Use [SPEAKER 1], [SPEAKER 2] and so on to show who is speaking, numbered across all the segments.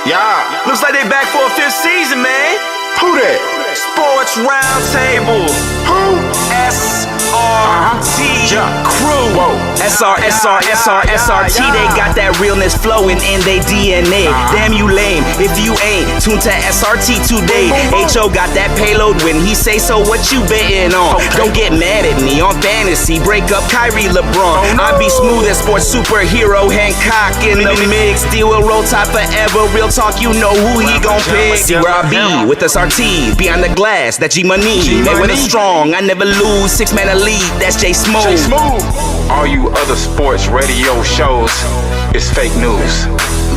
[SPEAKER 1] Yeah. Looks like they back for a fifth season, man.
[SPEAKER 2] Who that?
[SPEAKER 1] Sports Roundtable.
[SPEAKER 2] Who?
[SPEAKER 1] SRT Crew.
[SPEAKER 2] Whoa.
[SPEAKER 1] SRT. They got that realness flowing in their DNA. Damn you lame if you ain't tuned to SRT today. HO got that payload when he say so. What you betting on? Don't get mad at me on fantasy. Break up Kyrie, LeBron. I be smooth as sports superhero Hancock in the mix. Deal with roll tide forever. Real talk, you know who he gon' pick. See where I be with SRT behind the glass. That G-Money. They with a strong. I never lose. 6-man elite. That's J Smooth.
[SPEAKER 2] All you other sports radio shows is fake news.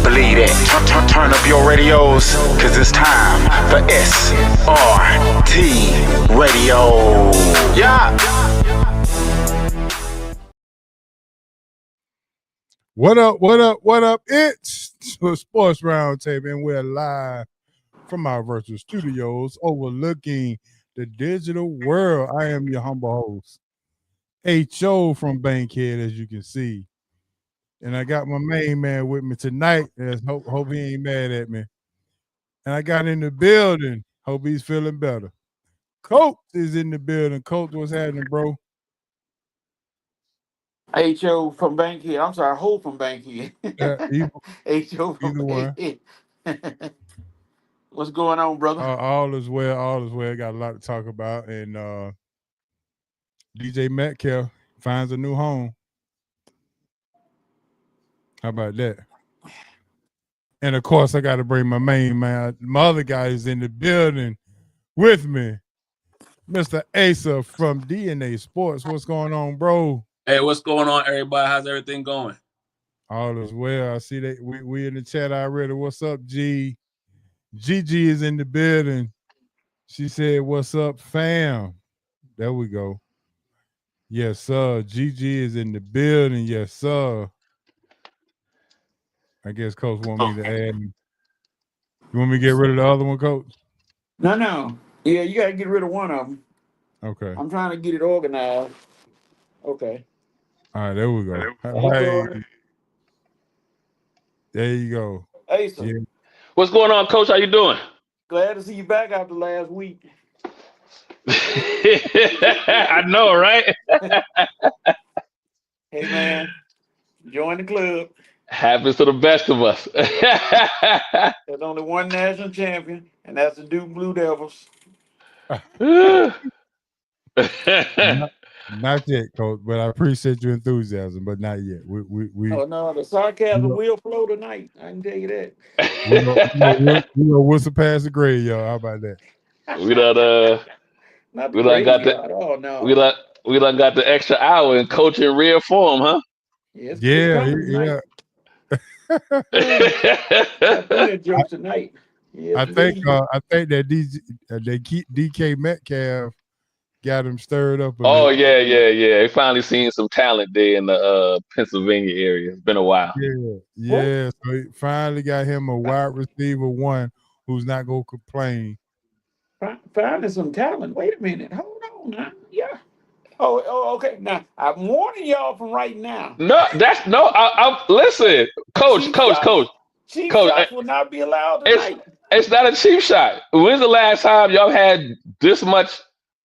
[SPEAKER 2] Believe that. Turn up your radios, cause it's time for SRT Radio. Yeah.
[SPEAKER 3] What up? It's the Sports Roundtable, and we're live from our virtual studios overlooking the digital world. I am your humble host, HO from Bankhead, as you can see. And I got my main man with me tonight. Hope he ain't mad at me. And I got in the building. Hope he's feeling better. Coach is in the building. Coach, what's happening, bro?
[SPEAKER 4] HO from Bankhead. I'm sorry, Ho from Bankhead. HO from Bankhead. What's going on, brother?
[SPEAKER 3] All is well. All is well. Got a lot to talk about. And DJ Metcalf finds a new home. How about that? And of course, I got to bring my main man. My other guy is in the building with me, Mr. Asa from DNA Sports. What's going on, bro?
[SPEAKER 5] Hey, what's going on, everybody? How's everything going?
[SPEAKER 3] All is well. I see that we in the chat already. What's up, G? Gigi is in the building. She said, "What's up, fam?" There we go. Yes, sir. Gigi is in the building. Yes, sir. I guess Coach want me to add. You want me to get rid of the other one, Coach?
[SPEAKER 4] No. Yeah, you got to get rid of one of them.
[SPEAKER 3] Okay.
[SPEAKER 4] I'm trying to get it organized. Okay.
[SPEAKER 3] All right, there we go.
[SPEAKER 4] Hey,
[SPEAKER 3] there you go.
[SPEAKER 4] Asa.
[SPEAKER 3] Yeah.
[SPEAKER 5] What's going on, Coach? How you doing?
[SPEAKER 4] Glad to see you back after last week.
[SPEAKER 5] I know, right?
[SPEAKER 4] Hey, man. Join the club.
[SPEAKER 5] Happens to the best of us.
[SPEAKER 4] There's only one national champion, and that's the Duke Blue Devils.
[SPEAKER 3] Not yet, Coach, but I appreciate your enthusiasm, but not yet. We
[SPEAKER 4] Oh, no, the sarcasm will flow tonight. I can tell you that.
[SPEAKER 3] we'll surpass the grade, y'all. How about that?
[SPEAKER 5] we done got the extra hour in coaching real form, huh?
[SPEAKER 4] Yes,
[SPEAKER 3] Yeah.
[SPEAKER 4] Joke tonight. Yes,
[SPEAKER 3] I think that DK Metcalf got him stirred up.
[SPEAKER 5] Yeah. They finally seen some talent there in the Pennsylvania area. It's been a while.
[SPEAKER 3] Yeah. So he finally got him a wide receiver one who's not gonna complain.
[SPEAKER 4] Finding some talent. Wait a minute. Hold on now. Yeah. Oh, okay. Now I'm warning y'all from right now.
[SPEAKER 5] Listen, Coach.
[SPEAKER 4] Cheap shots will not be allowed tonight.
[SPEAKER 5] It's not a cheap shot. When's the last time y'all had this much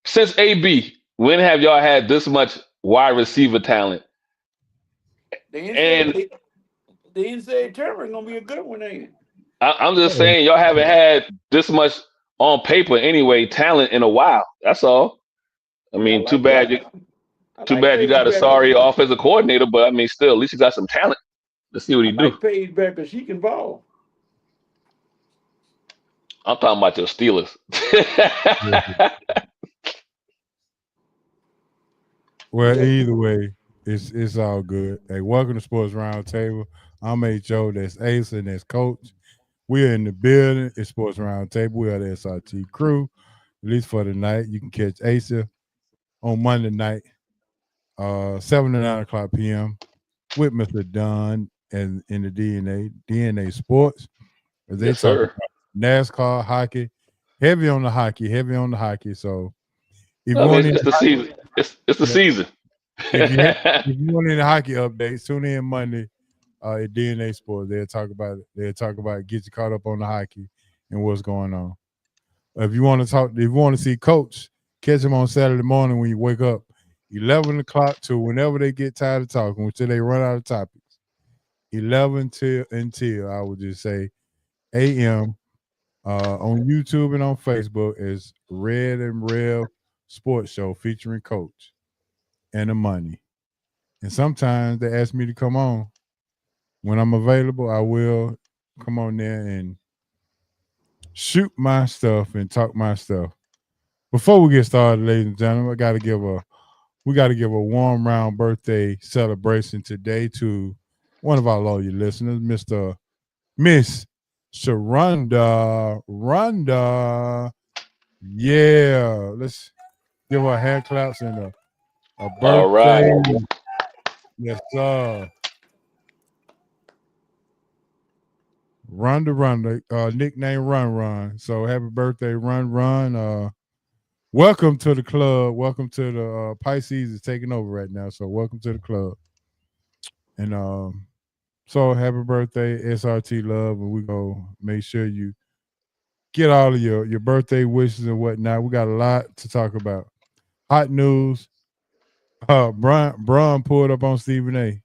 [SPEAKER 5] since AB? When have y'all had this much wide receiver talent?
[SPEAKER 4] The NCAA tournament gonna be a good one, ain't it?
[SPEAKER 5] I'm just saying y'all haven't had this much on paper anyway talent in a while. That's all. I mean, too bad you got a sorry offensive coordinator, but I mean, still, at least you got some talent. Let's see what he do.
[SPEAKER 4] Paige back because she can ball.
[SPEAKER 5] I'm talking about your Steelers.
[SPEAKER 3] Well, either way, it's all good. Hey, welcome to Sports Roundtable. I'm HO. That's Ace, and that's Coach. We are in the building. It's Sports Roundtable. We are the SRT crew. At least for the night, you can catch Asa on Monday night, 7 to 9 o'clock p.m. with Mr. Dunn and in the DNA Sports. They
[SPEAKER 5] yes, sir.
[SPEAKER 3] NASCAR, hockey, heavy on the hockey. So
[SPEAKER 5] it's the season. It's the season.
[SPEAKER 3] If you want any hockey updates, tune in Monday at DNA Sports. They'll talk about it. They'll talk about it, get you caught up on the hockey and what's going on. If you want to talk, if you want to see Coach, catch him on Saturday morning when you wake up, 11 o'clock to whenever they get tired of talking, until they run out of topics. 11 until I would just say a.m. On YouTube and on Facebook is Red and Rev Sports Show featuring Coach and the Money. And sometimes they ask me to come on. When I'm available, I will come on there and shoot my stuff and talk my stuff. Before we get started, ladies and gentlemen, we got to give a warm round birthday celebration today to one of our loyal listeners, Miss Sharonda. Yeah, let's give her hand claps and a birthday.
[SPEAKER 5] All right.
[SPEAKER 3] Yes, sir. Rhonda, nickname Run. So happy birthday, Run. Welcome to the club. Welcome to the Pisces is taking over right now. So welcome to the club. And so happy birthday, SRT Love. And we go make sure you get all of your birthday wishes and whatnot. We got a lot to talk about. Hot news. Bron pulled up on Stephen A.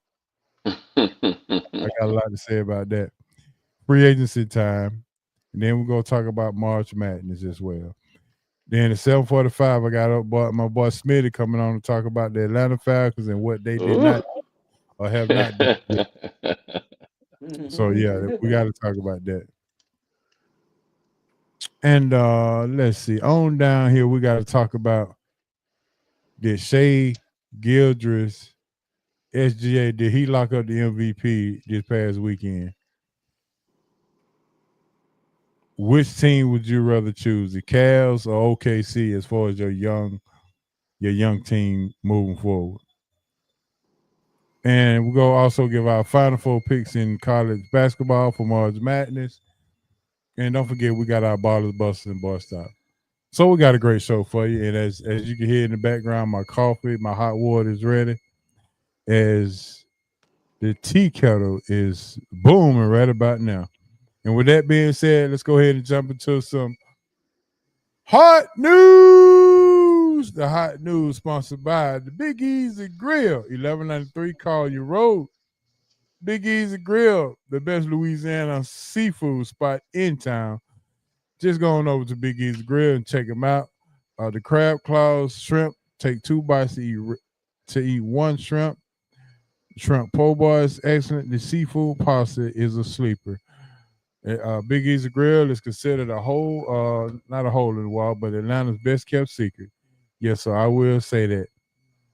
[SPEAKER 3] I got a lot to say about that. Free agency time. And then we're going to talk about March Madness as well. Then at 7:45, I got my boy Smitty coming on to talk about the Atlanta Falcons and what they did not or have not done. So, yeah, we got to talk about that. And let's see. On down here, we got to talk about did Shea Gildress, SGA, did he lock up the MVP this past weekend? Which team would you rather choose, the Cavs or OKC, as far as your young team moving forward? And we're going to also give our Final Four picks in college basketball for March Madness. And don't forget, we got our Ballers, Busters, and Bar Stop. So we got a great show for you. And as you can hear in the background, my coffee, my hot water is ready. As the tea kettle is booming right about now. And with that being said, let's go ahead and jump into some hot news. The hot news sponsored by the Big Easy Grill, 1193 Collier Road. Big Easy Grill, the best Louisiana seafood spot in town. Just going over to Big Easy Grill and check them out. The crab claws, shrimp, take 2 bites to eat 1 shrimp. Shrimp po' boy is excellent. The seafood pasta is a sleeper. Big Easy Grill is considered not a hole in the wall, but Atlanta's best kept secret. Yes, so I will say that.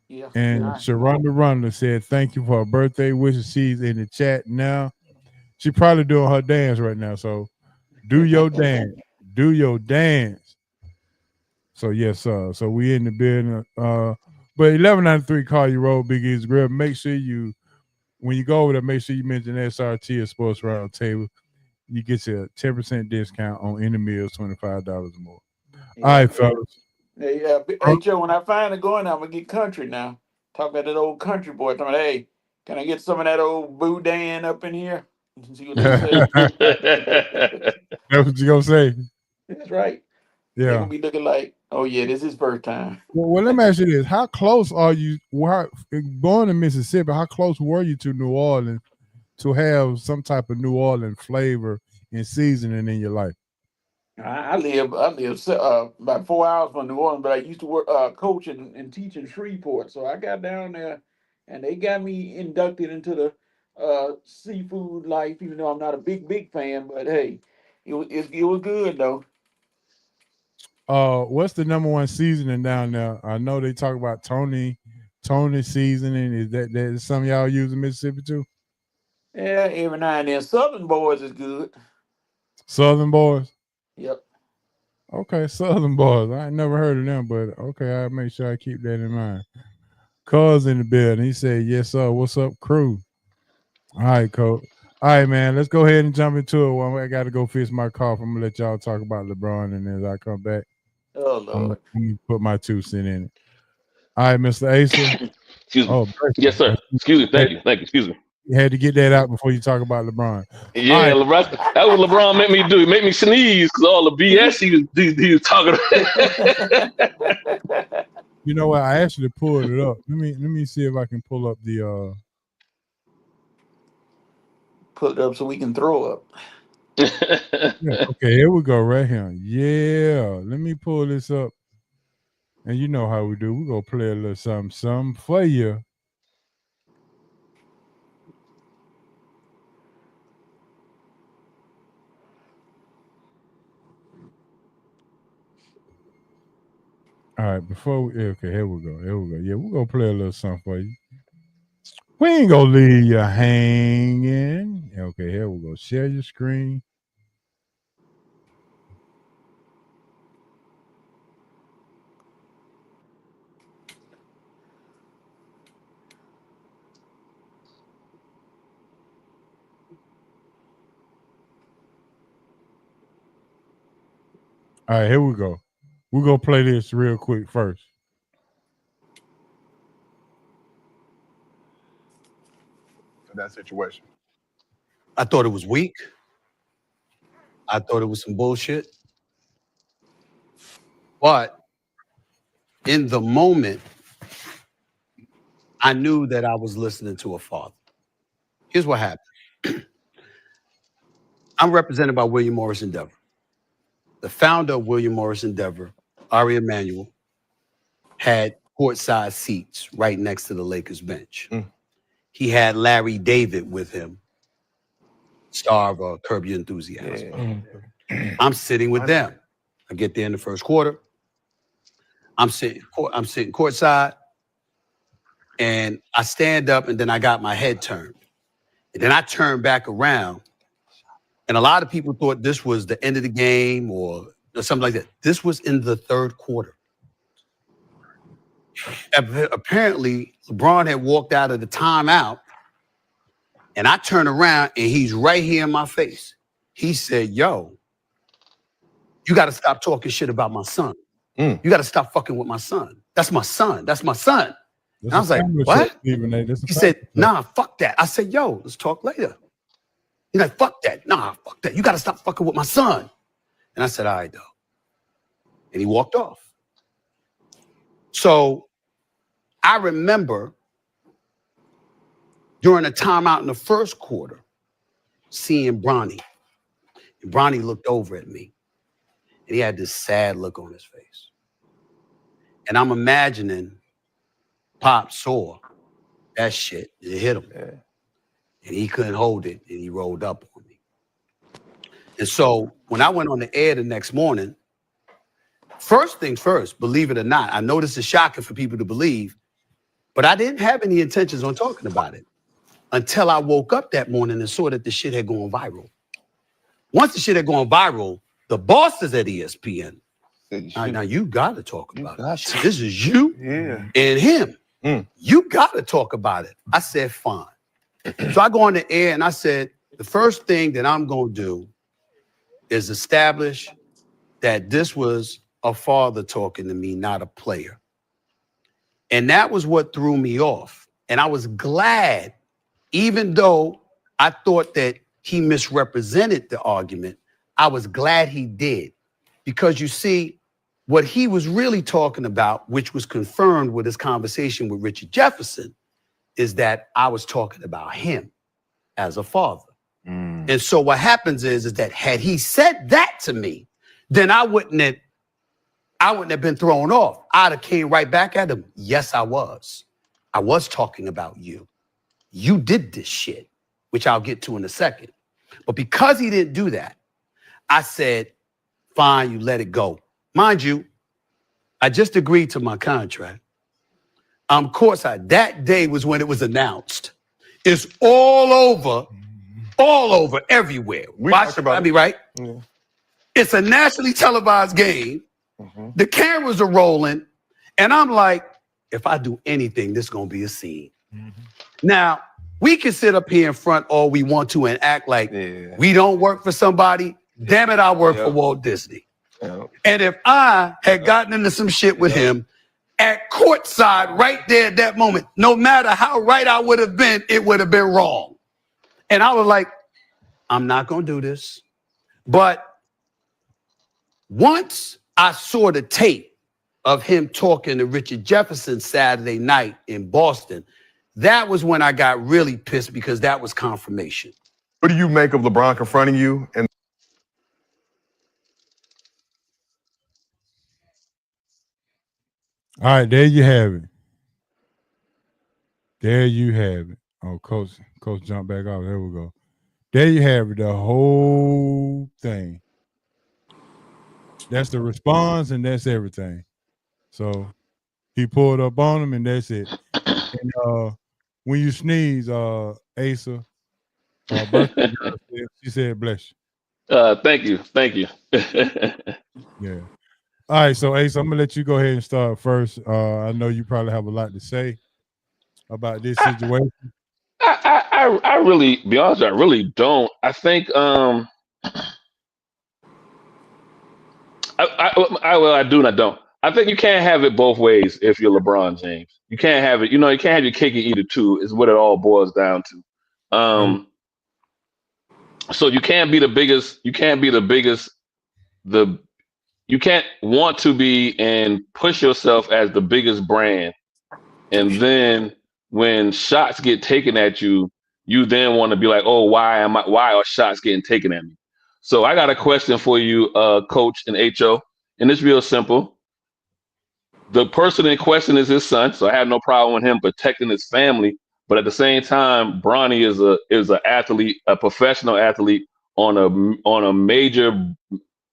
[SPEAKER 4] Yeah.
[SPEAKER 3] And Sharonda said, thank you for her birthday wishes. She's in the chat now. She probably doing her dance right now. So do your dance. Do your dance. So yes, sir. So we in the building. But 1193 Collier Road, Big Easy Grill. Make sure when you go over there, make sure you mention SRT or Sports Roundtable. You get your 10% discount on any meals, $25 or more. Yeah. All right, fellas.
[SPEAKER 4] Hey, Joe, when I finally go in there, I'm going to get country now. Talk about that old country boy. Talking about, hey, can I get some of that old boudin up in here? See what they say.
[SPEAKER 3] That's what you going to say?
[SPEAKER 4] That's right.
[SPEAKER 3] Yeah.
[SPEAKER 4] They're going to be looking like, oh, yeah, this is first time.
[SPEAKER 3] Well, let me ask you this. How close are you, born in Mississippi, how close were you to New Orleans to have some type of New Orleans flavor and seasoning in your life?
[SPEAKER 4] I live about 4 hours from New Orleans, but I used to work coach and teach in Shreveport. So I got down there, and they got me inducted into the seafood life, even though I'm not a big fan. But hey, it was good though.
[SPEAKER 3] What's the number one seasoning down there? I know they talk about Tony seasoning. Is that something y'all use in Mississippi too?
[SPEAKER 4] Yeah, every now and then. Southern Boys is good.
[SPEAKER 3] Southern Boys?
[SPEAKER 4] Yep.
[SPEAKER 3] Okay, Southern Boys. I ain't never heard of them, but okay, I'll make sure I keep that in mind. Cuz in the building. He said, yes, sir. What's up, crew? All right, Coach. All right, man. Let's go ahead and jump into it. Well, I got to go fix my cough. I'm going to let y'all talk about LeBron, and then as I come back,
[SPEAKER 4] oh, Lord.
[SPEAKER 3] I'm going to put my 2 cents in it. All right, Mr. Asa.
[SPEAKER 5] Excuse me. Yes, sir. Excuse me. Thank you. Excuse me.
[SPEAKER 3] You had to get that out before you talk about LeBron.
[SPEAKER 5] Yeah,
[SPEAKER 3] All right.
[SPEAKER 5] LeBron. That's what LeBron made me do. He made me sneeze because all the BS he was talking about.
[SPEAKER 3] You know what? I actually pulled it up. Let me see if I can pull up the
[SPEAKER 4] Pull it up so we can throw up.
[SPEAKER 3] yeah, okay, here we go right here. Yeah, let me pull this up. And you know how we do. We're gonna play a little something for you. All right, before we, okay, here we go. Yeah, we're gonna play a little something for you. We ain't gonna leave you hanging. Okay, here we go. Share your screen. All right, here we go. We're gonna play this real quick first.
[SPEAKER 6] For that situation.
[SPEAKER 7] I thought it was weak. I thought it was some bullshit. But in the moment, I knew that I was listening to a father. Here's what happened. I'm represented by William Morris Endeavor. The founder of William Morris Endeavor, Ari Emanuel, had courtside seats right next to the Lakers bench. He had Larry David with him, star of Curb Your Enthusiasm. I'm sitting with them. I get there in the first quarter. I'm sitting courtside, and I stand up, and then I got my head turned. And then I turned back around, and a lot of people thought this was the end of the game or something like that. This was in the third quarter. Apparently, LeBron had walked out of the timeout, and I turn around, and he's right here in my face. He said, yo, you got to stop talking shit about my son. You got to stop fucking with my son. That's my son. That's my son. And I was like, what? He said, nah, fuck that. I said, yo, let's talk later. He's like, fuck that. Nah, fuck that. You got to stop fucking with my son. And I said, all right, though. And he walked off. So I remember during a timeout in the first quarter, seeing Bronny. And Bronny looked over at me. And he had this sad look on his face. And I'm imagining Pop saw that shit. It hit him. And he couldn't hold it. And he rolled up on me. And so when I went on the air the next morning, first things first, believe it or not, I know this is shocking for people to believe, but I didn't have any intentions on talking about it until I woke up that morning and saw that the shit had gone viral. Once the shit had gone viral, the bosses at ESPN, now you got to talk about it. So this is you and him. You got to talk about it. I said, fine. So I go on the air and I said, the first thing that I'm going to do is establish that this was a father talking to me, not a player. And that was what threw me off. And I was glad, even though I thought that he misrepresented the argument, I was glad he did. Because you see, what he was really talking about, which was confirmed with his conversation with Richard Jefferson, is that I was talking about him as a father. And so what happens is that had he said that to me, then I wouldn't have been thrown off. I'd have came right back at him. Yes, I was. I was talking about you. You did this shit, which I'll get to in a second. But because he didn't do that, I said, fine, you let it go. Mind you, I just agreed to my contract. Courtside. That day was when it was announced. It's all over, everywhere. Watch about me, right? Yeah. It's a nationally televised game. The cameras are rolling, and I'm like, if I do anything, this is gonna be a scene. Now, we can sit up here in front all we want to and act like we don't work for somebody. Damn it, I work for Walt Disney. And if I had gotten into some shit with him at courtside right there at that moment, no matter how right I would have been, it would have been wrong. And I was like, I'm not going to do this. But once I saw the tape of him talking to Richard Jefferson Saturday night in Boston, that was when I got really pissed because that was confirmation.
[SPEAKER 6] What do you make of LeBron confronting you? And
[SPEAKER 3] All right, there you have it. There you have it. Oh, coach jumped back off. There we go. There you have it. The whole thing. That's the response, and that's everything. So he pulled up on him, and that's it. And when you sneeze, Asa, birthday girl she said, "Bless you."
[SPEAKER 5] Thank you.
[SPEAKER 3] Yeah. All right, so Asa, I'm gonna let you go ahead and start first. I know you probably have a lot to say about this situation.
[SPEAKER 5] I really, be honest, I really don't. I think I do and I don't. I think you can't have it both ways if you're LeBron James. You can't have it. You can't have your cake and eat it too. Is what it all boils down to. So you can't be the biggest. You can't be the biggest. You can't want to be and push yourself as the biggest brand, and then when shots get taken at you, you then want to be like, oh, why are shots getting taken at me? So I got a question for you, Coach and HO, and it's real simple. The person in question is his son, so I have no problem with him protecting his family. But at the same time, Bronny is an athlete, a professional athlete on a major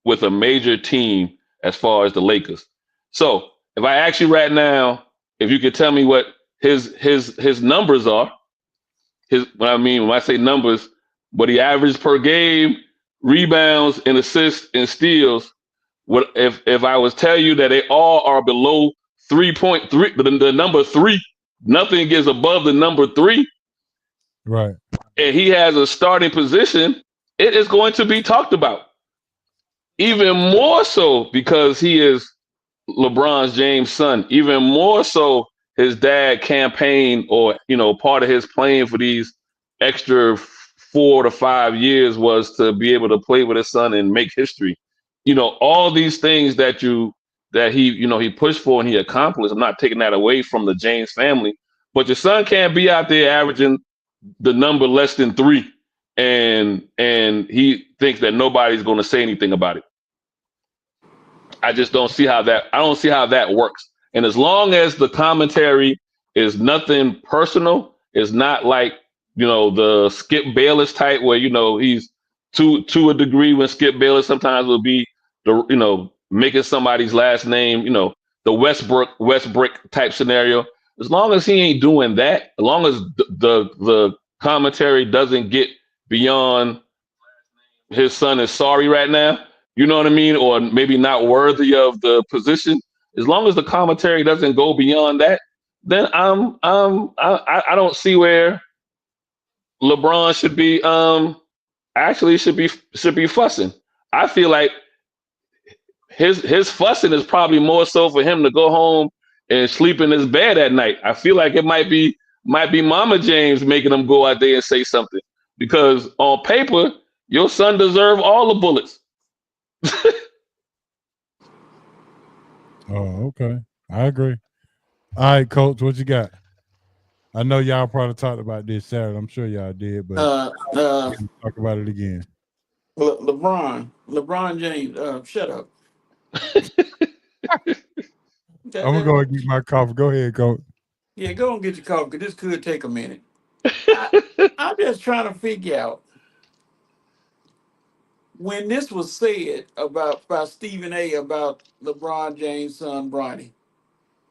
[SPEAKER 5] with a major team as far as the Lakers. So if I ask you right now, if you could tell me what his numbers are, when I say numbers, what he averaged per game, rebounds and assists and steals. What if I was tell you that they all are below 3.3, the number 3, nothing is above the number 3,
[SPEAKER 3] Right.
[SPEAKER 5] and he has a starting position, it is going to be talked about. Even more so because he is LeBron James' son. Even more so, his dad campaigned or part of his plan for these extra 4 to 5 years was to be able to play with his son and make history. All these things that he pushed for and he accomplished. I'm not taking that away from the James family, but your son can't be out there averaging the number less than 3, and he thinks that nobody's going to say anything about it. I just don't see how that works. And as long as the commentary is nothing personal, it's not like, the Skip Bayless type where, he's to a degree when Skip Bayless sometimes will be making somebody's last name, the Westbrook type scenario. As long as he ain't doing that, as long as the commentary doesn't get beyond his son is sorry right now, you know what I mean? Or maybe not worthy of the position. As long as the commentary doesn't go beyond that, then I don't see where LeBron should be should be fussing. I feel like his fussing is probably more so for him to go home and sleep in his bed at night. I feel like it might be Mama James making him go out there and say something, because on paper your son deserves all the bullets.
[SPEAKER 3] Oh, okay. I agree. All right, Coach, what you got? I know y'all probably talked about this Saturday. I'm sure y'all did, but talk about it again.
[SPEAKER 4] LeBron James, shut up.
[SPEAKER 3] I'm gonna go and get my coffee. Go ahead, Coach.
[SPEAKER 4] Yeah, go and get your coffee, because this could take a minute. I'm just trying to figure out, when this was said by Stephen A. about LeBron James' son Bronny,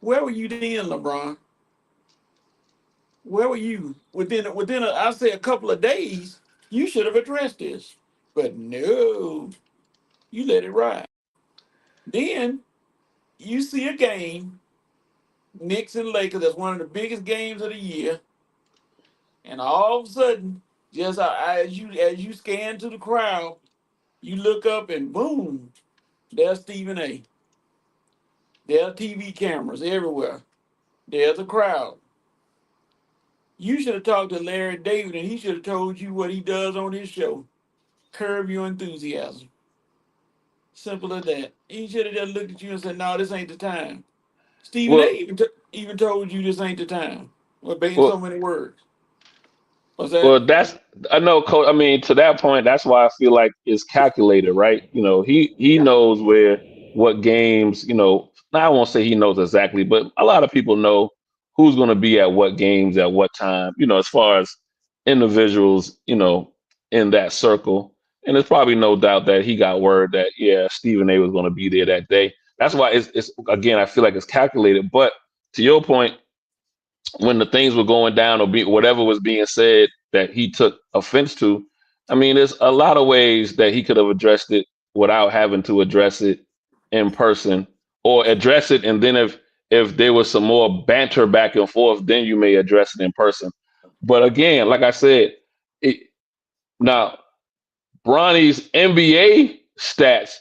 [SPEAKER 4] where were you then, LeBron? Where were you I say a couple of days? You should have addressed this, but no, you let it ride. Then you see a game, Knicks and Lakers. That's one of the biggest games of the year, and all of a sudden, just as you scan to the crowd, you look up and boom, there's Stephen A. There are TV cameras everywhere. There's a crowd. You should have talked to Larry David, and he should have told you what he does on his show. Curb your enthusiasm. Simple as that. He should have just looked at you and said, "No, this ain't the time." Stephen A.
[SPEAKER 5] Well,
[SPEAKER 4] even told you this ain't the time. Well, in
[SPEAKER 5] well,
[SPEAKER 4] so many words. What's that?
[SPEAKER 5] Well, that's I know, coach. I mean, to that point, that's why I feel like it's calculated, right? He knows what games. I won't say he knows exactly, but a lot of people know who's going to be at what games at what time. As far as individuals, in that circle, and there's probably no doubt that he got word that Stephen A. was going to be there that day. That's why it's again, I feel like it's calculated. But to your point, when the things were going down or whatever was being said that he took offense to, I mean, there's a lot of ways that he could have addressed it without having to address it in person, or address it, and then if there was some more banter back and forth, then you may address it in person. But again, like I said, now Bronny's NBA stats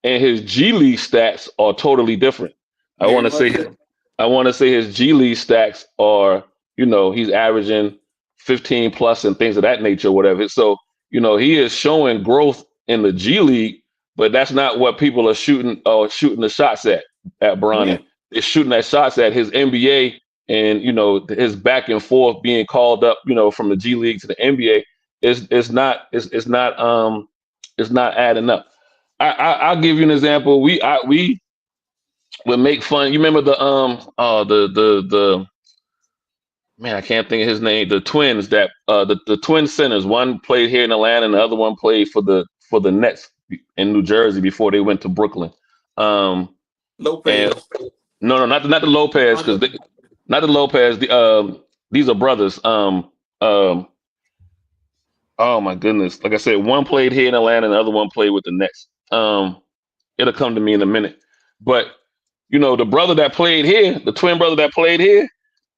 [SPEAKER 5] and his G League stats are totally different. I want
[SPEAKER 4] Very
[SPEAKER 5] to
[SPEAKER 4] much
[SPEAKER 5] say
[SPEAKER 4] so.
[SPEAKER 5] I want to say his G League stacks are, he's averaging 15 plus and things of that nature, whatever. So, he is showing growth in the G League, but that's not what people are shooting the shots at
[SPEAKER 4] Yeah.
[SPEAKER 5] Bronny. They're shooting that shots at his NBA and, his back and forth being called up, from the G League to the NBA. It's not adding up. I'll give you an example. We would make fun. You remember the man, I can't think of his name. The twins that the twin centers. One played here in Atlanta, and the other one played for the Nets in New Jersey before they went to Brooklyn. And
[SPEAKER 4] Lopez.
[SPEAKER 5] no, not the Lopez, not the Lopez. These are brothers. Oh my goodness! Like I said, one played here in Atlanta, and the other one played with the Nets. It'll come to me in a minute, but the brother that played here, the twin brother that played here,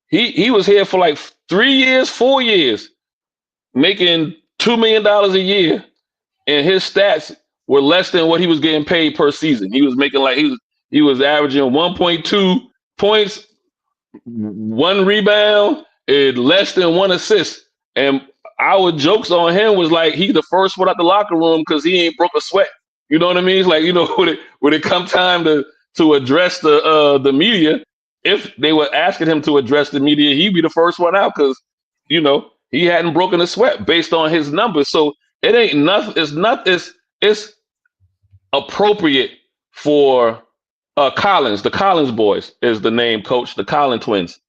[SPEAKER 5] he was here for like 3 years, 4 years, making $2 million a year, and his stats were less than what he was getting paid per season. He was making like he was averaging 1.2 points, 1 rebound, and less than 1 assist. And our jokes on him was like he's the first one out the locker room because he ain't broke a sweat. You know what I mean? It's like when it come time to address the media, if they were asking him to address the media, he'd be the first one out because he hadn't broken a sweat based on his numbers. So it ain't nothing. It's not. It's appropriate for Collins. The Collins boys is the name, coach. The Collins twins.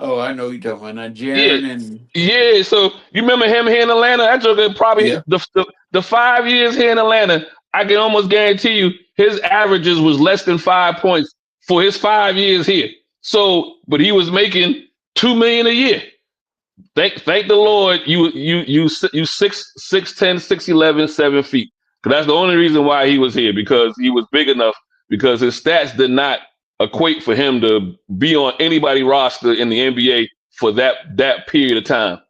[SPEAKER 4] Oh, I know you're talking about now.
[SPEAKER 5] Yeah,
[SPEAKER 4] Jaron and
[SPEAKER 5] yeah. So you remember him here in Atlanta? That joker probably
[SPEAKER 4] yeah.
[SPEAKER 5] the 5 years here in Atlanta. I can almost guarantee you his averages was less than 5 points for his 5 years here. So, but he was making $2 million a year. Thank the Lord you 6'10", 6'11", 7 feet. 'Cause that's the only reason why he was here, because he was big enough, because his stats did not equate for him to be on anybody roster in the NBA for that period of time.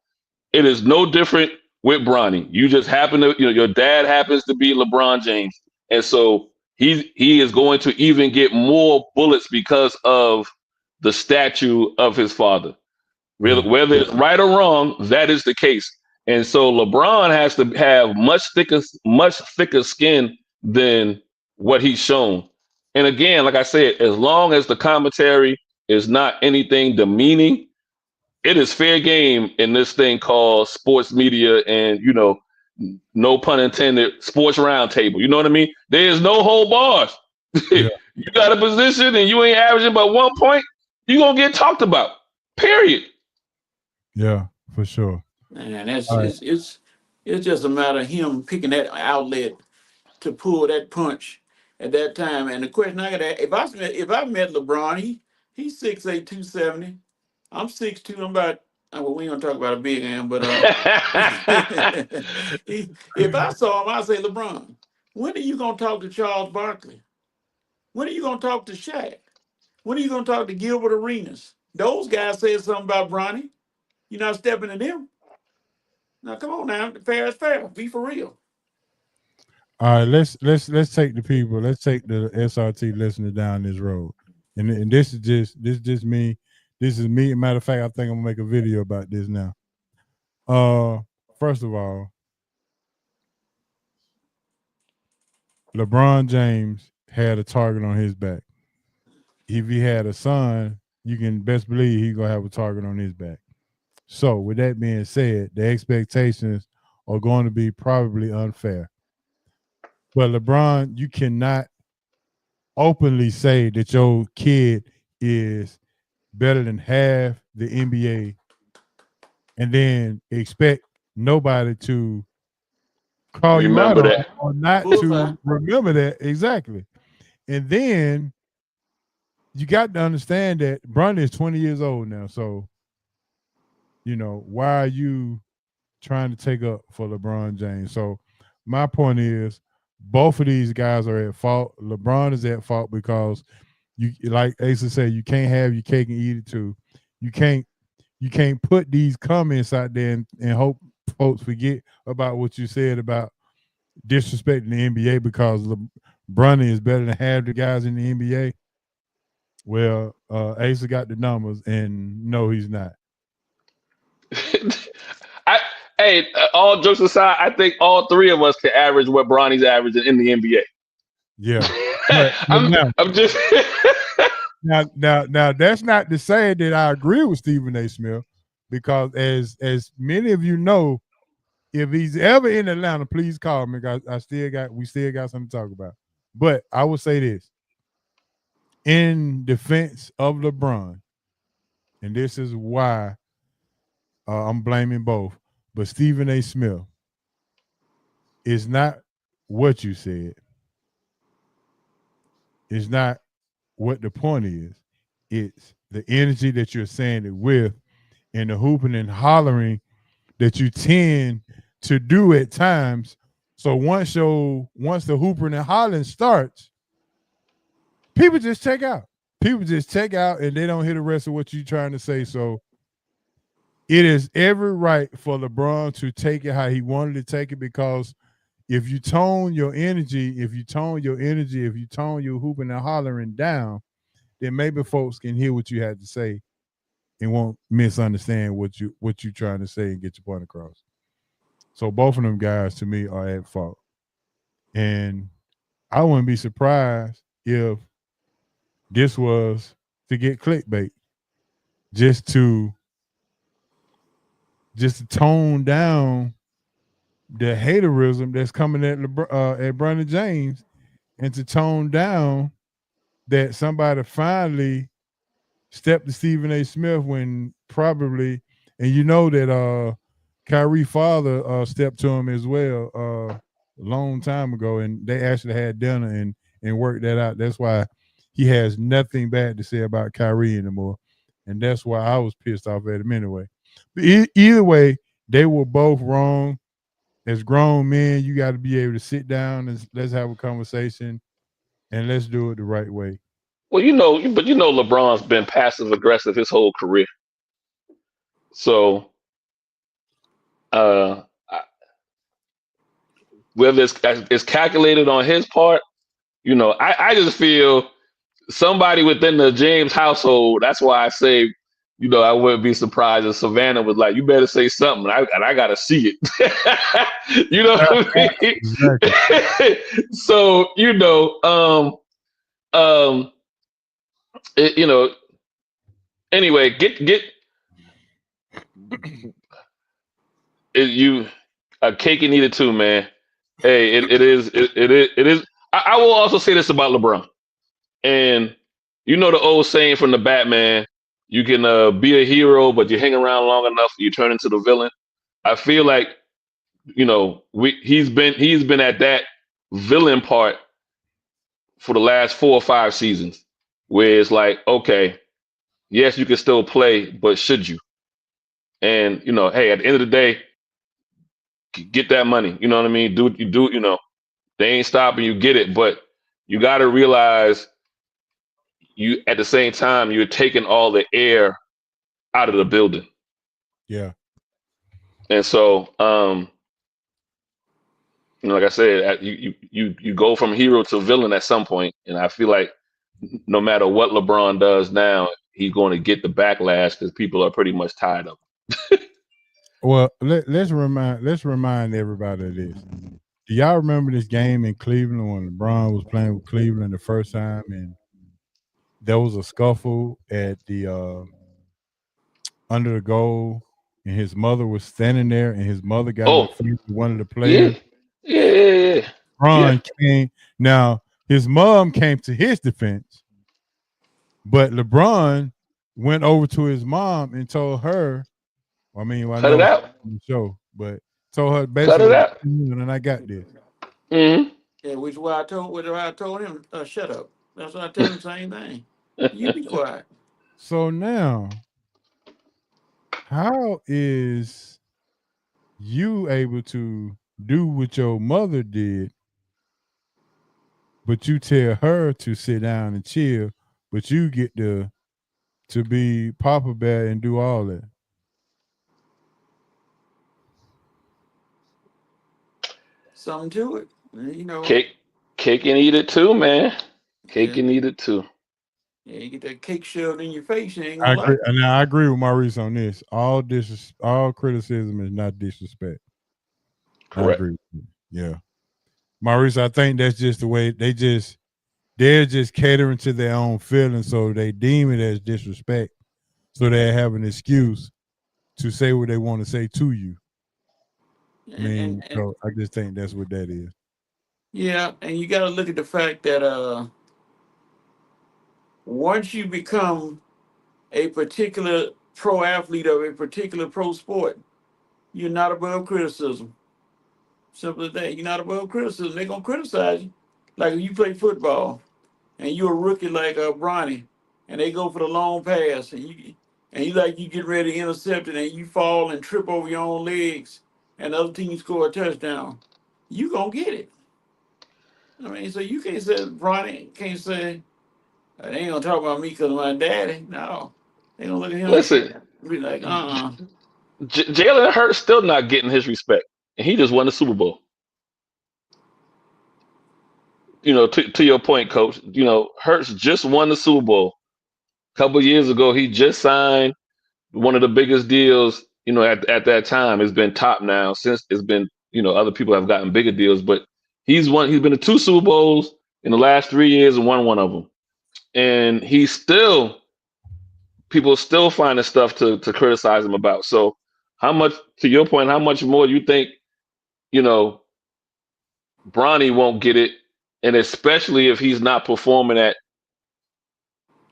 [SPEAKER 5] It is no different with Bronny. You just happen to, your dad happens to be LeBron James. And so he is going to even get more bullets because of the statue of his father. Really, whether it's right or wrong, that is the case. And so LeBron has to have much thicker skin than what he's shown. And again, like I said, as long as the commentary is not anything demeaning, it is fair game in this thing called sports media and, no pun intended, sports roundtable. You know what I mean? There's no hold bars.
[SPEAKER 3] Yeah.
[SPEAKER 5] You got a position and you ain't averaging but 1 point, you're going to get talked about, period.
[SPEAKER 3] Yeah, for sure.
[SPEAKER 4] And that's
[SPEAKER 3] All right.
[SPEAKER 4] it's just a matter of him picking that outlet to pull that punch at that time. And the question I got to, if I met LeBron, he's 6'8", 270. I'm 6'2". I'm about, well, we ain't gonna talk about a big man, but if I saw him, I'd say, LeBron, when are you gonna talk to Charles Barkley? When are you gonna talk to Shaq? When are you gonna talk to Gilbert Arenas? Those guys said something about Bronny. You're not stepping to them. Now come on now, fair is fair. Be for real.
[SPEAKER 3] All right, let's take the people. Let's take the SRT listener down this road, and this is just me. This is me. Matter of fact, I think I'm gonna make a video about this now. First of all, LeBron James had a target on his back. If he had a son, you can best believe he's gonna have a target on his back. So, with that being said, the expectations are going to be probably unfair. But LeBron, you cannot openly say that your kid is better than half the NBA and then expect nobody to call you out
[SPEAKER 5] Remember that.
[SPEAKER 3] or not to remember that. Exactly. And then you got to understand that Bronny is 20 years old now. So, why are you trying to take up for LeBron James? So my point is both of these guys are at fault. LeBron is at fault because you, like Asa said, you can't have your cake and eat it too. You can't put these comments out there and hope folks forget about what you said about disrespecting the NBA because Bronny is better than half the guys in the NBA. Well, Asa got the numbers, and no, he's not.
[SPEAKER 5] All jokes aside, I think all three of us can average what Bronny's averaging in the NBA.
[SPEAKER 3] Yeah,
[SPEAKER 5] I'm just
[SPEAKER 3] now. That's not to say that I agree with Stephen A. Smith, because as many of you know, if he's ever in Atlanta, please call me. Because we still got something to talk about. But I will say this in defense of LeBron, and this is why I'm blaming both. But Stephen A. Smith is not what you said. It's not what the point is. It's the energy that you're saying it with and the hooping and hollering that you tend to do at times. So once the hooping and hollering starts, people just check out. People just check out and they don't hear the rest of what you're trying to say. So it is every right for LeBron to take it how he wanted to take it, because if you tone your hooping and hollering down, then maybe folks can hear what you had to say and won't misunderstand what you're trying to say and get your point across. So both of them guys to me are at fault. And I wouldn't be surprised if this was to get clickbait, just to tone down the haterism that's coming at Bronny James, and to tone down that somebody finally stepped to Stephen A. Smith when probably, and you know that Kyrie's father stepped to him as well a long time ago, and they actually had dinner and worked that out. That's why he has nothing bad to say about Kyrie anymore, and that's why I was pissed off at him anyway. But either way, they were both wrong. As grown men, you got to be able to sit down and let's have a conversation, and let's do it the right way.
[SPEAKER 5] Well, but LeBron's been passive aggressive his whole career. So, whether it's calculated on his part, I just feel somebody within the James household. That's why I say, I wouldn't be surprised if Savannah was like, "You better say something," and I gotta see it. You know what I mean? Exactly. So anyway, get you a cake and eat it too, man. Hey, it is. I will also say this about LeBron, and the old saying from the Batman: you can be a hero, but you hang around long enough, you turn into the villain. I feel like he's been at that villain part for the last 4 or 5 seasons, where it's like, okay, yes, you can still play, but should you? And hey, at the end of the day, get that money. You know what I mean? Do what you do. They ain't stopping you. Get it, but you got to realize you at the same time you're taking all the air out of the building.
[SPEAKER 3] Yeah.
[SPEAKER 5] And so, like I said, you go from hero to villain at some point, and I feel like no matter what LeBron does now, he's going to get the backlash because people are pretty much tired of him.
[SPEAKER 3] Well, let's remind everybody of this. Do y'all remember this game in Cleveland when LeBron was playing with Cleveland the first time, and there was a scuffle at the under the goal, and his mother was standing there, and his mother got in the face with one of the players.
[SPEAKER 5] Yeah.
[SPEAKER 3] LeBron came. Now his mom came to his defense, but LeBron went over to his mom and told her. I mean, I
[SPEAKER 5] cut
[SPEAKER 3] know
[SPEAKER 5] it out.
[SPEAKER 3] on the show, but told her
[SPEAKER 5] Cut it
[SPEAKER 3] basically,
[SPEAKER 5] out.
[SPEAKER 3] and I got this.
[SPEAKER 5] Mm-hmm.
[SPEAKER 4] Yeah, which is why I told him, shut up. That's why I tell him the same thing. You be quiet.
[SPEAKER 3] So now, how is you able to do what your mother did, but you tell her to sit down and chill, but you get to be Papa Bear and do all that?
[SPEAKER 4] Something to it, you know.
[SPEAKER 5] Cake and eat it too, man. Cake and eat it too.
[SPEAKER 4] Yeah, you get that cake shoved in your face, you ain't
[SPEAKER 3] I
[SPEAKER 4] gonna
[SPEAKER 3] agree.
[SPEAKER 4] like it.
[SPEAKER 3] Now I agree with Maurice on this. All criticism is not disrespect.
[SPEAKER 5] Correct.
[SPEAKER 3] I agree. Yeah, Maurice, I think that's just the way they're just catering to their own feelings, so they deem it as disrespect. So they have an excuse to say what they want to say to you. So I just think that's what that is.
[SPEAKER 4] Yeah, and you got to look at the fact that once you become a particular pro athlete of a particular pro sport, you're not above criticism. Simple as that. You're not above criticism. They're gonna criticize you. Like if you play football and you're a rookie like Bronny, and they go for the long pass, and you get ready to intercept it, and you fall and trip over your own legs, and the other team score a touchdown, you gonna get it. I mean, so you can't say Bronny can't say they ain't gonna talk about me because of my daddy. No, they gonna look at him
[SPEAKER 5] Listen,
[SPEAKER 4] and be like,
[SPEAKER 5] Jalen Hurts still not getting his respect, and he just won the Super Bowl. You know, to your point, Coach. You know, Hurts just won the Super Bowl a couple years ago. He just signed one of the biggest deals. You know, at that time, it's been top now. Since it's been, other people have gotten bigger deals, but he's been to 2 Super Bowls in the last 3 years and won one of them. And people still finding stuff to criticize him about. So to your point, how much more you think, Bronny won't get it, and especially if he's not performing at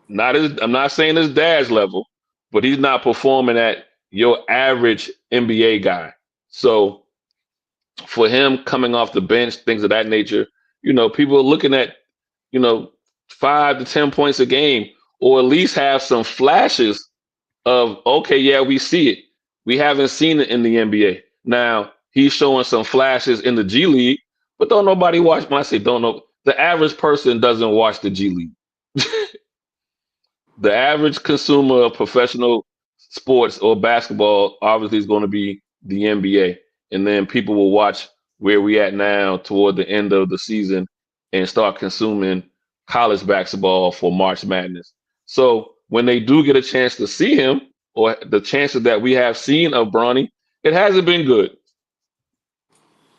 [SPEAKER 5] I'm not saying his dad's level, but he's not performing at your average NBA guy. So for him coming off the bench, things of that nature, people are looking at, 5 to 10 points a game, or at least have some flashes of, okay, yeah, we see it. We haven't seen it in the NBA. Now he's showing some flashes in the G League, but don't nobody watch. When I say don't know, the average person doesn't watch the G League. The average consumer of professional sports or basketball obviously is going to be the NBA. And then people will watch where we at now toward the end of the season and start consuming college basketball for March Madness. So when they do get a chance to see him, or the chances that we have seen of Bronny, it hasn't been good.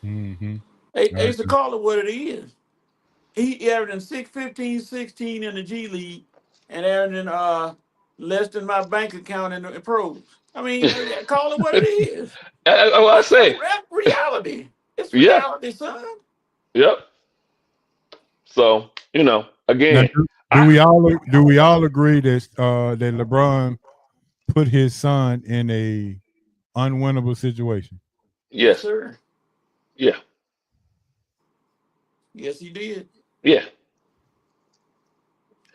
[SPEAKER 3] Mm-hmm.
[SPEAKER 4] Hey, to call it what it is. He averaging 6, 16 in the G League and averaging less than my bank account in the pros. I mean, call it what it is.
[SPEAKER 5] I say,
[SPEAKER 4] that's reality. It's
[SPEAKER 5] yeah,
[SPEAKER 4] reality, son.
[SPEAKER 5] yep. So again,
[SPEAKER 3] now, do we all agree that that LeBron put his son in a unwinnable situation?
[SPEAKER 5] Yes,
[SPEAKER 4] sir.
[SPEAKER 5] Yeah.
[SPEAKER 4] Yes, he did.
[SPEAKER 5] Yeah.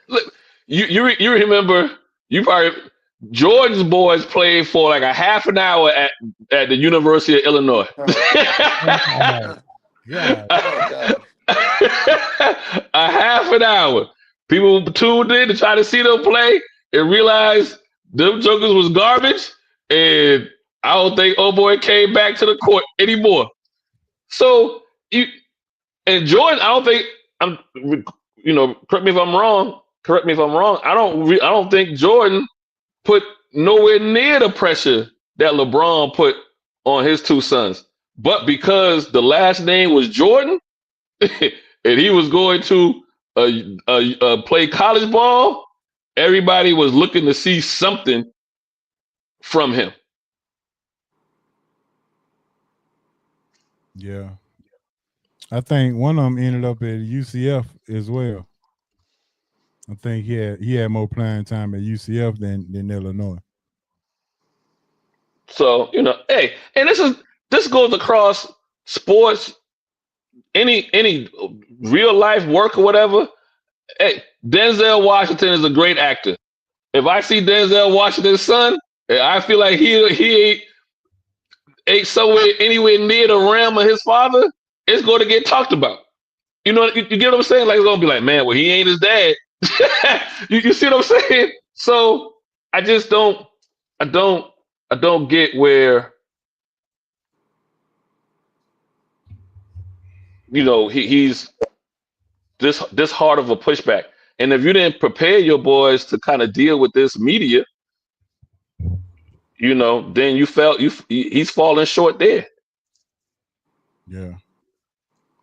[SPEAKER 5] Look, you remember Jordan's boys played for like a half an hour at the University of Illinois.
[SPEAKER 3] Yeah.
[SPEAKER 5] A half an hour. People tuned in to try to see them play and realized them jokers was garbage. And I don't think old boy came back to the court anymore. So and Jordan, I don't think correct me if I'm wrong. correct me if I'm wrong. I don't think Jordan put nowhere near the pressure that LeBron put on his two sons. But because the last name was Jordan, and he was going to play college ball, everybody was looking to see something from him.
[SPEAKER 3] Yeah. I think one of them ended up at UCF as well. I think he had more playing time at UCF than Illinois.
[SPEAKER 5] So, hey, and this goes across sports, any real life work or whatever. Hey, Denzel Washington is a great actor. If I see Denzel Washington's son, I feel like he ain't somewhere anywhere near the realm of his father, it's going to get talked about. You get what I'm saying? Like, it's going to be like, man, well, he ain't his dad. you see what I'm saying? So I just I don't get where, he's this hard of a pushback. And if you didn't prepare your boys to kind of deal with this media, then he's falling short there.
[SPEAKER 3] Yeah.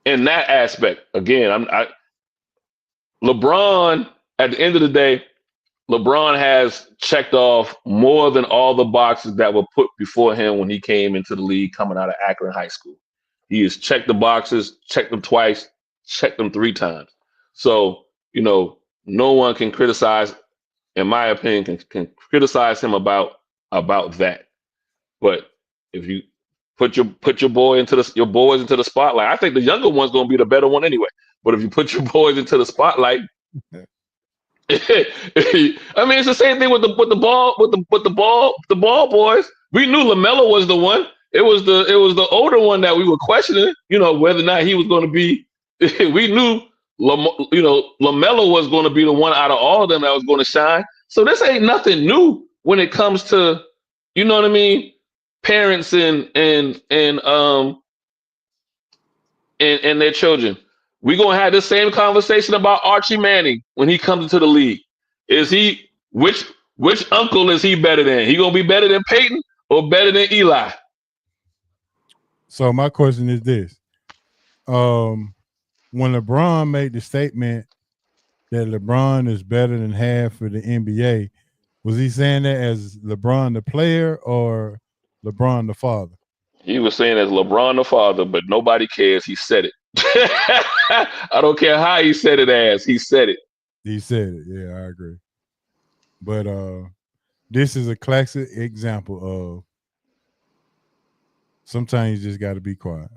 [SPEAKER 5] In that aspect, again, LeBron, at the end of the day, LeBron has checked off more than all the boxes that were put before him when he came into the league coming out of Akron High School. He has checked the boxes, checked them twice, checked them 3 times. So, no one can criticize, in my opinion, can criticize him about that. But if you put your boys into the spotlight, I think the younger one's gonna be the better one anyway. But if you put your boys into the spotlight, I mean, it's the same thing with the ball boys. We knew LaMelo was the one. It was the older one that we were questioning. Whether or not he was going to be. We knew LaMelo was going to be the one out of all of them that was going to shine. So this ain't nothing new when it comes to, you know what I mean, parents and their children. We're gonna have the same conversation about Archie Manning when he comes into the league. Is he which uncle is he better than? He gonna be better than Peyton or better than Eli?
[SPEAKER 3] So my question is this: when LeBron made the statement that LeBron is better than half of the NBA, was he saying that as LeBron the player or LeBron the father?
[SPEAKER 5] He was saying as LeBron the father, but nobody cares. He said it. I don't care how he said it as. He said it.
[SPEAKER 3] He said it. Yeah, I agree. But this is a classic example of sometimes you just got to be quiet.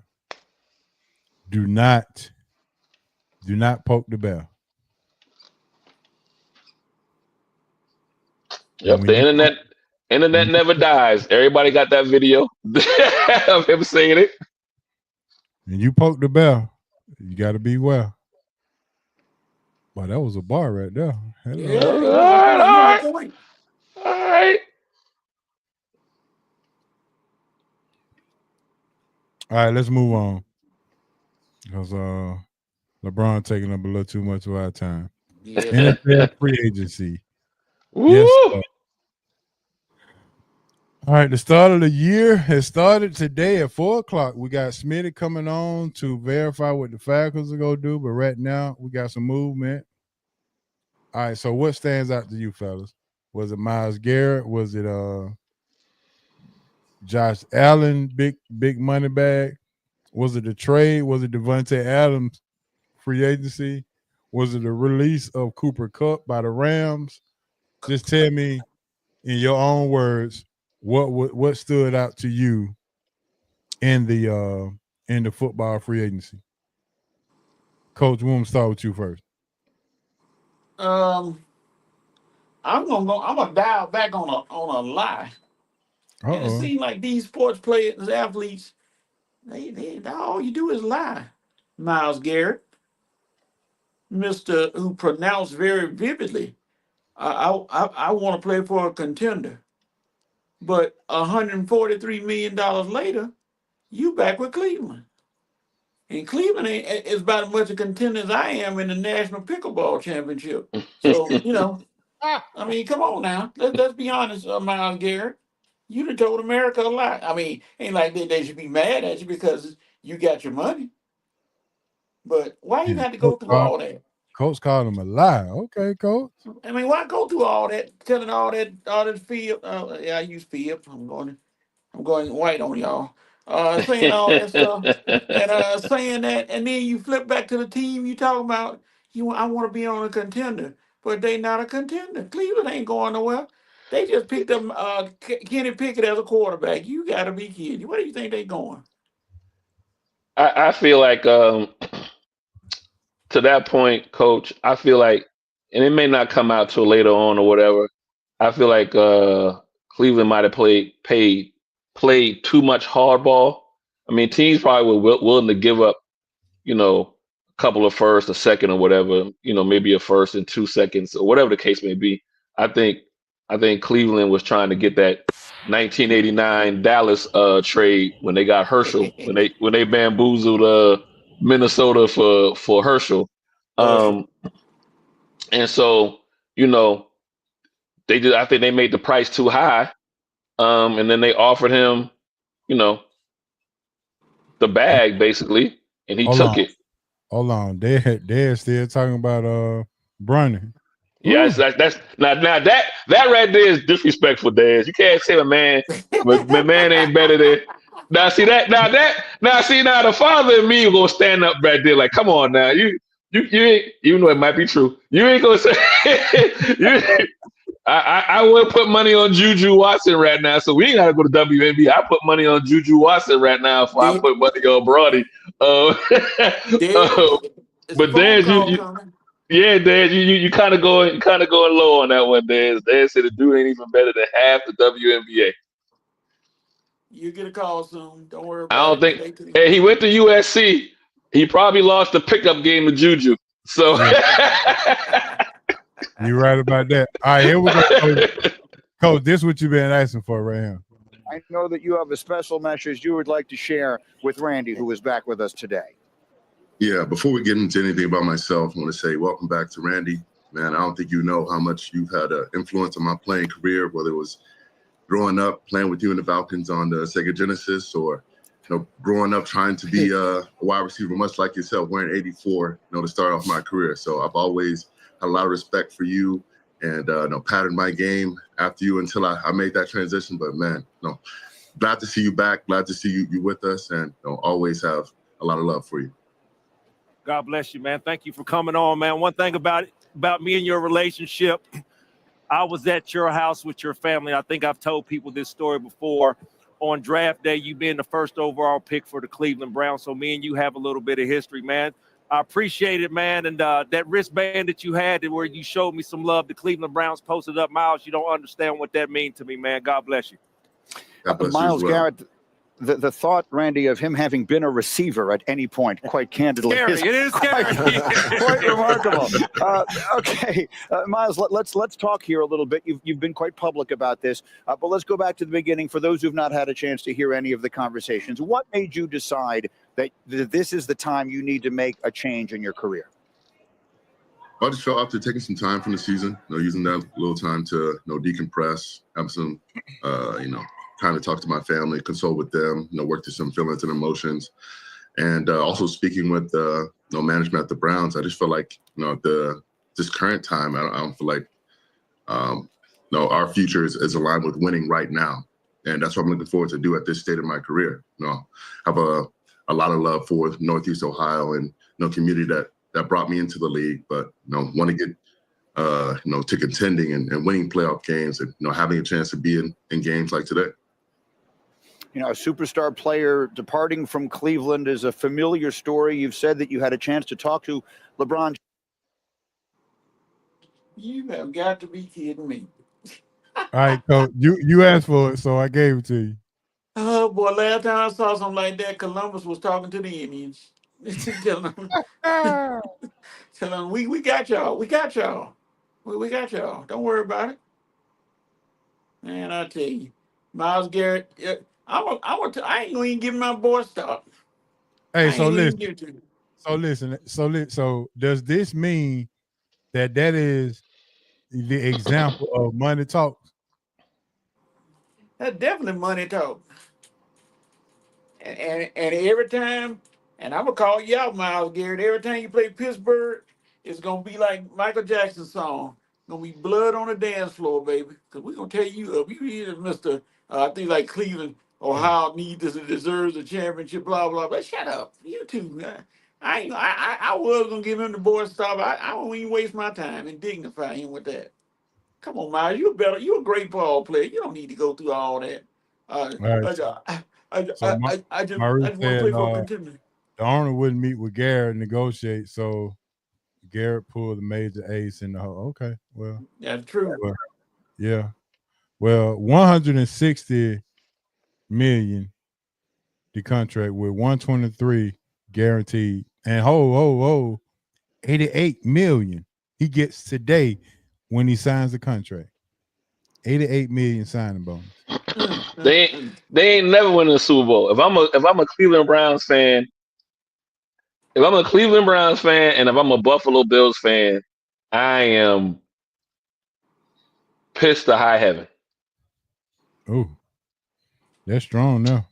[SPEAKER 3] Do not poke the bear.
[SPEAKER 5] Yep, the internet never dies. Everybody got that video of him saying it.
[SPEAKER 3] And you poke the bear, you got to be well. Wow, that was a bar right there. Hello.
[SPEAKER 5] Yeah, all right.
[SPEAKER 3] All right, let's move on. Because LeBron taking up a little too much of our time.
[SPEAKER 4] Yeah.
[SPEAKER 3] NFL free agency.
[SPEAKER 5] Woo!
[SPEAKER 3] Yes. All right, the start of the year has started today at 4:00. We got Smitty coming on to verify what the Falcons are going to do. But right now, we got some movement. All right, so what stands out to you, fellas? Was it Myles Garrett? Was it Josh Allen, big money bag? Was it the trade? Was it Devontae Adams free agency? Was it the release of Cooper Kupp by the Rams? Just tell me in your own words what stood out to you in the football free agency. Coach, we're gonna start with you first.
[SPEAKER 4] I'm gonna dial back on a lie. And it seems like these sports players, athletes, they all you do is lie. Myles Garrett, Mr. who pronounced very vividly, I want to play for a contender. But $143 million later, you back with Cleveland. And Cleveland is about as much a contender as I am in the National Pickleball Championship. So, I mean, come on now. Let's be honest, Miles Garrett. You done told America a lot. I mean, ain't like they should be mad at you because you got your money. But why you have to go through all that?
[SPEAKER 3] Coach called him a lie. Okay, Coach.
[SPEAKER 4] I mean, why go through all that, telling all that fib? Yeah, I use fib. I'm going white on y'all. Saying all that stuff and saying that, and then you flip back to the team you talking about. I want to be on a contender, but they not a contender. Cleveland ain't going nowhere. They just picked up Kenny Pickett as a quarterback. You got to be kidding. Where do you think they going?
[SPEAKER 5] I feel like to that point, Coach, I feel like, and it may not come out till later on or whatever. I feel like Cleveland might have played too much hardball. I mean, teams probably were willing to give up, a couple of firsts, a second or whatever, maybe a first and 2 seconds or whatever the case may be. I think Cleveland was trying to get that 1989 Dallas trade when they got Herschel, when they bamboozled Minnesota for Herschel. And so, I think they made the price too high. And then they offered him, the bag basically, and he took it.
[SPEAKER 3] Hold on. They're still talking about Bronny.
[SPEAKER 5] Yeah, that's now that right there is disrespectful, Dez. You can't say my man ain't better than. Now the father and me gonna stand up right there like, come on now, you ain't, even though it might be true, you ain't gonna say I would put money on Juju Watson right now, so we ain't gotta go to WNBA. I put money on Juju Watson right now if I put money on Brody. But Dez, yeah, Dad, you kind of going low on that one, Dad. Dad said the dude ain't even better than half the WNBA.
[SPEAKER 4] You get a call soon. Don't worry
[SPEAKER 5] I
[SPEAKER 4] about
[SPEAKER 5] don't
[SPEAKER 4] it.
[SPEAKER 5] think. Hey, he went to USC. He probably lost the pickup game to Juju. So
[SPEAKER 3] you're right about that. All right, here we go, Coach. This is what you've been asking for right here.
[SPEAKER 8] I know that you have a special message you would like to share with Randy, who is back with us today.
[SPEAKER 6] Yeah, before we get into anything about myself, I want to say welcome back to Randy. Man, I don't think you know how much you've had an influence on my playing career, whether it was growing up playing with you in the Falcons on the Sega Genesis or growing up trying to be a wide receiver, much like yourself, wearing 84, to start off my career. So I've always had a lot of respect for you and patterned my game after you until I made that transition. But, man, glad to see you back, glad to see you with us, and always have a lot of love for you.
[SPEAKER 9] God bless you, man. Thank you for coming on, man. One thing about me and your relationship, I was at your house with your family. I think I've told people this story before. On draft day, you being the first overall pick for the Cleveland Browns. So me and you have a little bit of history, man. I appreciate it, man. And that wristband that you had where you showed me some love, the Cleveland Browns posted up, Miles, you don't understand what that means to me, man. God bless you.
[SPEAKER 8] Miles Garrett, the thought, Randy, of him having been a receiver at any point, quite candidly,
[SPEAKER 9] it is scary.
[SPEAKER 8] Quite remarkable. Okay, Miles, let's talk here a little bit. You've been quite public about this, but let's go back to the beginning for those who've not had a chance to hear any of the conversations. What made you decide that this is the time you need to make a change in your career?
[SPEAKER 6] I just felt after taking some time from the season, using that little time to decompress, have some, kind of talk to my family, consult with them, work through some feelings and emotions. And also speaking with management at the Browns, I just feel like, this current time, I don't feel like, our future is aligned with winning right now. And that's what I'm looking forward to do at this state of my career. I have a lot of love for Northeast Ohio and, community that brought me into the league, but, want to get, to contending and winning playoff games and, having a chance to be in games like today.
[SPEAKER 8] A superstar player departing from Cleveland is a familiar story. You've said that you had a chance to talk to LeBron.
[SPEAKER 4] You have got to be kidding me.
[SPEAKER 3] All right, so you asked for it, so I gave it to you.
[SPEAKER 4] Oh, boy, last time I saw something like that, Columbus was talking to the Indians. Tell them, we got y'all. We got y'all. We got y'all. Don't worry about it. Man, I tell you. Miles Garrett, I ain't going to even give my boy a stop.
[SPEAKER 3] Hey,
[SPEAKER 4] I
[SPEAKER 3] so
[SPEAKER 4] ain't even
[SPEAKER 3] listen.
[SPEAKER 4] give it to you.
[SPEAKER 3] So does this mean that is the example of money talks?
[SPEAKER 4] That's definitely money talk. And every time, and I'm gonna call you out, Miles Garrett. Every time you play Pittsburgh, it's gonna be like Michael Jackson's song. Gonna be blood on the dance floor, baby. Cause we're gonna tear you up. You either Mr. I think like Cleveland, Ohio needs this and deserves a championship, blah blah. But shut up, you too. I was gonna give him the boy stop. I don't even waste my time and dignify him with that. Come on, Miles. You're a great ball player. You don't need to go through all that. Uh,
[SPEAKER 3] All right. So
[SPEAKER 4] I
[SPEAKER 3] Maurice
[SPEAKER 4] just want to
[SPEAKER 3] said
[SPEAKER 4] play for a contender.
[SPEAKER 3] the owner wouldn't meet with Garrett and negotiate, so Garrett pulled the major ace in the hole. Okay, well,
[SPEAKER 4] That's true.
[SPEAKER 3] well, yeah. Well, 160 million the contract with 123 guaranteed, and 88 million he gets today when he signs the contract. 88 million signing bonus.
[SPEAKER 5] They ain't never winning a Super Bowl. If I'm a Cleveland Browns fan, if I'm a Cleveland Browns fan, and if I'm a Buffalo Bills fan, I am pissed to high heaven.
[SPEAKER 3] Oh, that's strong now.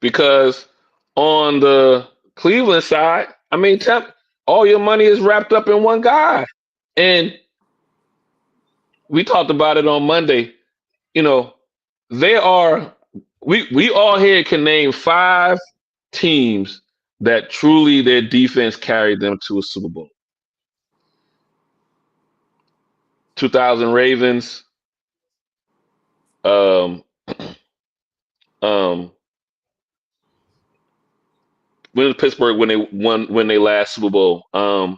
[SPEAKER 5] Because on the Cleveland side, I mean, all your money is wrapped up in one guy. And we talked about it on Monday. You know, we all here can name 5 teams that truly their defense carried them to a Super Bowl. 2000 Ravens, um, when was Pittsburgh when they last Super Bowl? What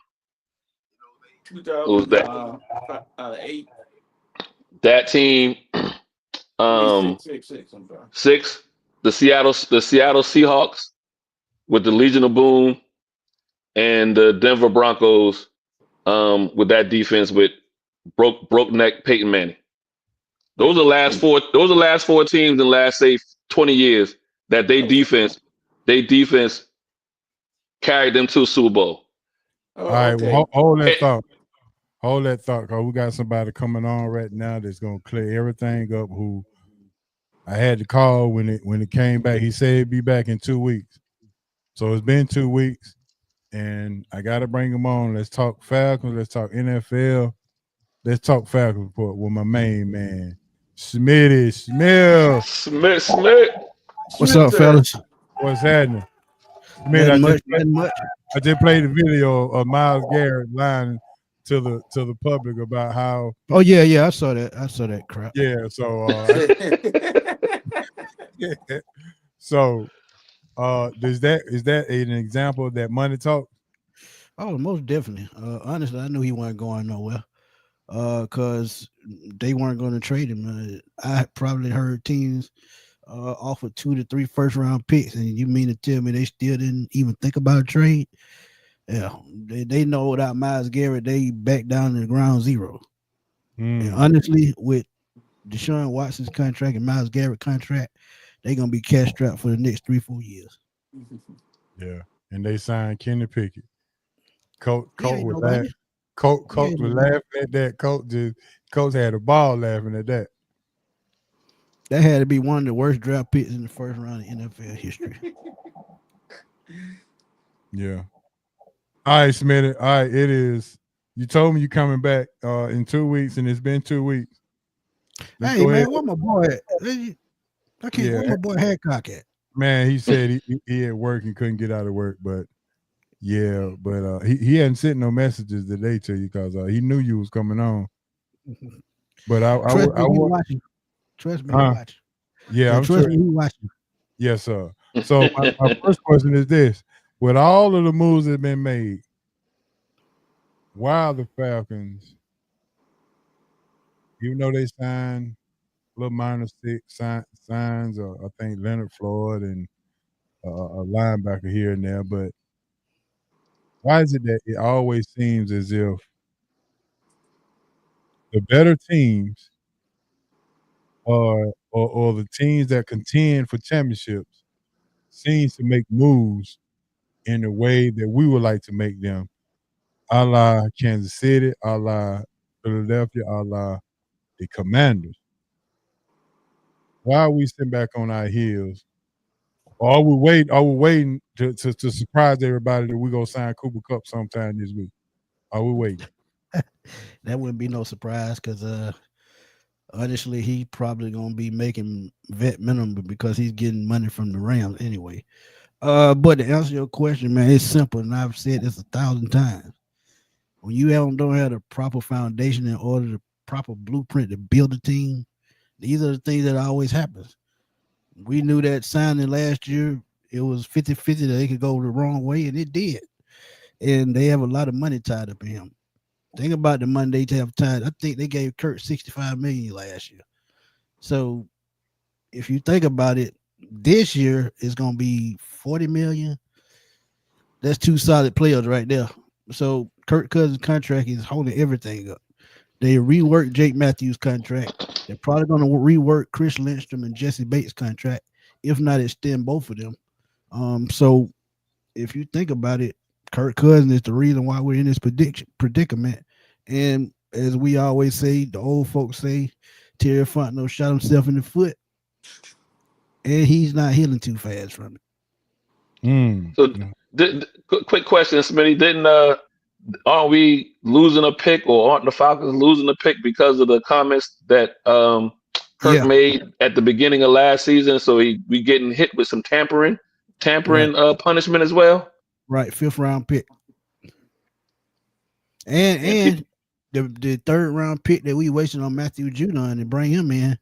[SPEAKER 5] was that?
[SPEAKER 4] 2008.
[SPEAKER 5] That team,
[SPEAKER 4] I mean,
[SPEAKER 5] um,
[SPEAKER 4] 6. I'm sorry.
[SPEAKER 5] 6, the Seattle Seahawks with the Legion of Boom, and the Denver Broncos with that defense with broke neck Peyton Manning. Those are the last 4. Those are the last 4 teams in the last say 20 years that they defense carried them to a Super Bowl.
[SPEAKER 3] All right,
[SPEAKER 4] Okay.
[SPEAKER 3] well, hold that thought. Hold that thought, because we got somebody coming on right now that's gonna clear everything up. Who I had to call when it came back. He said he'd be back in 2 weeks. So it's been 2 weeks, and I got to bring him on. Let's talk Falcons. Let's talk NFL. Let's talk Falcons report with my main man, Smitty Smith.
[SPEAKER 5] Smith.
[SPEAKER 10] What's up, fellas?
[SPEAKER 3] What's happening?
[SPEAKER 10] Nothing much.
[SPEAKER 3] I just played a video of Myles Garrett lying to the public about how.
[SPEAKER 10] Oh yeah, I saw that crap.
[SPEAKER 3] Yeah, so is that an example that money talk?
[SPEAKER 10] Oh, most definitely. Honestly, I knew he wasn't going nowhere. Cause they weren't going to trade him. I probably heard teams offer 2 to 3 first-round picks, and you mean to tell me they still didn't even think about a trade? Yeah, they know without Myles Garrett, they back down to the ground zero. And honestly, with Deshaun Watson's contract and Myles Garrett contract, they're gonna be cash strapped for the next 3-4 years.
[SPEAKER 3] Yeah, and they signed Kenny Pickett. Coach was laughing. Was laughing at that. Coach had a ball laughing at that.
[SPEAKER 10] That had to be one of the worst draft picks in the first round of NFL history.
[SPEAKER 3] Yeah. All right, Smitty. All right, it is. You told me you coming back in 2 weeks, and it's been 2 weeks.
[SPEAKER 10] Hey man, where my boy at? Where my boy Hancock at?
[SPEAKER 3] Man, he said he had work and couldn't get out of work, but he hadn't sent no messages today to you because he knew you was coming on. But I
[SPEAKER 10] watching. Trust me, he watching.
[SPEAKER 3] Yeah,
[SPEAKER 10] trust me, he watching.
[SPEAKER 3] Yes, sir. So my first question is this: with all of the moves that have been made, why are the Falcons, even though they signed little minor signs, I think Leonard Floyd and a linebacker here and there, but why is it that it always seems as if the better teams or the teams that contend for championships seems to make moves in the way that we would like to make them, a la Kansas City, a la Philadelphia, a la the Commanders. Why are we sitting back on our heels? Or are we waiting to surprise everybody that we're gonna sign Cooper Kupp sometime this week? Are we waiting?
[SPEAKER 10] That wouldn't be no surprise because honestly, he probably gonna be making vet minimum because he's getting money from the Rams anyway. But to answer your question, man, it's simple, and I've said this 1,000 times. When you don't have the proper foundation in order, the proper blueprint to build a team, these are the things that always happens. We knew that signing last year, it was 50-50 that they could go the wrong way, and it did. And they have a lot of money tied up in him. Think about the money they have tied. I think they gave Kurt $65 million last year. So if you think about it, this year is gonna be $40 million. That's two solid players right there. So Kirk Cousins' contract is holding everything up. They reworked Jake Matthews' contract. They're probably going to rework Chris Lindstrom and Jesse Bates' contract, if not extend both of them. So if you think about it, Kirk Cousins is the reason why we're in this predicament. And as we always say, the old folks say, Terry Fontenot shot himself in the foot, and he's not healing too fast from it.
[SPEAKER 5] So, quick question, Smitty. Aren't we losing a pick, or aren't the Falcons losing a pick because of the comments that Kirk made at the beginning of last season? So we getting hit with some tampering punishment as well.
[SPEAKER 10] Right, 5th round pick, and the 3rd round pick that we wasted on Matthew Judon to bring him in,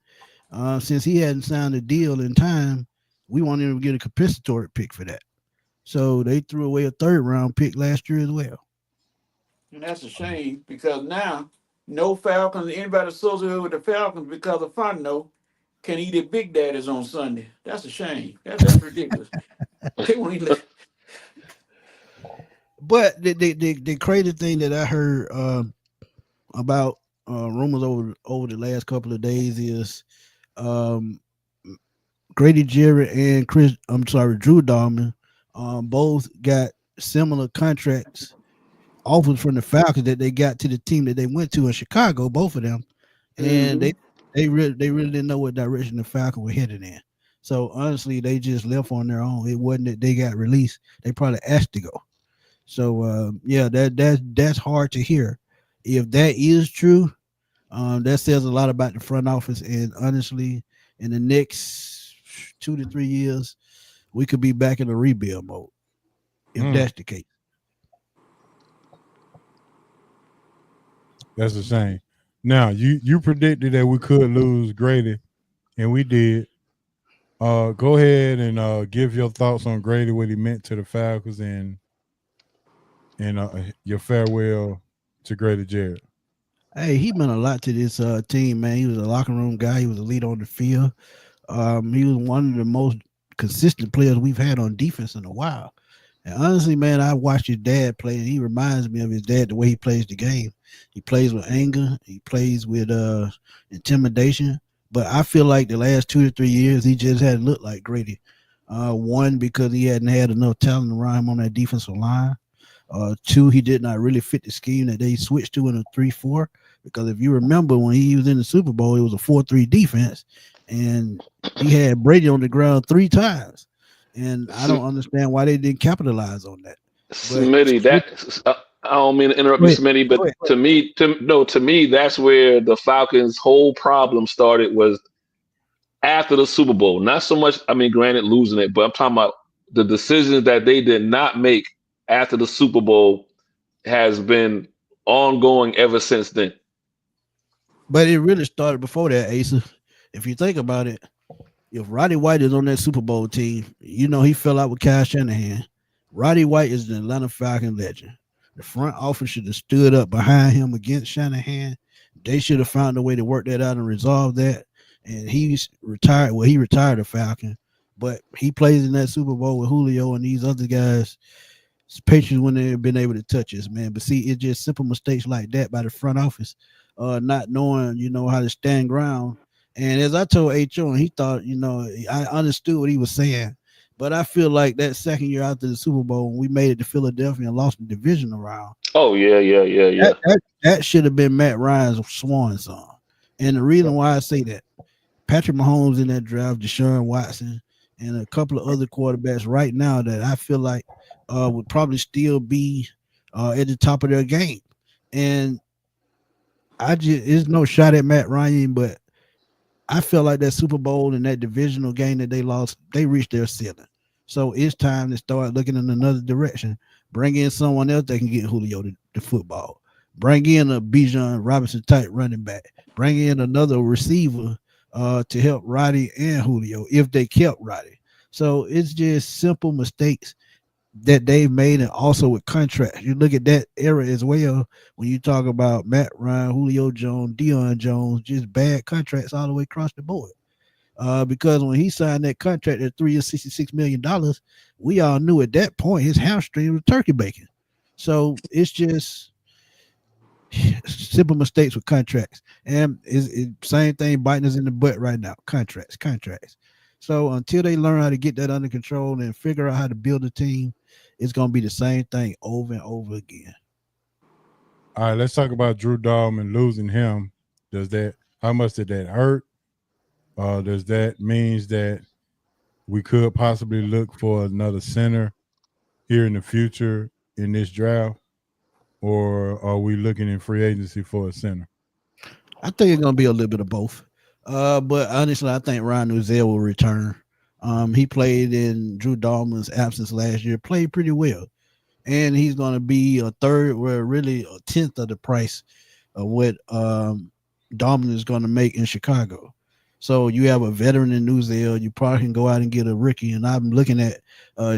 [SPEAKER 10] since he hadn't signed a deal in time, we wanted him to get a compensatory pick for that. So they threw away a 3rd round pick last year as well.
[SPEAKER 4] And that's a shame because now no Falcons, anybody associated with the Falcons because of Fontenot can eat at Big Daddy's on Sunday. That's a shame. That's ridiculous. They won't even
[SPEAKER 10] But the crazy thing that I heard about rumors over the last couple of days is Grady Jarrett and Drew Dalman both got similar contracts offers from the Falcons that they got to the team that they went to in Chicago, both of them, and they really didn't know what direction the Falcons were headed in. So honestly, they just left on their own. It wasn't that they got released; they probably asked to go. So that's hard to hear. If that is true, that says a lot about the front office. And honestly, in the next 2 to 3 years, we could be back in a rebuild mode if that's the case.
[SPEAKER 3] That's a shame. Now you predicted that we could lose Grady, and we did. Go ahead and give your thoughts on Grady, what he meant to the Falcons, and your farewell to Grady Jarrett.
[SPEAKER 10] Hey, he meant a lot to this team, man. He was a locker room guy. He was a leader on the field. He was one of the most consistent players we've had on defense in a while. And honestly, man, I watched his dad play, and he reminds me of his dad the way he plays the game. He plays with anger. He plays with intimidation. But I feel like the last 2 to 3 years, he just hadn't looked like Grady. One, because he hadn't had enough talent around him on that defensive line. 2, he did not really fit the scheme that they switched to in a 3-4. Because if you remember when he was in the Super Bowl, it was a 4-3 defense, and he had Brady on the ground 3 times. And I don't understand why they didn't capitalize on that.
[SPEAKER 5] Smitty, I don't mean to interrupt you, Smitty, but to me, that's where the Falcons' whole problem started, was after the Super Bowl. Not so much, I mean, granted, losing it, but I'm talking about the decisions that they did not make after the Super Bowl has been ongoing ever since then.
[SPEAKER 10] But it really started before that, Asa. If you think about it, if Roddy White is on that Super Bowl team, you know he fell out with Kyle Shanahan. Roddy White is the Atlanta Falcon legend. The front office should have stood up behind him against Shanahan. They should have found a way to work that out and resolve that. And he's retired. Well, he retired a Falcon, but he plays in that Super Bowl with Julio and these other guys. Patriots wouldn't have been able to touch us, man. But see, it's just simple mistakes like that by the front office, not knowing, how to stand ground. And as I told H.O., and he thought, I understood what he was saying, But I feel like that second year after the Super Bowl, when we made it to Philadelphia and lost the division round,
[SPEAKER 5] Oh yeah.
[SPEAKER 10] that should have been Matt Ryan's swan song. And the reason why I say that, Patrick Mahomes in that draft, Deshaun Watson, and a couple of other quarterbacks right now that I feel like would probably still be at the top of their game. And I just, it's no shot at Matt Ryan, but I feel like that Super Bowl and that divisional game that they lost, they reached their ceiling. So it's time to start looking in another direction. Bring in someone else that can get Julio the football. Bring in a Bijan Robinson type running back. Bring in another receiver to help Roddy and Julio if they kept Roddy. So it's just simple mistakes that they've made, and also with contracts. You look at that era as well when you talk about Matt Ryan, Julio Jones, Deion Jones, just bad contracts all the way across the board. Because when he signed that contract at 3 years, $66 million, we all knew at that point his hamstring was turkey bacon. So it's just simple mistakes with contracts, and it's same thing biting us in the butt right now. Contracts. So until they learn how to get that under control and figure out how to build a team, it's going to be the same thing over and over again.
[SPEAKER 3] All right, let's talk about Drew Dalman losing him. How much did that hurt? Does that means that we could possibly look for another center here in the future in this draft, or are we looking in free agency for a center?
[SPEAKER 10] I think it's going to be a little bit of both. But honestly, I think Ryan Uziel will return. He played in Drew Dalman's absence last year, played pretty well. And he's going to be a third, or really a tenth of the price of what Dalman is going to make in Chicago. So you have a veteran in Uziel. You probably can go out and get a rookie. And I'm looking at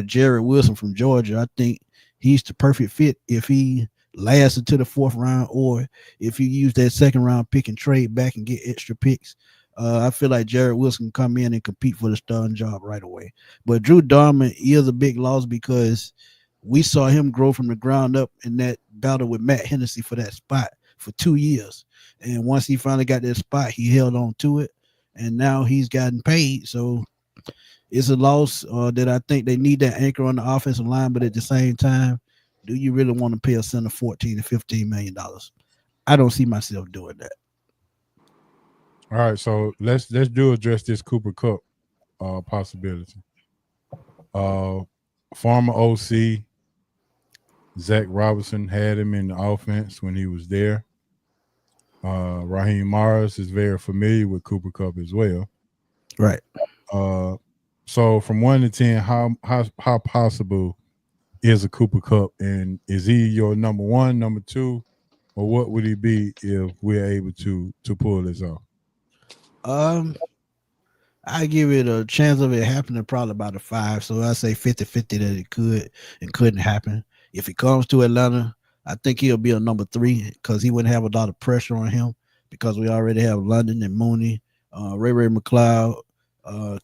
[SPEAKER 10] Jared Wilson from Georgia. I think he's the perfect fit if he lasts into the fourth round, or if you use that second round pick and trade back and get extra picks. I feel like Jared Wilson can come in and compete for the starting job right away. But Drew Dalman is a big loss because we saw him grow from the ground up in that battle with Matt Hennessy for that spot for 2 years. And once he finally got that spot, he held on to it. And now he's gotten paid. So it's a loss that I think they need that anchor on the offensive line. But at the same time, do you really want to pay a center $14 to $15 million? I don't see myself doing that.
[SPEAKER 3] All right, so let's address this Cooper Kupp possibility. Former OC Zach Robinson had him in the offense when he was there. Raheem Morris is very familiar with Cooper Kupp as well.
[SPEAKER 10] Right.
[SPEAKER 3] So from 1 to 10, how possible is a Cooper Kupp, and is he your number one, number two, or what would he be if we're able to pull this off?
[SPEAKER 10] I give it a chance of it happening probably about a 5. So I say 50-50 that it could and couldn't happen. If he comes to Atlanta, I think he'll be a number 3 because he wouldn't have a lot of pressure on him because we already have London and Mooney, Ray McLeod,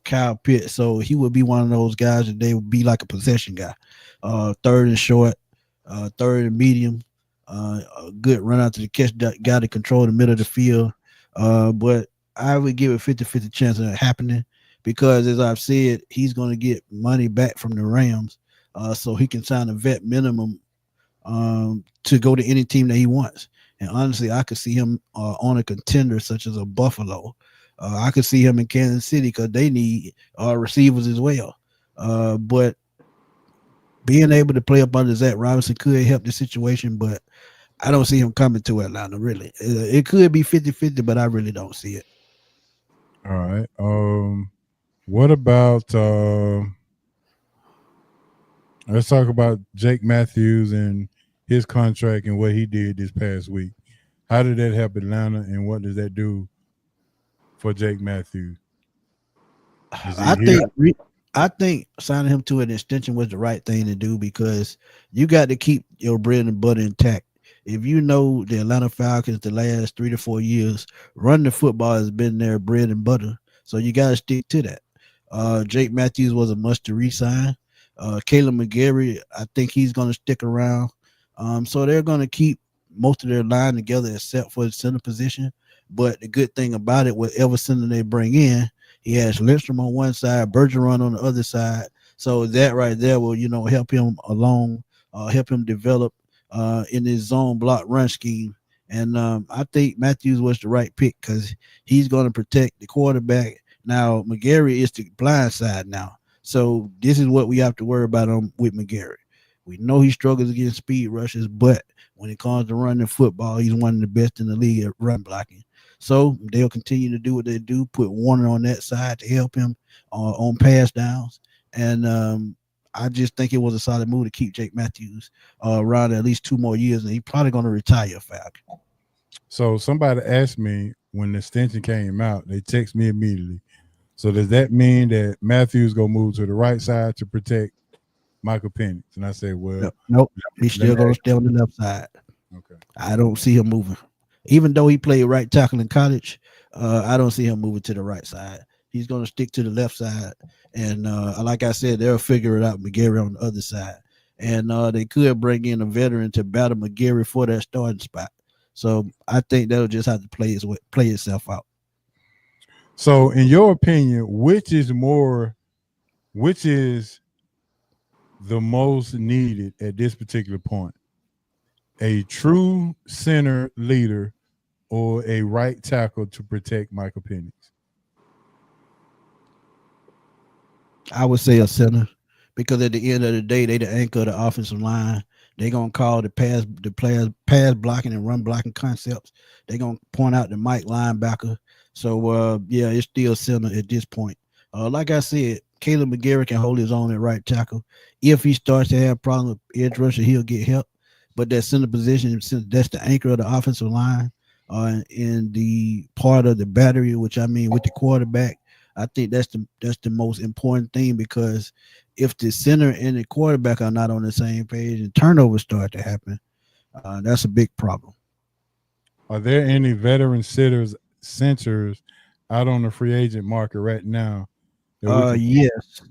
[SPEAKER 10] Kyle Pitts. So he would be one of those guys that they would be like a possession guy. Third and short, third and medium, a good run out to the catch guy to control the middle of the field. But I would give a 50-50 chance of it happening because, as I've said, he's going to get money back from the Rams, so he can sign a vet minimum to go to any team that he wants. And honestly, I could see him on a contender such as a Buffalo. I could see him in Kansas City because they need receivers as well. But being able to play up under Zach Robinson could help the situation, but I don't see him coming to Atlanta, really. It could be 50-50, but I really don't see it.
[SPEAKER 3] All right. What about let's talk about Jake Matthews and his contract and what he did this past week. How did that help Atlanta, and what does that do for Jake Matthews?
[SPEAKER 10] I think signing him to an extension was the right thing to do because you got to keep your bread and butter intact. If you know the Atlanta Falcons the last 3 to 4 years, running the football has been their bread and butter. So you got to stick to that. Jake Matthews was a must to re-sign. Caleb McGarry, I think he's going to stick around. So they're going to keep most of their line together except for the center position. But the good thing about it, whatever center they bring in, he has Lindstrom on one side, Bergeron on the other side. So that right there will, help him along, help him develop in his zone block run scheme. And I think Matthews was the right pick because he's going to protect the quarterback. Now, McGarry is the blind side now. So this is what we have to worry about with McGarry. We know he struggles against speed rushes, but when it comes to running football, he's one of the best in the league at run blocking. So they'll continue to do what they do, put Warner on that side to help him on pass downs. And I just think it was a solid move to keep Jake Matthews around at least 2 more years, and he's probably going to retire, Falcon.
[SPEAKER 3] So somebody asked me when the extension came out, they text me immediately. So does that mean that Matthews gonna move to the right side to protect Michael Penix? And I said, well,
[SPEAKER 10] nope, he's still going to stay on the left side.
[SPEAKER 3] Okay.
[SPEAKER 10] I don't see him moving. Even though he played right tackle in college, I don't see him moving to the right side. He's going to stick to the left side. And like I said, they'll figure it out, McGarry on the other side. And they could bring in a veteran to battle McGarry for that starting spot. So I think that'll just have to play itself out.
[SPEAKER 3] So in your opinion, which is the most needed at this particular point? A true center leader or a right tackle to protect Michael Penix?
[SPEAKER 10] I would say a center, because at the end of the day, they the anchor of the offensive line. They're gonna call the players pass blocking and run blocking concepts. They're gonna point out the Mike linebacker. So yeah, it's still center at this point. Like I said, Caleb McGarry can hold his own at right tackle. If he starts to have problems with edge rusher, he'll get help. But that center position, since that's the anchor of the offensive line, in the part of the battery, which I mean with the quarterback, I think that's the most important thing, because if the center and the quarterback are not on the same page and turnovers start to happen, that's a big problem.
[SPEAKER 3] Are there any veteran centers out on the free agent market right now?
[SPEAKER 10] Yes.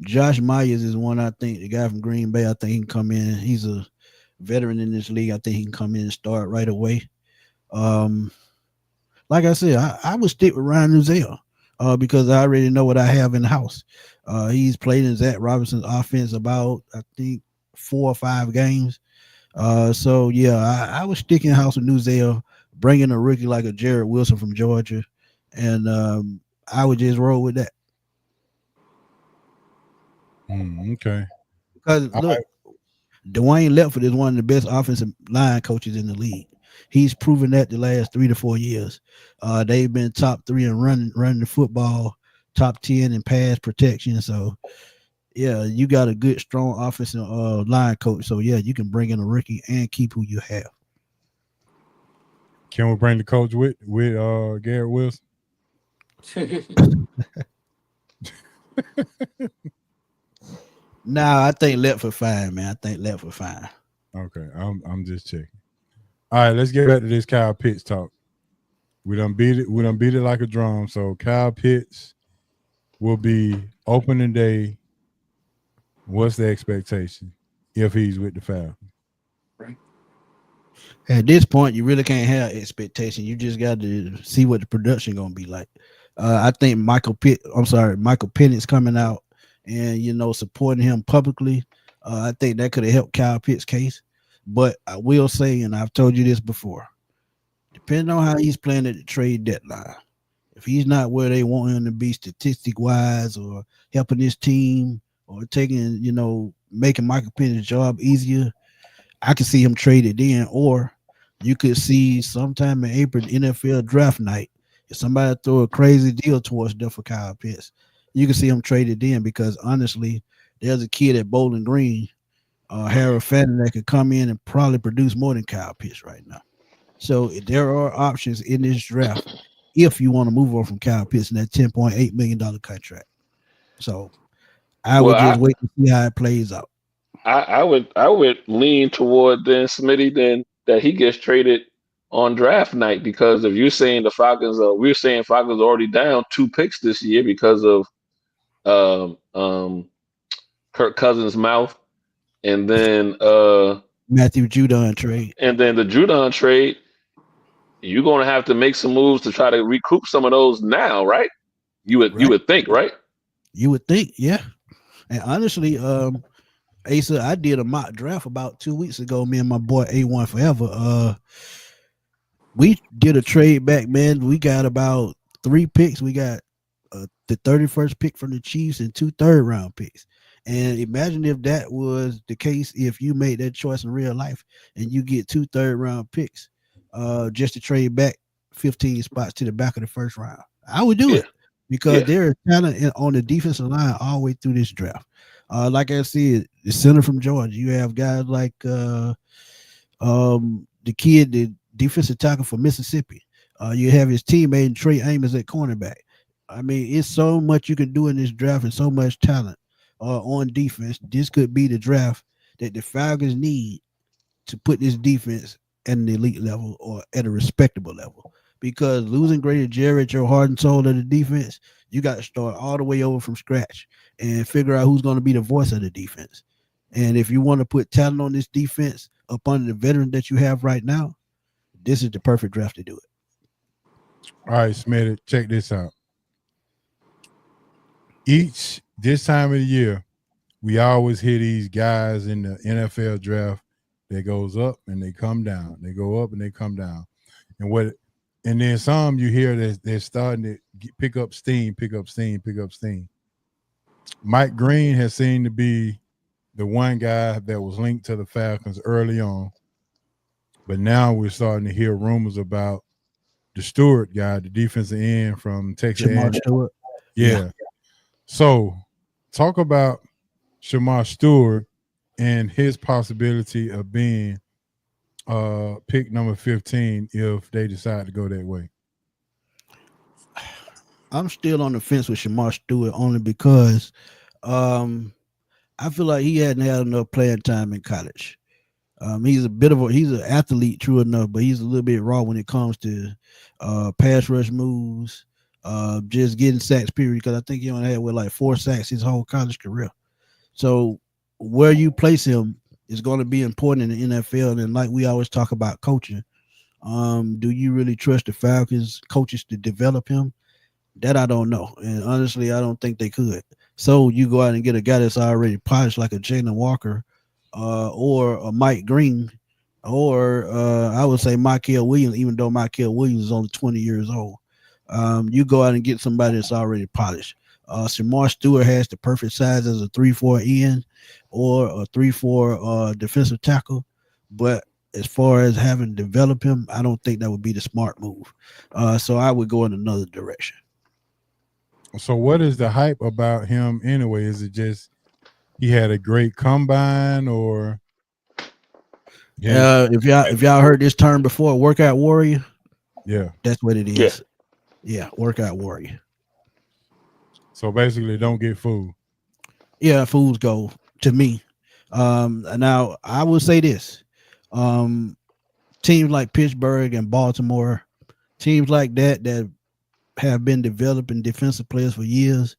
[SPEAKER 10] Josh Myers is one, I think, the guy from Green Bay. I think he can come in. He's a veteran in this league. I think he can come in and start right away. Like I said, I would stick with Ryan Nuzell because I already know what I have in the house. He's played in Zach Robinson's offense about, I think, 4 or 5 games. So, yeah, I would stick in the house with Nuzell, bringing a rookie like a Jared Wilson from Georgia, and I would just roll with that.
[SPEAKER 3] Okay.
[SPEAKER 10] Because, look, Dwayne Ledford is one of the best offensive line coaches in the league. He's proven that the last 3 to 4 years. They've been top 3 in running the football, top 10 in pass protection. So, yeah, you got a good, strong offensive line coach. So, yeah, you can bring in a rookie and keep who you have.
[SPEAKER 3] Can we bring the coach with Garrett Wilson?
[SPEAKER 10] Nah, I think Ledford fine, man. I think Ledford fine.
[SPEAKER 3] Okay, I'm just checking. All right, let's get back to this Kyle Pitts talk. We done beat it like a drum. So Kyle Pitts will be opening day. What's the expectation if he's with the Falcons?
[SPEAKER 4] Right.
[SPEAKER 10] At this point, you really can't have expectation. You just got to see what the production gonna be like. I think Michael Penix coming out and supporting him publicly. I think that could have helped Kyle Pitts' case. But I will say, and I've told you this before, depending on how he's playing at the trade deadline, if he's not where they want him to be statistic-wise, or helping his team, or taking, making Michael Penix' job easier, I can see him traded in. Or you could see sometime in April, NFL draft night, if somebody throw a crazy deal towards them for Kyle Pitts, you can see him traded in, because honestly, there's a kid at Bowling Green, Harold Fannin, that could come in and probably produce more than Kyle Pitts right now. So there are options in this draft if you want to move on from Kyle Pitts in that $10.8 million contract. So I would just wait to see how it plays out.
[SPEAKER 5] I would lean toward then Smitty then that he gets traded on draft night, because if you're saying the Falcons, we're saying Falcons already down 2 picks this year because of Kirk Cousins' mouth, and then
[SPEAKER 10] Matthew Judon trade,
[SPEAKER 5] and then the Judon trade. You're going to have to make some moves to try to recoup some of those now, right? You would think, right?
[SPEAKER 10] You would think, yeah. And honestly, Asa, I did a mock draft about 2 weeks ago. Me and my boy A1 Forever. We did a trade back, man. We got about 3 picks. We got the 31st pick from the Chiefs and 2 third-round picks. And imagine if that was the case, if you made that choice in real life and you get 2 third-round picks just to trade back 15 spots to the back of the first round. I would do it because there is talent on the defensive line all the way through this draft. Like I said, the center from Georgia, you have guys like the kid, the defensive tackle for Mississippi. You have his teammate Trey Amos at cornerback. I mean, it's so much you can do in this draft and so much talent on defense. This could be the draft that the Falcons need to put this defense at an elite level or at a respectable level. Because losing Grady Jarrett, your heart and soul of the defense, you got to start all the way over from scratch and figure out who's going to be the voice of the defense. And if you want to put talent on this defense up under the veteran that you have right now, this is the perfect draft to do it.
[SPEAKER 3] All right, Smitty, check this out. This time of the year, we always hear these guys in the NFL draft that goes up and they come down. They go up and they come down. And then some you hear that they're starting to pick up steam. Mike Green has seemed to be the one guy that was linked to the Falcons early on. But now we're starting to hear rumors about the Stewart guy, the defensive end from Texas A&M.
[SPEAKER 10] Stewart.
[SPEAKER 3] Yeah. So talk about Shamar Stewart and his possibility of being pick number 15 if they decide to go that way.
[SPEAKER 10] I'm still on the fence with Shamar Stewart only because I feel like he hadn't had enough playing time in college. He's an athlete, true enough, but he's a little bit raw when it comes to pass rush moves, just getting sacks, period, because I think he only had like 4 sacks his whole college career. So where you place him is going to be important in the NFL. And like we always talk about coaching, do you really trust the Falcons coaches to develop him? That I don't know. And honestly, I don't think they could. So you go out and get a guy that's already polished like a Jalen Walker or a Mike Green, or I would say Michael Williams, even though Michael Williams is only 20 years old. You go out and get somebody that's already polished. Shamar Stewart has the perfect size as a 3-4 end or a 3-4 defensive tackle. But as far as having developed him, I don't think that would be the smart move. So I would go in another direction.
[SPEAKER 3] So what is the hype about him anyway? Is it just he had a great combine, or
[SPEAKER 10] if y'all heard this term before, workout warrior?
[SPEAKER 3] Yeah,
[SPEAKER 10] that's what it is. Yeah, workout warrior.
[SPEAKER 3] So basically, don't get fooled.
[SPEAKER 10] Yeah, fools go to me. Now I will say this: teams like Pittsburgh and Baltimore, teams like that have been developing defensive players for years,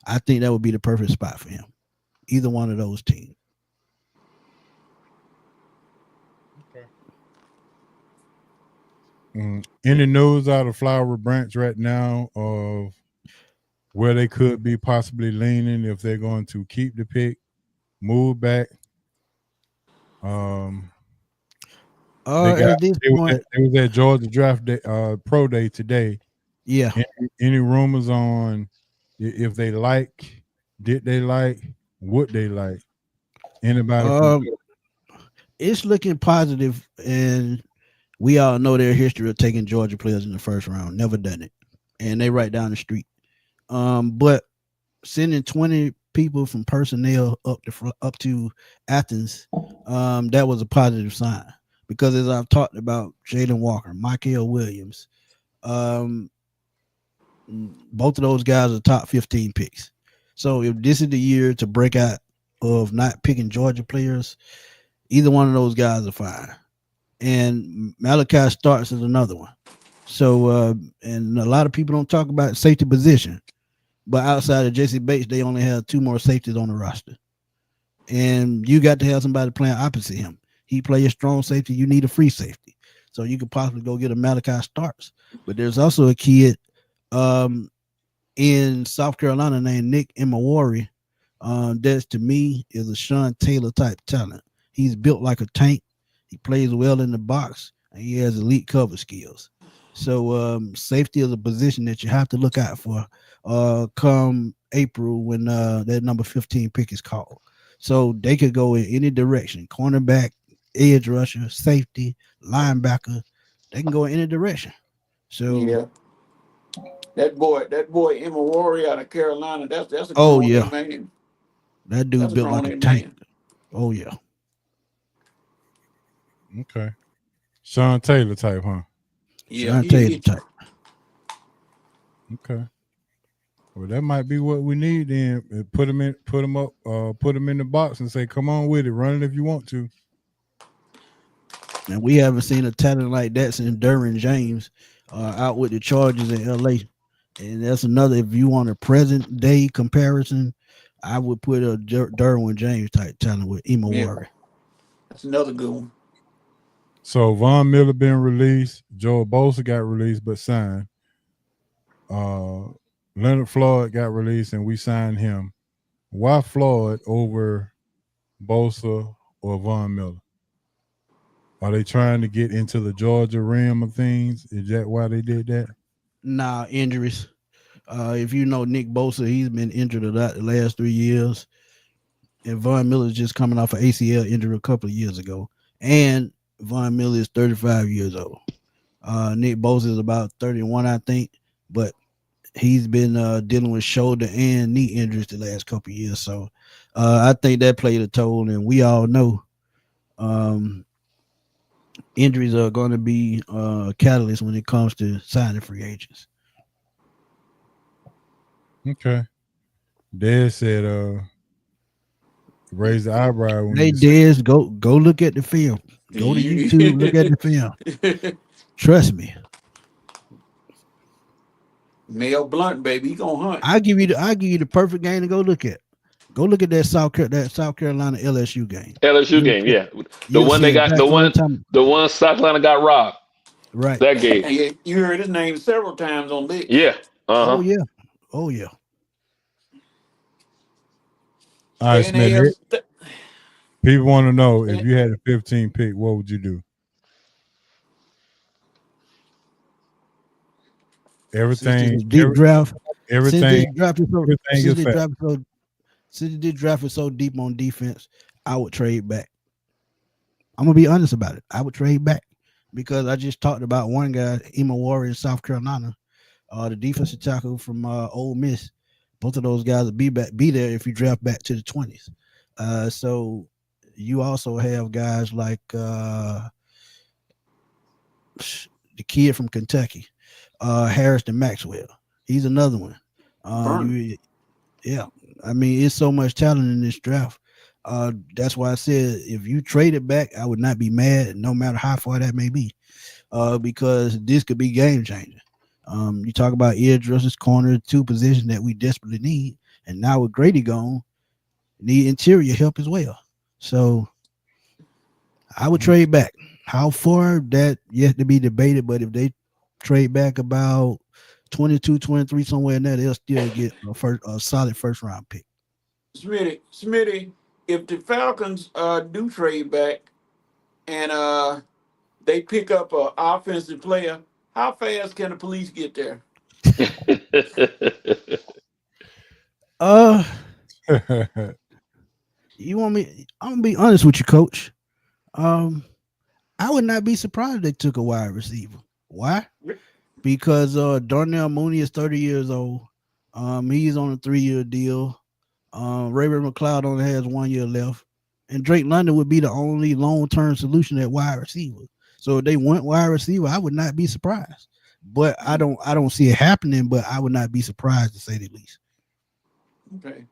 [SPEAKER 10] I think that would be the perfect spot for him. Either one of those teams.
[SPEAKER 3] Okay. Any news out of Flower Branch right now of where they could be possibly leaning if they're going to keep the pick, move back?
[SPEAKER 10] At this point,
[SPEAKER 3] it was at Georgia Draft Day, Pro Day today.
[SPEAKER 10] Yeah.
[SPEAKER 3] Any rumors on if they like, did they like, would they like? Anybody?
[SPEAKER 10] It's looking positive, and we all know their history of taking Georgia players in the first round. Never done it, and they right down the street. But sending 20 people from personnel up to Athens, that was a positive sign because as I've talked about, Jalen Walker, Michael Williams, both of those guys are top 15 picks. So if this is the year to break out of not picking Georgia players, either one of those guys are fine. And Malachi Starks is another one. So and a lot of people don't talk about safety position, but outside of Jesse Bates, they only have 2 more safeties on the roster. And you got to have somebody playing opposite him. He plays a strong safety. You need a free safety. So you could possibly go get a Malachi Starks. But there's also a kid in South Carolina named Nick Imawari. That to me is a Sean Taylor type talent. He's built like a tank. He plays well in the box, and he has elite cover skills. So safety is a position that you have to look out for come April when that number 15 pick is called. So they could go in any direction: cornerback, edge rusher, safety, linebacker. They can go in any direction. So
[SPEAKER 4] Yeah. That boy Emma Warrior out of Carolina, that's a
[SPEAKER 10] oh
[SPEAKER 4] grown
[SPEAKER 10] yeah,
[SPEAKER 4] man.
[SPEAKER 10] that dude
[SPEAKER 4] That's a
[SPEAKER 10] built
[SPEAKER 4] grown
[SPEAKER 10] like a tank.
[SPEAKER 4] man.
[SPEAKER 10] Oh yeah,
[SPEAKER 3] Okay. Sean Taylor type, huh?
[SPEAKER 4] Yeah,
[SPEAKER 10] Sean
[SPEAKER 4] he'll
[SPEAKER 10] Taylor
[SPEAKER 4] hit you.
[SPEAKER 10] type.
[SPEAKER 3] Okay. Well, that might be what we need then. Put him in the box and say, come on with it. Run it if you want to.
[SPEAKER 10] And we haven't seen a talent like that since Derwin James out with the Chargers in LA. And that's another, if you want a present day comparison, I would put a Derwin James type talent with Ema
[SPEAKER 4] Yeah,
[SPEAKER 10] Warrior.
[SPEAKER 4] that's another good one.
[SPEAKER 3] So Von Miller been released. Joel Bosa got released but signed. Leonard Floyd got released and we signed him. Why Floyd over Bosa or Von Miller? Are they trying to get into the Georgia rim of things? Is that why they did that?
[SPEAKER 10] Nah, injuries. If you know Nick Bosa, he's been injured a lot the last 3 years. And Von Miller is just coming off an ACL injury a couple of years ago. And Von Miller is 35 years old. Nick Bosa is about 31, I think. But he's been dealing with shoulder and knee injuries the last couple of years. So I think that played a toll. And we all know injuries are going to be a catalyst when it comes to signing free agents.
[SPEAKER 3] Okay. Dad said raise the eyebrow when
[SPEAKER 10] Hey,
[SPEAKER 3] you say
[SPEAKER 10] Dez, go look at the film. Go to YouTube, look at the film. Trust me.
[SPEAKER 4] Mel Blunt, baby, he gonna hunt.
[SPEAKER 10] I'll give you the perfect game to go look at. Go look at that South Carolina LSU game.
[SPEAKER 5] LSU game, yeah. The
[SPEAKER 10] You'll
[SPEAKER 5] one
[SPEAKER 10] see
[SPEAKER 5] they got,
[SPEAKER 10] exactly what I'm talking
[SPEAKER 5] the one South Carolina got robbed.
[SPEAKER 10] Right.
[SPEAKER 5] That game.
[SPEAKER 4] And you heard his name several times on Licks.
[SPEAKER 5] Yeah.
[SPEAKER 10] Oh yeah. Oh yeah.
[SPEAKER 3] all right,
[SPEAKER 4] Staying
[SPEAKER 3] Smith.
[SPEAKER 4] there.
[SPEAKER 3] People want to know if you had a 15 pick, what would you do? Everything,
[SPEAKER 10] deep draft.
[SPEAKER 3] everything,
[SPEAKER 10] Since they drafted so deep on defense, I would trade back. I'm gonna be honest about it. I would trade back because I just talked about one guy, Ema Warrior in South Carolina, the defensive tackle from Ole Miss. Both of those guys would be there if you draft back to the 20s. So you also have guys like the kid from Kentucky, Harrison Maxwell. He's another one. Yeah, I mean, it's so much talent in this draft. That's why I said if you trade it back, I would not be mad, no matter how far that may be, because this could be game changing. You talk about edge rushers, corner, two positions that we desperately need, and now with Grady gone, need interior help as well. So I would trade back. How far, that yet to be debated, but if they trade back about 22, 23, somewhere in there, they'll still get a solid first round pick.
[SPEAKER 4] Smitty, if the Falcons do trade back and they pick up an offensive player, how fast can the police get there?
[SPEAKER 10] You want me? I'm gonna be honest with you, Coach. I would not be surprised if they took a wide receiver. Why? Because Darnell Mooney is 30 years old. He's on a 3-year deal. Raven McLeod only has 1 year left. And Drake London would be the only long-term solution at wide receiver. So if they went wide receiver, I would not be surprised. But I don't see it happening, but I would not be surprised to say the least.
[SPEAKER 4] Okay.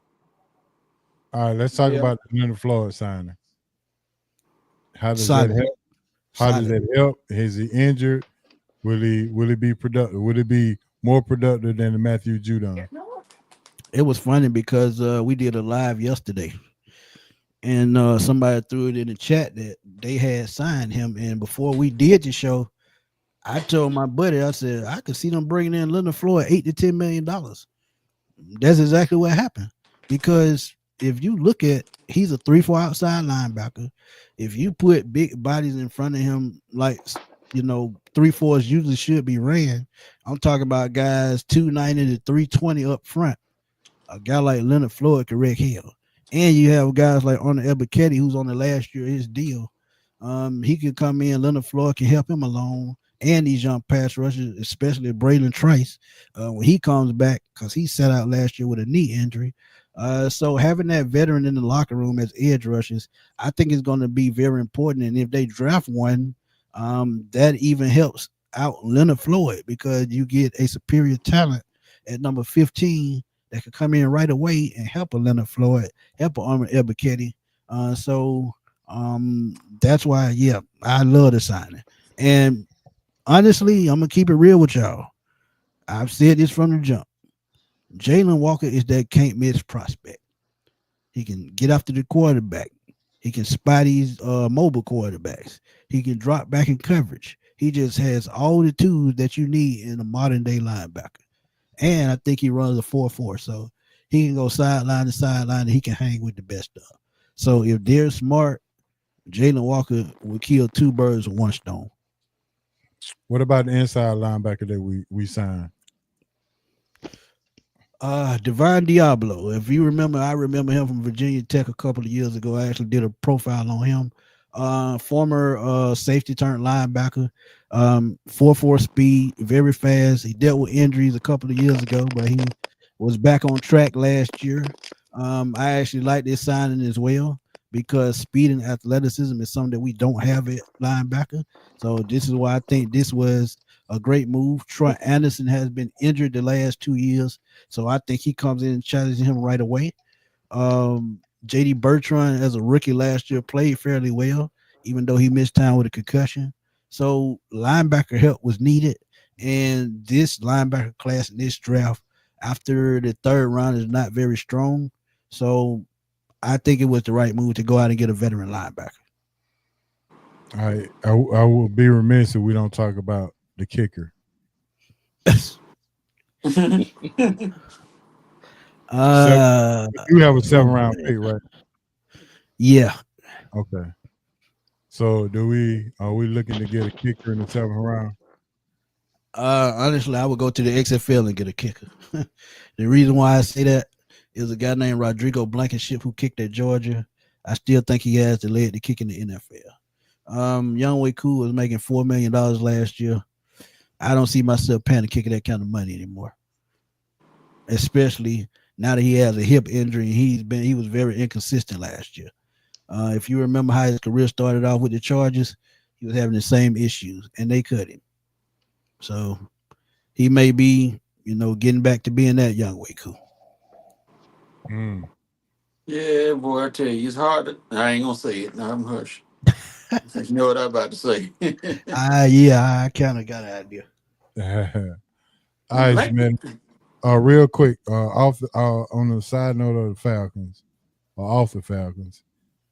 [SPEAKER 3] All right, let's talk about the Leonard Floyd signing. How does that help? How does that help? Is he injured? Will he be productive? Will it be more productive than the Matthew Judon?
[SPEAKER 10] It was funny because we did a live yesterday, and somebody threw it in the chat that they had signed him. And before we did the show, I told my buddy, I said, I could see them bringing in Leonard Floyd $8 to $10 million. That's exactly what happened, because if you look at, he's a 3-4 outside linebacker. If you put big bodies in front of him, like 3-4s usually should be ran. I'm talking about guys 290 to 320 up front. A guy like Leonard Floyd could wreck hell. And you have guys like Arnold Ebiketie, who's on the last year of his deal. He could come in. Leonard Floyd can help him along, and these young pass rushers, especially Braylon Trice, when he comes back, because he sat out last year with a knee injury. So having that veteran in the locker room as edge rushers, I think is going to be very important. And if they draft one, that even helps out Leonard Floyd, because you get a superior talent at number 15 that could come in right away and help a Leonard Floyd, help a Arnold Ebiketie. That's why, yeah, I love the signing. And honestly, I'm gonna keep it real with y'all. I've said this from the jump. Jalen Walker is that can't miss prospect. He can get after the quarterback. He can spy these mobile quarterbacks. He can drop back in coverage. He just has all the tools that you need in a modern day linebacker. And I think he runs a 4-4, so he can go sideline to sideline and he can hang with the best of. So if they're smart, Jalen Walker will kill two birds with one stone.
[SPEAKER 3] What about the inside linebacker that we signed?
[SPEAKER 10] Divine Diablo. If you remember, I remember him from Virginia Tech a couple of years ago. I actually did a profile on him. Former safety turned linebacker, 4-4 speed, very fast. He dealt with injuries a couple of years ago, but he was back on track last year. I actually like this signing as well, because speed and athleticism is something that we don't have at linebacker. So this is why I think this was a great move. Troy Anderson has been injured the last 2 years, so I think he comes in and challenges him right away. JD Bertrand, as a rookie last year, played fairly well, even though he missed time with a concussion. So linebacker help was needed, and this linebacker class in this draft, after the third round, is not very strong. So I think it was the right move to go out and get a veteran linebacker.
[SPEAKER 3] I will be remiss if we don't talk about the kicker. You have a 7th-round pick, right?
[SPEAKER 10] Yeah.
[SPEAKER 3] Okay. So are we looking to get a kicker in the 7th round?
[SPEAKER 10] Honestly, I would go to the XFL and get a kicker. The reason why I say that is a guy named Rodrigo Blankenship who kicked at Georgia. I still think he has the leg to kick in the NFL. Younghoe Koo was making $4 million last year. I don't see myself paying a kicker that kind of money anymore, especially now that he has a hip injury. He was very inconsistent last year. If you remember how his career started off with the Chargers, he was having the same issues, and they cut him. So he may be, getting back to being that Younghoe Koo.
[SPEAKER 4] Yeah, boy, I tell you, it's hard. I ain't gonna say it. No, I'm hush. You know what I'm about to say.
[SPEAKER 10] I kind of got an idea.
[SPEAKER 3] All right, man. Real quick, on the side note of the Falcons, or off the Falcons,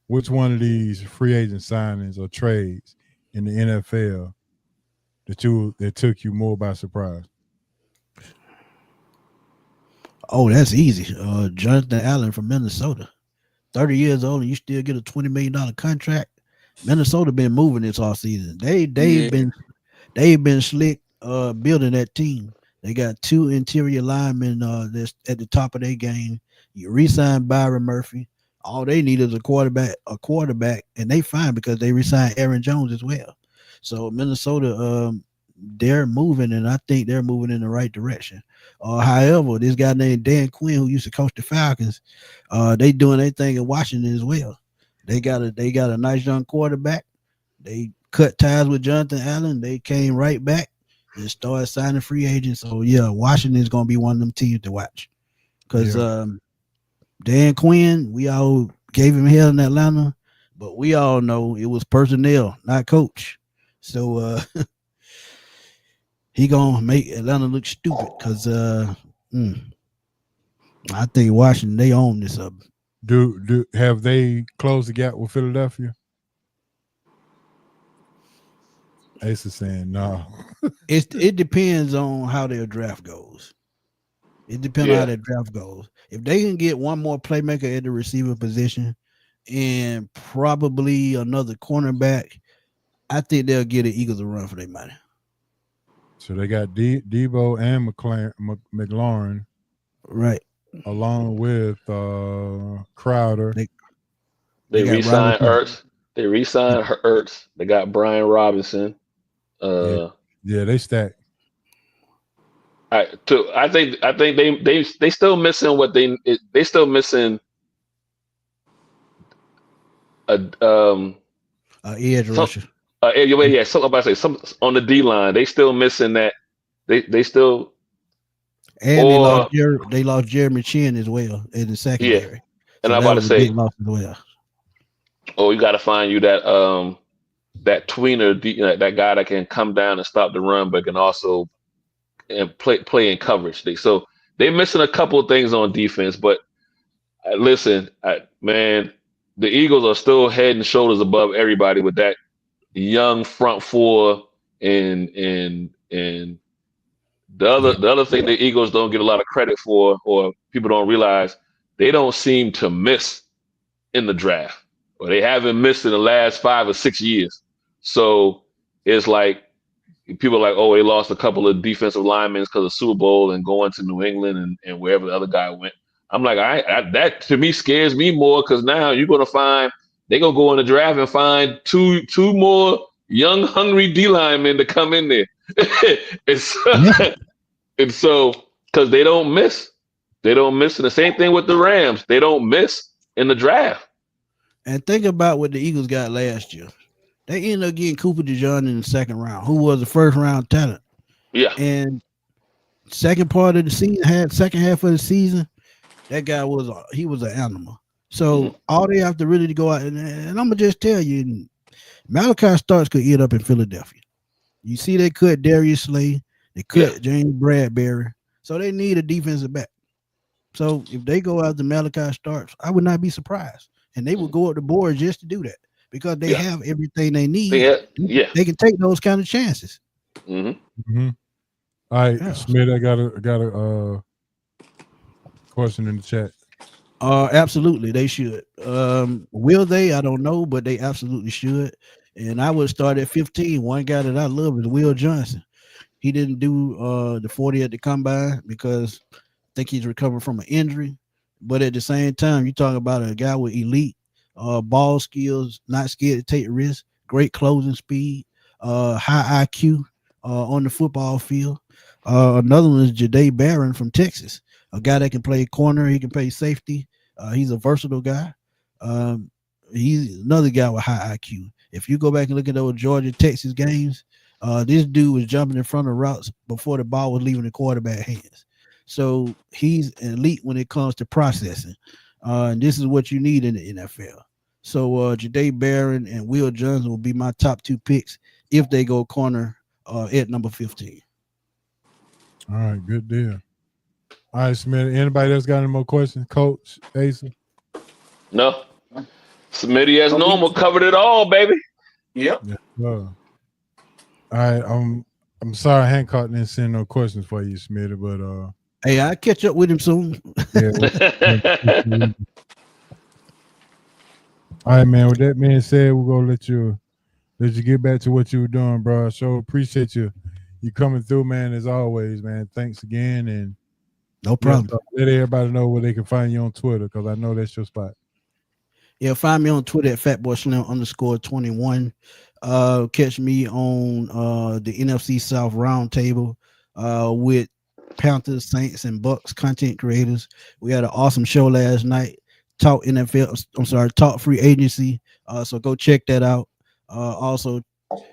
[SPEAKER 3] which one of these free agent signings or trades in the NFL that took you more by surprise?
[SPEAKER 10] Oh, that's easy. Jonathan Allen from Minnesota, 30 years old, and you still get a $20 million contract. Minnesota been moving this offseason. They've been slick building that team. They got 2 interior linemen that's at the top of their game. You re-sign Byron Murphy. All they need is a quarterback, and they fine because they re-signed Aaron Jones as well. So Minnesota, they're moving, and I think they're moving in the right direction. However, this guy named Dan Quinn, who used to coach the Falcons, they doing their thing in Washington as well. They got a nice young quarterback. They cut ties with Jonathan Allen. They came right back and started signing free agents. So yeah, Washington is going to be one of them teams to watch, because Dan Quinn, we all gave him hell in Atlanta, but we all know it was personnel, not coach. So he gonna make Atlanta look stupid, because I think Washington, they own this up.
[SPEAKER 3] Have they closed the gap with Philadelphia? Ace is saying no.
[SPEAKER 10] It depends on how their draft goes. It depends on how that draft goes. If they can get one more playmaker at the receiver position and probably another cornerback, I think they'll give the Eagles a run for their money.
[SPEAKER 3] So they got Debo and McLaurin,
[SPEAKER 10] right,
[SPEAKER 3] along with Crowder.
[SPEAKER 5] They re-signed Ertz. They re-signed Ertz. They got Brian Robinson.
[SPEAKER 3] Yeah, they stacked.
[SPEAKER 5] I think they still missing what they still missing a
[SPEAKER 10] edge rusher.
[SPEAKER 5] Yeah, something about to say some on the D line. They still missing that. They still
[SPEAKER 10] and they lost Jeremy Chin as well in the secondary.
[SPEAKER 5] Yeah, and
[SPEAKER 10] so
[SPEAKER 5] I'm
[SPEAKER 10] that
[SPEAKER 5] about to
[SPEAKER 10] was a
[SPEAKER 5] say,
[SPEAKER 10] big loss as well.
[SPEAKER 5] Oh, you got to find you that tweener, that guy that can come down and stop the run, but can also and play in coverage. So they're missing a couple of things on defense. But listen, man, the Eagles are still head and shoulders above everybody with that young front four and the other thing the Eagles don't get a lot of credit for, or people don't realize, they don't seem to miss in the draft, or they haven't missed in the last 5 or 6 years. So it's like people are like, oh, they lost a couple of defensive linemen because of Super Bowl and going to New England and wherever the other guy went. I'm like, that to me scares me more, because now you're gonna find they're gonna go in the draft and find two more young, hungry D linemen to come in there. and so because they don't miss. They don't miss. And the same thing with the Rams. They don't miss in the draft.
[SPEAKER 10] And think about what the Eagles got last year. They ended up getting Cooper DeJean in the second round, who was a first round talent.
[SPEAKER 5] Yeah.
[SPEAKER 10] And second part of the season, second half of the season, that guy was an animal. So all they have to really go out and I'm gonna just tell you, Malachi Starks could end up in Philadelphia. You see, they cut Darius Slay, they cut James Bradbury, so they need a defensive back. So if they go out to Malachi Starks, I would not be surprised, and they would go up the board just to do that because they have everything they need. They can take those kind of chances.
[SPEAKER 3] All right, Smith, I got a question in the chat.
[SPEAKER 10] Absolutely, they should. Will they? I don't know, but they absolutely should. And I would start at 15. One guy that I love is Will Johnson. He didn't do the 40 at the combine because I think he's recovering from an injury. But at the same time, you're talking about a guy with elite ball skills, not scared to take risks, great closing speed, high IQ on the football field. Another one is Jahdae Barron from Texas, a guy that can play corner, he can play safety. He's a versatile guy. He's another guy with high IQ. If you go back and look at those Georgia-Texas games, this dude was jumping in front of routes before the ball was leaving the quarterback hands. So he's elite when it comes to processing. And this is what you need in the NFL. So Jahdae Barron and Will Johnson will be my top 2 picks if they go corner at number 15.
[SPEAKER 3] All right, good deal. All right, Smith. Anybody else got any more questions? Coach, Asa?
[SPEAKER 5] No. Smitty, as normal, covered it all, baby.
[SPEAKER 4] Yep.
[SPEAKER 3] All right, I'm sorry Hancock didn't send no questions for you, Smitty, but
[SPEAKER 10] hey, I'll catch up with him soon.
[SPEAKER 3] All right, man. With that being said, we're gonna let you get back to what you were doing, bro. So appreciate you coming through, man, as always, man. Thanks again, and
[SPEAKER 10] no problem.
[SPEAKER 3] Let everybody know where they can find you on Twitter, because I know that's your spot.
[SPEAKER 10] Yeah, find me on Twitter at FatBoySlim_21. Catch me on the NFC South Roundtable with Panthers, Saints, and Bucks content creators. We had an awesome show last night. Talk free agency. So go check that out. Also,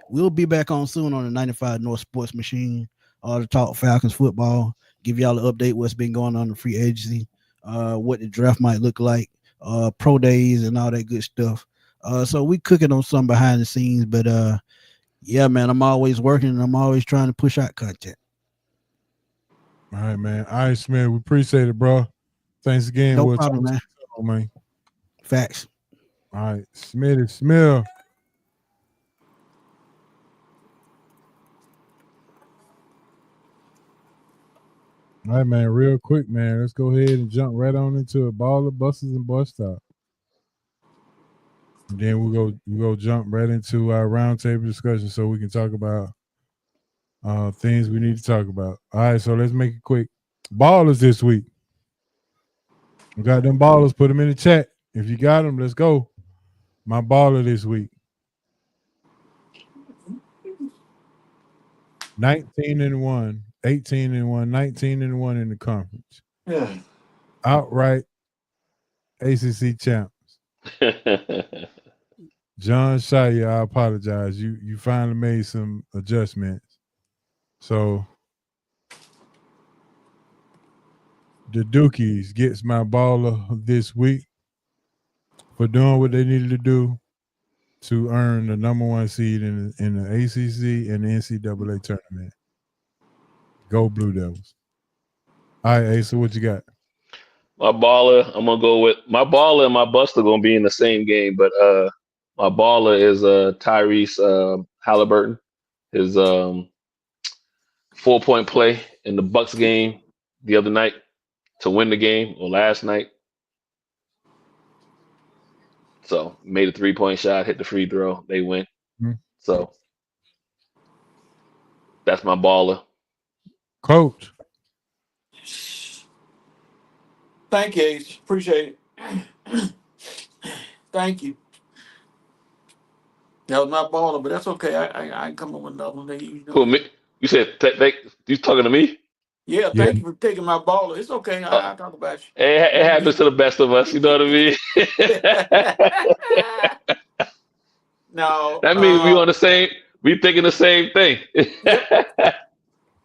[SPEAKER 10] we'll be back on soon on the 95 North Sports Machine to talk Falcons football. Give y'all an update what's been going on in the free agency, what the draft might look like, pro days and all that good stuff. So we cooking on some behind the scenes, but yeah, man, I'm always working and I'm always trying to push out content.
[SPEAKER 3] All right, man. All right, Smith, we appreciate it, bro. Thanks again.
[SPEAKER 10] No problem, man.
[SPEAKER 3] Man.
[SPEAKER 10] Facts.
[SPEAKER 3] All right, Smith. All right, man. Real quick, man. Let's go ahead and jump right on into it. Baller, buses, and bus stop. And then we'll go jump right into our roundtable discussion so we can talk about things we need to talk about. All right, so let's make it quick. Ballers this week. We got them ballers. Put them in the chat. If you got them, let's go. My baller this week. 19-1, 18-1, 19-1 in the conference.
[SPEAKER 4] Yeah.
[SPEAKER 3] Outright ACC champs. John Shire, I apologize. You finally made some adjustments. So the Dukies gets my baller this week for doing what they needed to do to earn the #1 seed in the ACC and the NCAA tournament. Go Blue Devils. All right, Asa, what you got?
[SPEAKER 5] My baller, I'm gonna go with my baller and my buster gonna be in the same game, but my baller is Tyrese Halliburton. His 4-point play in the Bucks game the other night to win the game, or last night. So made a 3-point shot, hit the free throw, they win.
[SPEAKER 3] Hmm.
[SPEAKER 5] So that's my baller.
[SPEAKER 3] Coach.
[SPEAKER 4] Thank you, Ace. Appreciate it. Thank you. That was my baller, but that's okay. I can come up with another one. You know
[SPEAKER 5] Who,
[SPEAKER 4] that.
[SPEAKER 5] me? You said you talking to me?
[SPEAKER 4] Yeah,
[SPEAKER 3] Yeah.
[SPEAKER 4] thank you for taking my baller. It's okay. I'll talk about you.
[SPEAKER 5] It happens to the best of us. You know what I mean?
[SPEAKER 4] No.
[SPEAKER 5] That means we on the same. We thinking the same thing.
[SPEAKER 4] Yep.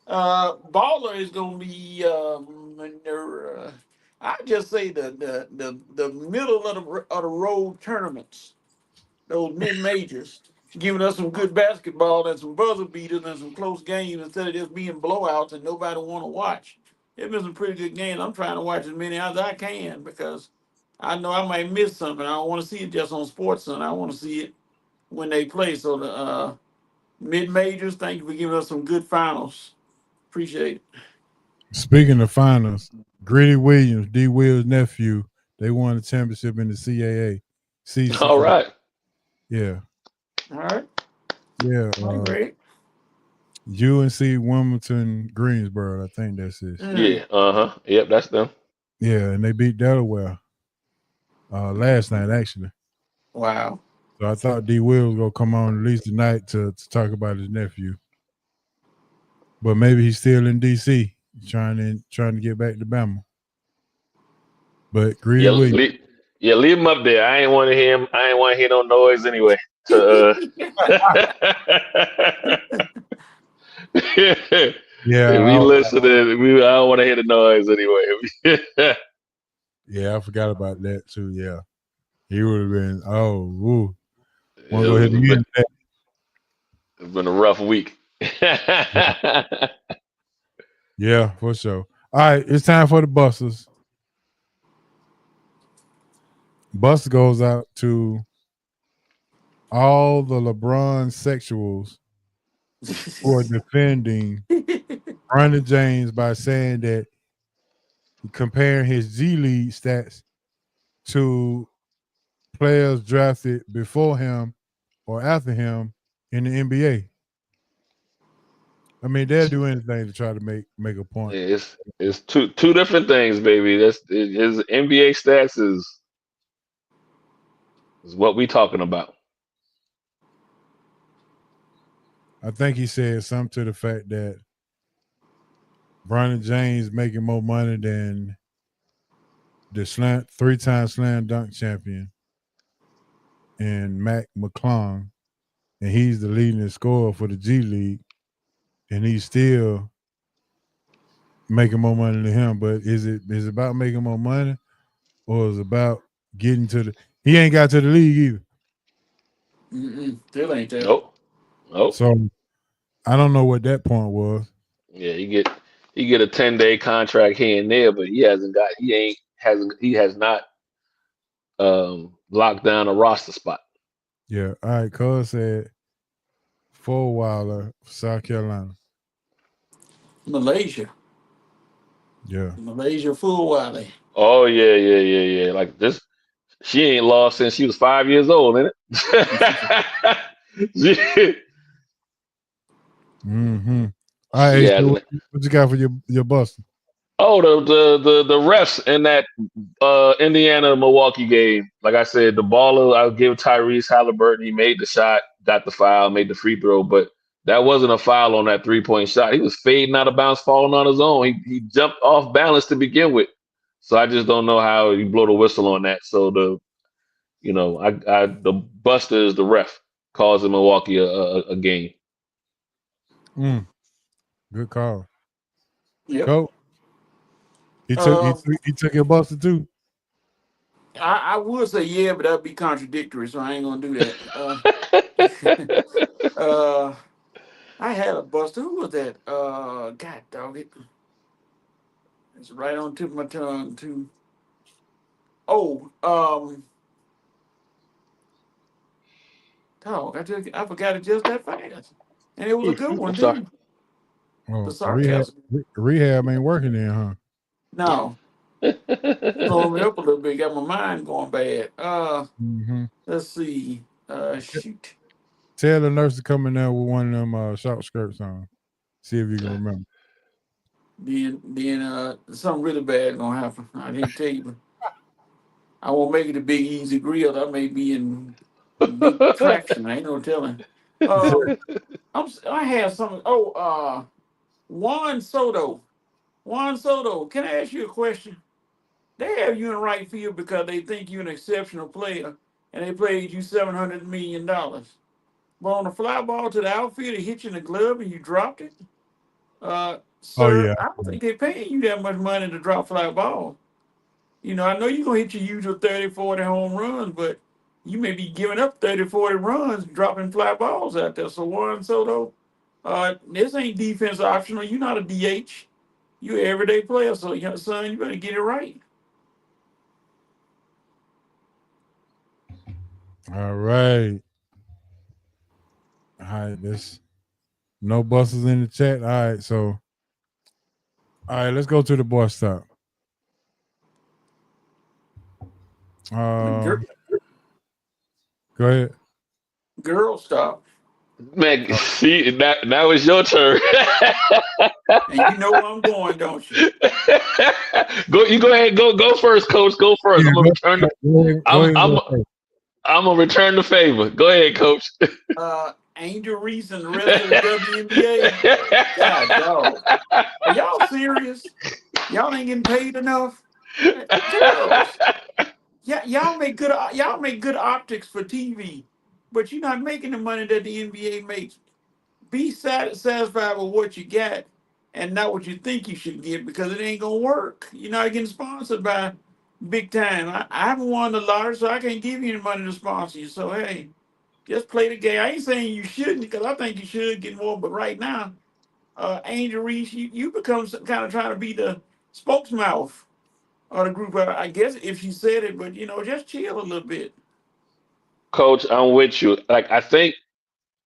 [SPEAKER 4] Baller is gonna be. I just say the middle of the road tournaments, those mid majors, giving us some good basketball and some buzzer beaters and some close games instead of just being blowouts and nobody want to watch. It's been some pretty good games. I'm trying to watch as many as I can because I know I might miss something. I don't want to see it just on SportsCenter. I want to see it when they play. So the mid majors, thank you for giving us some good finals. Appreciate it.
[SPEAKER 3] Speaking of finals, Gritty Williams, D. Will's nephew, they won the championship in the CAA.
[SPEAKER 5] All right.
[SPEAKER 3] Yeah.
[SPEAKER 4] All right.
[SPEAKER 3] Yeah.
[SPEAKER 4] Great.
[SPEAKER 3] UNC Wilmington Greensboro, I think that's it.
[SPEAKER 5] Yeah. Yep, that's them.
[SPEAKER 3] Yeah, and they beat Delaware last night, actually.
[SPEAKER 4] Wow.
[SPEAKER 3] So I thought D. Will was gonna come on at least tonight to talk about his nephew. But maybe he's still in DC trying to get back to Bama. But Greedy Williams.
[SPEAKER 5] Leave him up there. I ain't want to hear him. I ain't want to hear no noise anyway. Yeah, we listening. I don't want to hear the noise anyway.
[SPEAKER 3] Yeah, I forgot about that too. Yeah, he would have been. Oh, woo.
[SPEAKER 5] It's been a rough week.
[SPEAKER 3] Yeah, for sure. All right, it's time for the busters. Bust goes out to all the LeBron sexuals who are defending Brandon James by saying that comparing his G League stats to players drafted before him or after him in the NBA. I mean, they'll do anything to try to make a point.
[SPEAKER 5] Yeah, it's two different things, baby. His NBA stats is what we talking about.
[SPEAKER 3] I think he said something to the fact that Brandon James making more money than the 3-time slam dunk champion and Mac McClung, and he's the leading scorer for the G League, and he's still making more money than him. But is it about making more money, or is it about getting to the? He ain't got to the league either.
[SPEAKER 4] Still ain't there.
[SPEAKER 5] Nope.
[SPEAKER 3] So I don't know what that point was.
[SPEAKER 5] Yeah, he get a 10-day contract here and there, but he has not locked down a roster spot.
[SPEAKER 3] Yeah. All right. Cuz said Fort Wilder, South Carolina.
[SPEAKER 4] Malaysia.
[SPEAKER 3] Yeah.
[SPEAKER 4] Malaysia Full Wally.
[SPEAKER 5] Oh yeah. Like this, she ain't lost since she was 5 years old, ain't it?
[SPEAKER 3] Mm-hmm. All right,
[SPEAKER 5] She
[SPEAKER 3] so
[SPEAKER 5] has.
[SPEAKER 3] what you got for your Boston?
[SPEAKER 5] Oh, the refs in that Indiana Milwaukee game. Like I said, the baller, I'll give Tyrese Halliburton. He made the shot, got the foul, made the free throw, but that wasn't a foul on that 3-point shot. He was fading out of bounds, falling on his own. He jumped off balance to begin with. So I just don't know how you blow the whistle on that. So the buster is the ref causing Milwaukee a game.
[SPEAKER 3] Good call.
[SPEAKER 4] Yep.
[SPEAKER 3] Coach. He took your Buster too.
[SPEAKER 4] I would say yeah, but that'd be contradictory, so I ain't gonna do that. I had a buster. Who was that? God dog it. It's right on tip of my tongue too. Oh, dog, I forgot it just that fast. And it was a good
[SPEAKER 5] I'm
[SPEAKER 4] one
[SPEAKER 5] sorry.
[SPEAKER 4] too. The
[SPEAKER 3] Oh,
[SPEAKER 4] sarcasm.
[SPEAKER 3] rehab ain't working then, huh?
[SPEAKER 4] No. Slowing me up a little bit, got my mind going bad.
[SPEAKER 3] Mm-hmm.
[SPEAKER 4] Let's see. Shoot.
[SPEAKER 3] Tell the nurse to come in there with one of them short skirts on. See if you can remember.
[SPEAKER 4] Then something really bad gonna happen. I didn't tell you. I won't make it a big easy grill. I may be in big traction. I ain't no telling. I have some. Oh, Juan Soto. Juan Soto. Can I ask you a question? They have you in right field because they think you're an exceptional player, and they paid you $700 million. But on a fly ball to the outfield, it hit you in the glove and you dropped it.
[SPEAKER 3] Oh
[SPEAKER 4] Sir,
[SPEAKER 3] yeah.
[SPEAKER 4] I don't think they're paying you that much money to drop fly ball. I know you're going to hit your usual 30, 40 home runs, but you may be giving up 30, 40 runs, dropping fly balls out there. So, Juan Soto, this ain't defense optional. You're not a DH. You're an everyday player. So, son, you better get it right.
[SPEAKER 3] All right. All right. There's no buses in the chat. All right. So, all right. Let's go to the bus stop. Go ahead.
[SPEAKER 4] Girl, stop.
[SPEAKER 5] Man, see, now it's your turn.
[SPEAKER 4] And you know where I'm going, don't you?
[SPEAKER 5] You go ahead, go first, coach. Go first.
[SPEAKER 3] Yeah,
[SPEAKER 5] I'm gonna return the
[SPEAKER 3] go ahead and go first.
[SPEAKER 5] I'm gonna return the favor. Go ahead, coach.
[SPEAKER 4] Angel Reese and the rest of the WNBA. God, dog. Are y'all serious? Y'all ain't getting paid enough? Girls. Yeah, y'all make good optics for TV, but you're not making the money that the NBA makes. Be satisfied with what you got and not what you think you should get because it ain't gonna work. You're not getting sponsored by big time. I haven't won the lottery, so I can't give you any money to sponsor you. So hey, just play the game. I ain't saying you shouldn't because I think you should get more, but right now, Angel Reese, you become kind of trying to be the spokesmouth of the group. I guess if she said it, but just chill a little bit.
[SPEAKER 5] Coach, I'm with you. Like I think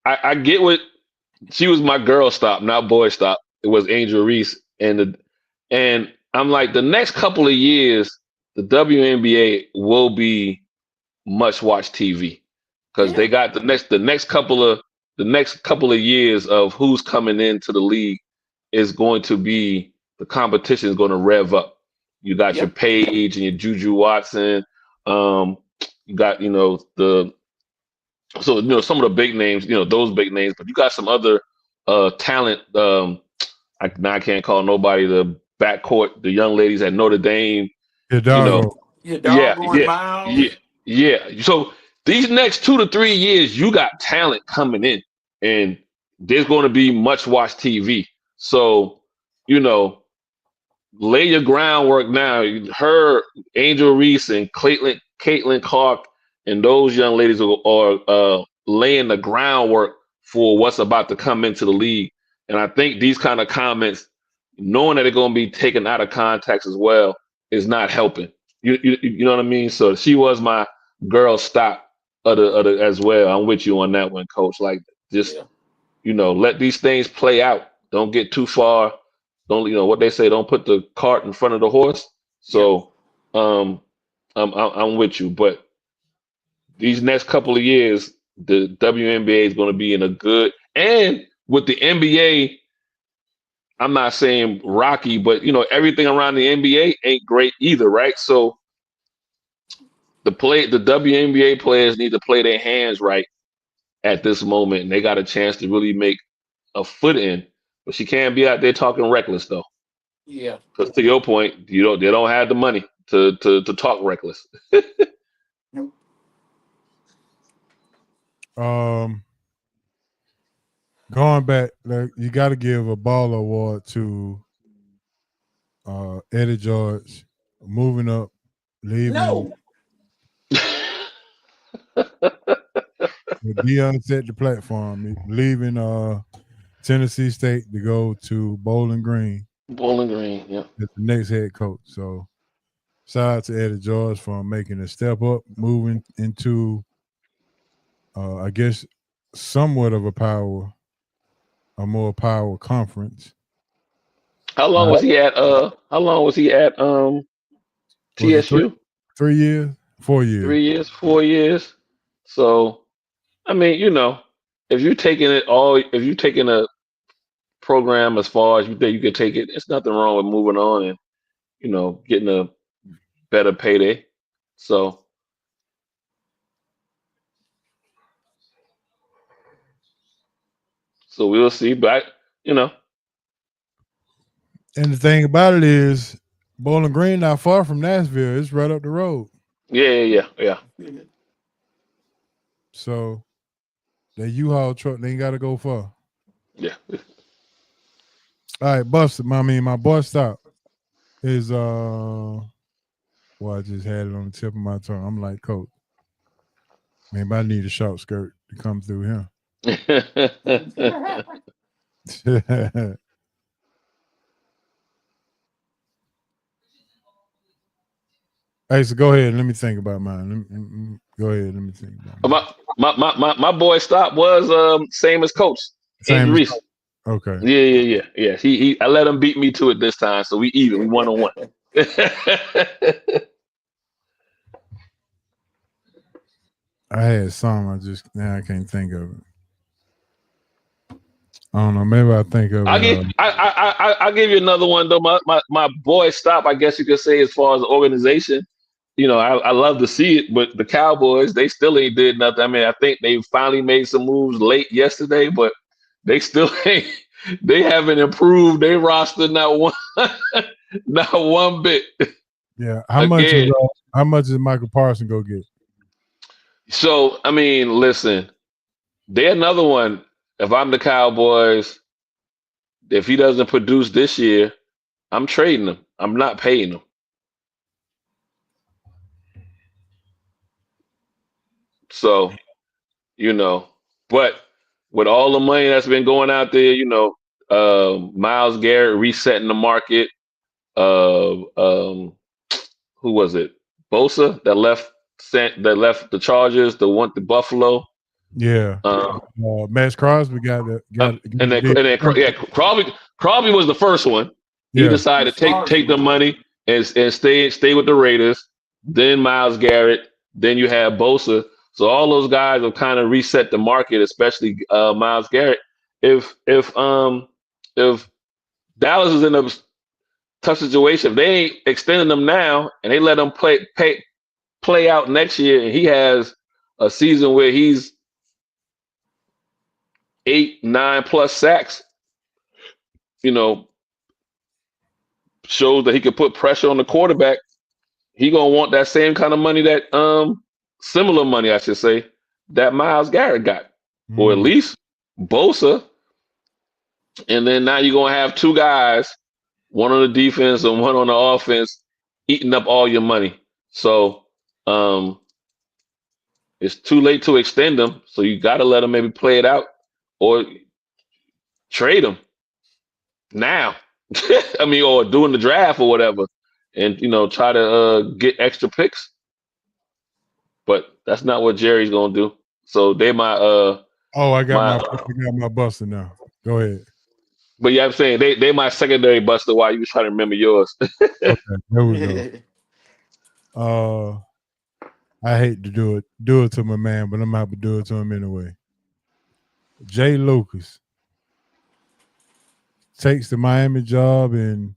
[SPEAKER 5] I get what she was my girl stop, not boy stop. It was Angel Reese and I'm like the next couple of years, the WNBA will be much watch TV because they
[SPEAKER 4] Yeah,
[SPEAKER 5] got the next couple of years of who's coming into the league is going to be the competition is going to rev up. You got your
[SPEAKER 4] yep,
[SPEAKER 5] Paige and your Juju Watson. You got some of the big names, those big names, but you got some other talent. I can't call nobody the backcourt, the young ladies at Notre Dame. You know,
[SPEAKER 3] Hidalgo.
[SPEAKER 4] your
[SPEAKER 5] yeah,
[SPEAKER 4] doggone
[SPEAKER 5] yeah, yeah,
[SPEAKER 4] Miles.
[SPEAKER 5] yeah. So these next 2 to 3 years, you got talent coming in, and there's going to be much watch TV. So, you know, lay your groundwork now. Her, Angel Reese, and Caitlin Clark, and those young ladies are laying the groundwork for what's about to come into the league. And I think these kind of comments, knowing that they're going to be taken out of context as well, is not helping. You know what I mean? So she was my girl stop as well. I'm with you on that one, coach. Like just
[SPEAKER 4] Yeah,
[SPEAKER 5] let these things play out. Don't get too far don't what they say, don't put the cart in front of the horse. So I'm with you, but these next couple of years, the WNBA is going to be in a good, and with the NBA, I'm not saying rocky, but everything around the NBA ain't great either, right? So the WNBA players need to play their hands right at this moment, and they got a chance to really make a foot in. But she can't be out there talking reckless though.
[SPEAKER 4] Yeah.
[SPEAKER 5] Because to your point, they don't have the money to talk reckless.
[SPEAKER 3] Going back, you got to give a baller award to Eddie George, moving up, leaving.
[SPEAKER 4] No.
[SPEAKER 3] Deion set the platform, leaving Tennessee State to go to Bowling Green.
[SPEAKER 5] Bowling Green, yeah.
[SPEAKER 3] As the next head coach. So shout out to Eddie George for making a step up, moving into, I guess, somewhat of a more power conference.
[SPEAKER 5] How long was he at? TSU?
[SPEAKER 3] 3 years, 4 years.
[SPEAKER 5] 3 years, 4 years. So, I mean, if you're taking a program as far as you think you can take it, there's nothing wrong with moving on and getting a better payday. So we'll see, but
[SPEAKER 3] And the thing about it is, Bowling Green not far from Nashville. It's right up the road.
[SPEAKER 5] Yeah.
[SPEAKER 3] So that U-Haul truck, they ain't got to go far.
[SPEAKER 5] Yeah.
[SPEAKER 3] All right, Buster. My boy stop is well, I just had it on the tip of my tongue. I'm like, Coach, man, I need a short skirt to come through here. Hey, so go ahead. Let me think about mine. Go ahead. Let me think about mine.
[SPEAKER 5] My boy stop was same as Coach Andy Reese.
[SPEAKER 3] Okay.
[SPEAKER 5] Yeah. He I let him beat me to it this time, so we even. We 1-on-1.
[SPEAKER 3] I had some. I can't think of it. I don't know. Maybe I'll think of it.
[SPEAKER 5] I'll give you another one though. My boy stop, I guess you could say, as far as the organization. I love to see it, but the Cowboys, they still ain't did nothing. I mean, I think they finally made some moves late yesterday, but they still ain't. They haven't improved their roster not one bit.
[SPEAKER 3] Yeah. How much is Michael Parsons go get?
[SPEAKER 5] So I mean, listen, they're another one. If I'm the Cowboys, if he doesn't produce this year, I'm trading him. I'm not paying him. So, but with all the money that's been going out there, Myles Garrett resetting the market. Who was it? Bosa that left the Chargers, the one to Buffalo.
[SPEAKER 3] Yeah. Max Crosby got
[SPEAKER 5] Crosby was the first one. He decided to take the money and stay with the Raiders. Then Myles Garrett. Then you have Bosa. So all those guys have kind of reset the market, especially Myles Garrett. If Dallas is in a tough situation, if they ain't extending them now and they let them play out next year, and he has a season where he's 8, 9+ sacks, shows that he could put pressure on the quarterback. He gonna want that same kind of money, that similar money, I should say, that Myles Garrett got, or at least Bosa. And then now you're gonna have two guys, one on the defense and one on the offense, eating up all your money. So it's too late to extend them. So you got to let them maybe play it out or trade them now. I mean, or doing the draft or whatever, and try to get extra picks. But that's not what Jerry's gonna do. So they
[SPEAKER 3] I got my Buster now. Go ahead.
[SPEAKER 5] But yeah, I'm saying they my secondary buster while you was trying to remember yours.
[SPEAKER 3] Okay, there we go. I hate to do it to my man, but I'm gonna have to do it to him anyway. Jay Lucas takes the Miami job, and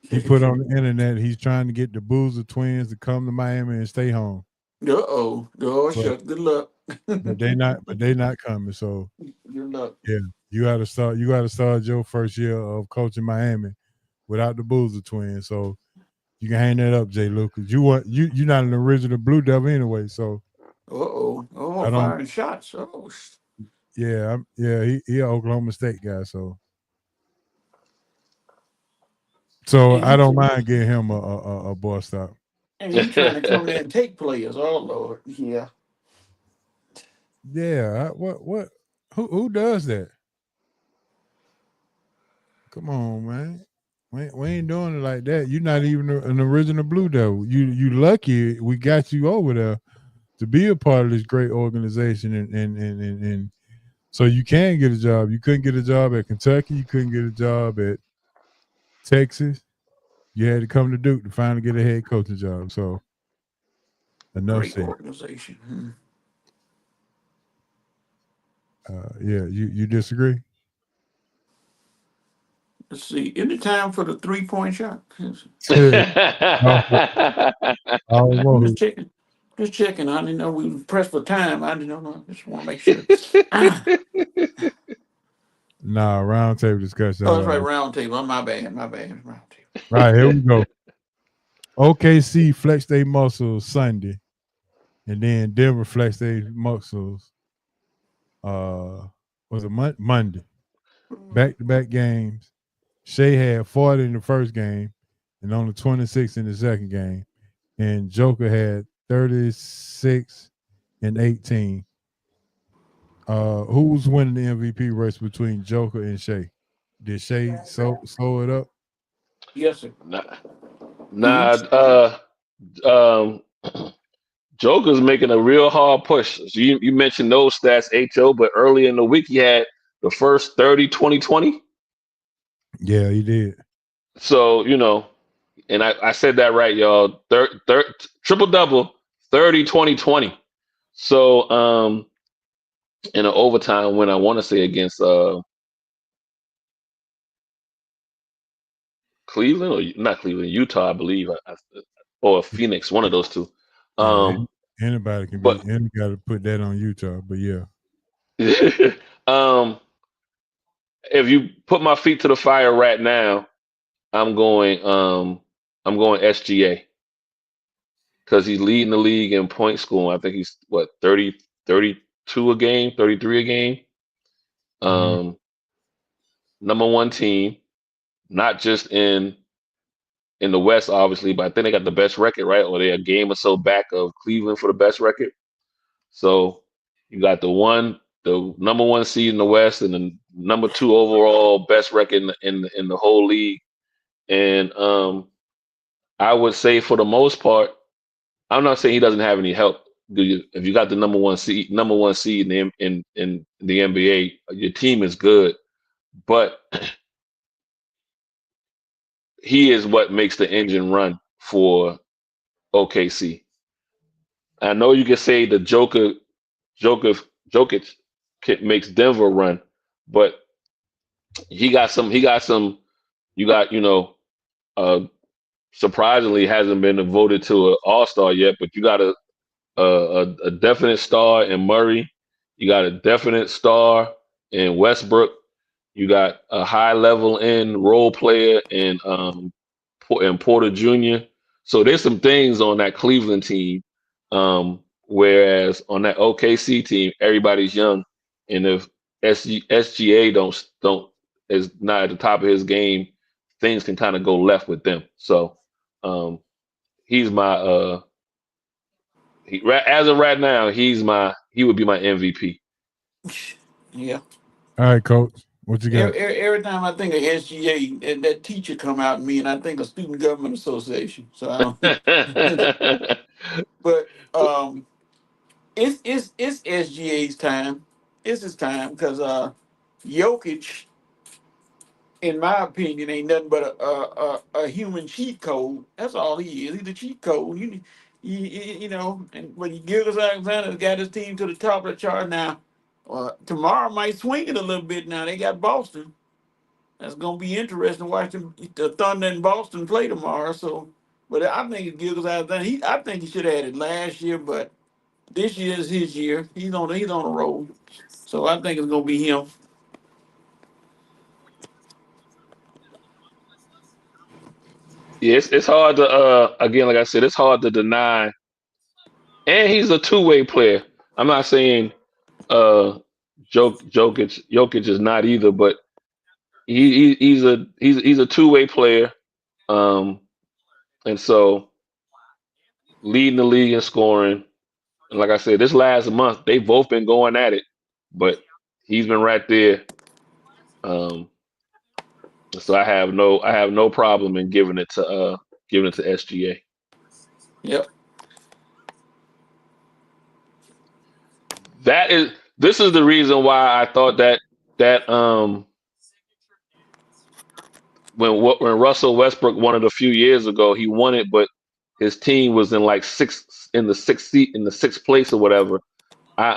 [SPEAKER 3] he put on the internet he's trying to get the Boozer twins to come to Miami and stay home.
[SPEAKER 4] Oh, shucks. Good luck.
[SPEAKER 3] But they not coming. So
[SPEAKER 4] Good luck.
[SPEAKER 3] yeah, you got to start your first year of coaching Miami without the Boozer twins. So you can hang that up, Jay Lucas. You're not an original Blue Devil anyway. So
[SPEAKER 4] Firing shots.
[SPEAKER 3] yeah, he an Oklahoma State guy. So I don't mind getting him a ball stop.
[SPEAKER 4] And he trying to come there and take players. Oh Lord, yeah.
[SPEAKER 3] Yeah, who does that? Come on, man. We ain't doing it like that. You're not even an original Blue Devil. You lucky we got you over there to be a part of this great organization, and so you can get a job. You couldn't get a job at Kentucky. You couldn't get a job at Texas. You had to come to Duke to finally get a head coaching job. So enough
[SPEAKER 4] Great
[SPEAKER 3] said.
[SPEAKER 4] organization.
[SPEAKER 3] Yeah, you disagree?
[SPEAKER 4] Let's see. Any time for the 3-point shot? I'm just checking. Just checking. I didn't know we were pressed for time. I didn't know. I just want to make sure.
[SPEAKER 3] Nah, roundtable discussion.
[SPEAKER 4] Oh, that's right. Round table. My bad. Round table.
[SPEAKER 3] Right, here we go. OKC flexed their muscles Sunday, and then Denver flexed their muscles. Was it Monday? Back-to-back games. Shea had 40 in the first game, and only 26 in the second game, and Joker had 36 and 18. Who's winning the MVP race between Joker and Shea? Did Shea slow it up?
[SPEAKER 4] Yes, sir.
[SPEAKER 5] Nah. Joker's making a real hard push. So you mentioned those stats, HO, but early in the week he had the first 30, 20, 20.
[SPEAKER 3] Yeah, he did.
[SPEAKER 5] So, and I said that right, y'all. Triple double, 30, 20, 20. So in an overtime win, I want to say against Cleveland or not Cleveland, Utah, I believe, or Phoenix, one of those two.
[SPEAKER 3] Anybody can
[SPEAKER 5] but
[SPEAKER 3] be. Anybody got to put that on Utah, but yeah.
[SPEAKER 5] If you put my feet to the fire right now, I'm going SGA because he's leading the league in point scoring. I think he's 32 a game, 33 a game. Number one team, not just in the West, obviously, but I think they got the best record, right? Or they're a game or so back of Cleveland for the best record. So you got the number one seed in the West and the number 2 overall best record in the whole league. And I would say for the most part, I'm not saying he doesn't have any help. If you got the number one seed in the NBA, your team is good, but he is what makes the engine run for OKC. I know you can say the Jokic makes Denver run, but he got some. You got surprisingly hasn't been voted to an All-Star yet, but you got a definite star in Murray. You got a definite star in Westbrook. You got a high level in role player in Porter Jr. So there's some things on that Cleveland team, whereas on that OKC team, everybody's young, and if SGA don't is not at the top of his game, things can kind of go left with them. So he's my as of right now, he would be my MVP.
[SPEAKER 4] Yeah.
[SPEAKER 3] All right, Coach. What you got?
[SPEAKER 4] Every time I think of SGA, that teacher come out to me, and I think of Student Government Association. So I don't. But it's SGA's time. It's his time because Jokic in my opinion, ain't nothing but a human cheat code. That's all he is. He's a cheat code. You know, and but Gilgis Alexander's got his team to the top of the chart now. Tomorrow might swing it a little bit. Now they got Boston. That's gonna be interesting watching the Thunder and Boston play tomorrow. So, but I think it's Gilgis Alexander. I think he should have had it last year, but this year is his year. He's on a roll. So I think it's gonna be him.
[SPEAKER 5] Yeah, it's hard to again, like I said, it's hard to deny. And he's a two-way player. I'm not saying Jokic is not either, but he's a two-way player. Um, and so leading the league in scoring. And like I said, this last month they've both been going at it, but he's been right there. Um, so I have no problem in giving it to SGA.
[SPEAKER 4] Yep.
[SPEAKER 5] This is the reason why I thought that when Russell Westbrook won it a few years ago, he won it, but his team was in like the sixth place or whatever. I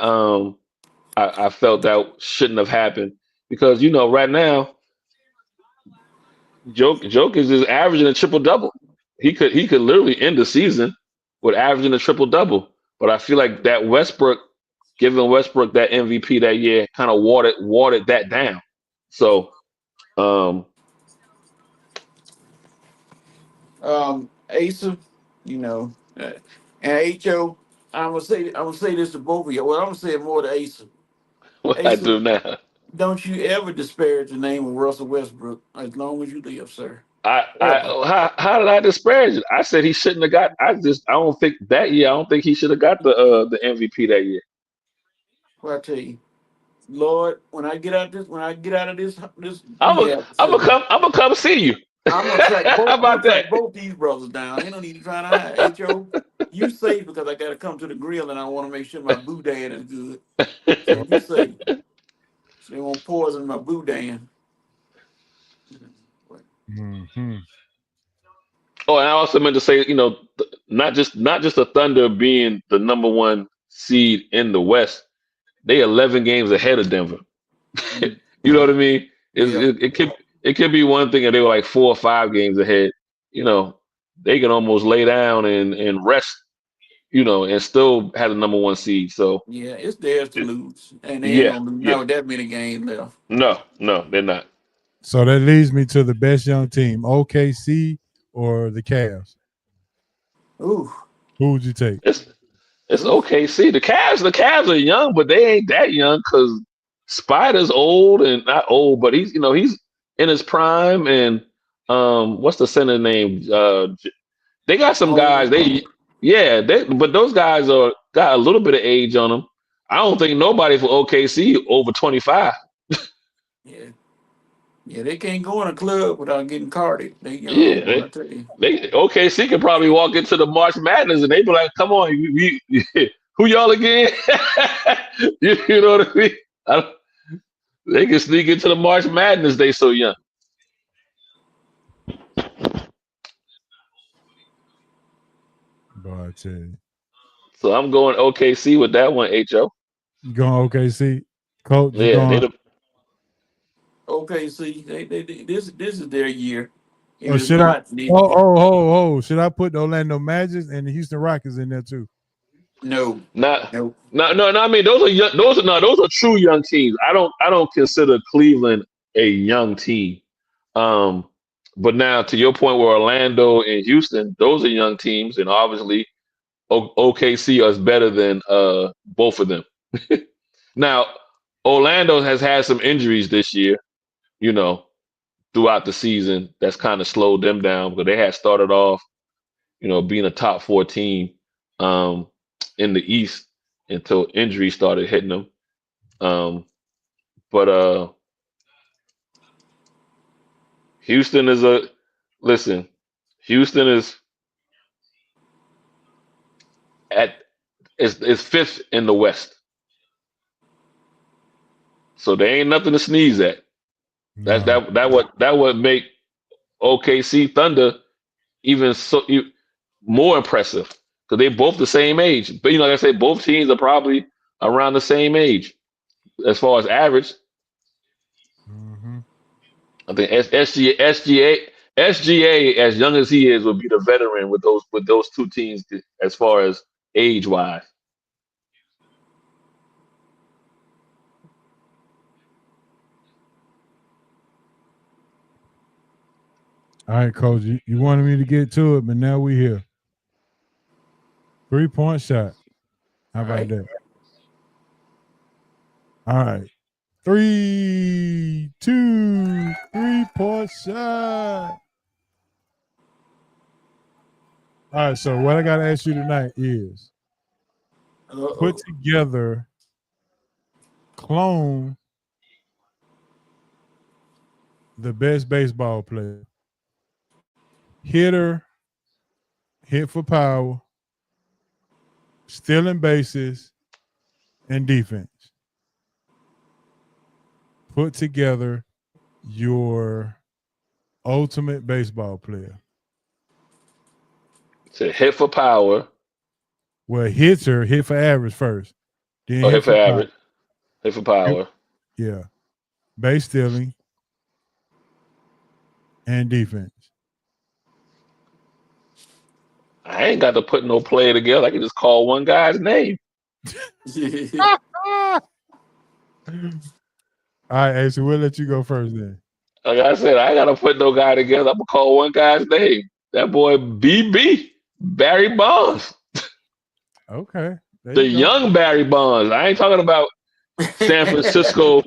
[SPEAKER 5] I felt that shouldn't have happened because right now Jokic is averaging a triple double. He could literally end the season with averaging a triple double. But I feel like that giving Westbrook that MVP that year kind of watered that down. So
[SPEAKER 4] Asa, you know, and HO. I'm gonna say this to both of you. Well, I'm gonna say it more to Asa.
[SPEAKER 5] what I
[SPEAKER 4] Asa,
[SPEAKER 5] do now,
[SPEAKER 4] don't you ever disparage the name of Russell Westbrook as long as you live, sir.
[SPEAKER 5] I
[SPEAKER 4] Ever.
[SPEAKER 5] how did I disparage it? I said he shouldn't have got. I don't think that year. I don't think he should have got the MVP that year.
[SPEAKER 4] What I tell you, Lord, when I get out of this
[SPEAKER 5] I'm a,
[SPEAKER 4] rehab facility,
[SPEAKER 5] I'm gonna come see you. How
[SPEAKER 4] I'm gonna
[SPEAKER 5] about that?
[SPEAKER 4] track both these brothers down. Ain't no need to try to hide. HO, you safe because I gotta come to the grill and I want to make sure my boudin is good. So you safe. So they won't poison my boudin.
[SPEAKER 3] Mm-hmm.
[SPEAKER 5] Oh, and I also meant to say, not just the Thunder being the number one seed in the West, they 11 games ahead of Denver.
[SPEAKER 4] Mm,
[SPEAKER 5] You know what I mean?
[SPEAKER 4] yeah,
[SPEAKER 5] It could be one thing, and they were like 4 or 5 games ahead. You know, they can almost lay down and rest. And still have the number one seed. So
[SPEAKER 4] yeah, it's theirs to
[SPEAKER 5] it-
[SPEAKER 4] lose, and they ain't
[SPEAKER 5] yeah,
[SPEAKER 4] gonna lose
[SPEAKER 5] yeah,
[SPEAKER 4] not with that many games left.
[SPEAKER 5] no, they're not.
[SPEAKER 3] So that leads me to the best young team, OKC or the Cavs.
[SPEAKER 4] Ooh,
[SPEAKER 3] Who would you take?
[SPEAKER 5] It's
[SPEAKER 4] ooh,
[SPEAKER 5] OKC. The Cavs are young, but they ain't that young because Spider's old and not old, but he's in his prime. And what's the center name? They got some guys.
[SPEAKER 4] Mobley.
[SPEAKER 5] But those guys got a little bit of age on them. I don't think nobody for OKC over 25.
[SPEAKER 4] Yeah, yeah, they can't go in a club without getting carded. They
[SPEAKER 5] Yeah,
[SPEAKER 4] young, boy, I tell you.
[SPEAKER 5] they OKC could probably walk into the March Madness and they be like, "Come on, who y'all again?" You know what I mean? I don't- they can sneak into the March Madness. They so young.
[SPEAKER 3] Boy, I tell you.
[SPEAKER 5] So I'm going OKC with that one. Ho.
[SPEAKER 3] You going OKC? Coach, you
[SPEAKER 5] Yeah, they
[SPEAKER 3] going?
[SPEAKER 5] the
[SPEAKER 4] Okay, see, this is their year. If
[SPEAKER 3] Or
[SPEAKER 4] it's
[SPEAKER 3] should I?
[SPEAKER 4] not, then
[SPEAKER 3] Oh! Should I put the Orlando Magic and the Houston Rockets in there too?
[SPEAKER 4] no,
[SPEAKER 5] not
[SPEAKER 4] no.
[SPEAKER 5] no. I mean, those are young, those are no, those are true young teams. I don't consider Cleveland a young team. Um, but now to your point, where Orlando and Houston, those are young teams, and obviously OKC is better than both of them. Now, Orlando has had some injuries this year, you know, throughout the season. That's kind of slowed them down because they had started off, being a top four team um, in the East until injuries started hitting them. Um, but Houston is a listen. Houston at is fifth in the West, so they ain't nothing to sneeze at. That's
[SPEAKER 3] No.
[SPEAKER 5] that would make OKC Thunder more impressive because they both the same age. But like I say, both teams are probably around the same age as far as average.
[SPEAKER 3] Mm-hmm.
[SPEAKER 5] I think SGA, as young as he is, would be the veteran with those two teams as far as age wise.
[SPEAKER 3] All right, Coach. You wanted me to get to it, but now we here. 3-point shot. How
[SPEAKER 4] All
[SPEAKER 3] about
[SPEAKER 4] right.
[SPEAKER 3] that? All right. 3, 2, 3-point shot. All right. So what I got to ask you tonight is put together, clone the best baseball player. Hitter, hit for power, stealing bases, and defense. Put together your ultimate baseball player.
[SPEAKER 5] So hit for power
[SPEAKER 3] Well, hitter, hit for average first, then
[SPEAKER 5] or
[SPEAKER 3] hit
[SPEAKER 5] hit for
[SPEAKER 3] for power.
[SPEAKER 5] average, hit for power.
[SPEAKER 3] Yeah, base stealing and defense.
[SPEAKER 5] I ain't got to put no player together. I can just call one guy's name.
[SPEAKER 3] All right, Ace, we'll let you go first then.
[SPEAKER 5] Like I said, I ain't got to put no guy together. I'm gonna call one guy's name. That boy BB Barry Bonds,
[SPEAKER 3] Okay, there
[SPEAKER 5] the
[SPEAKER 3] you go.
[SPEAKER 5] young Barry Bonds. I ain't talking about San Francisco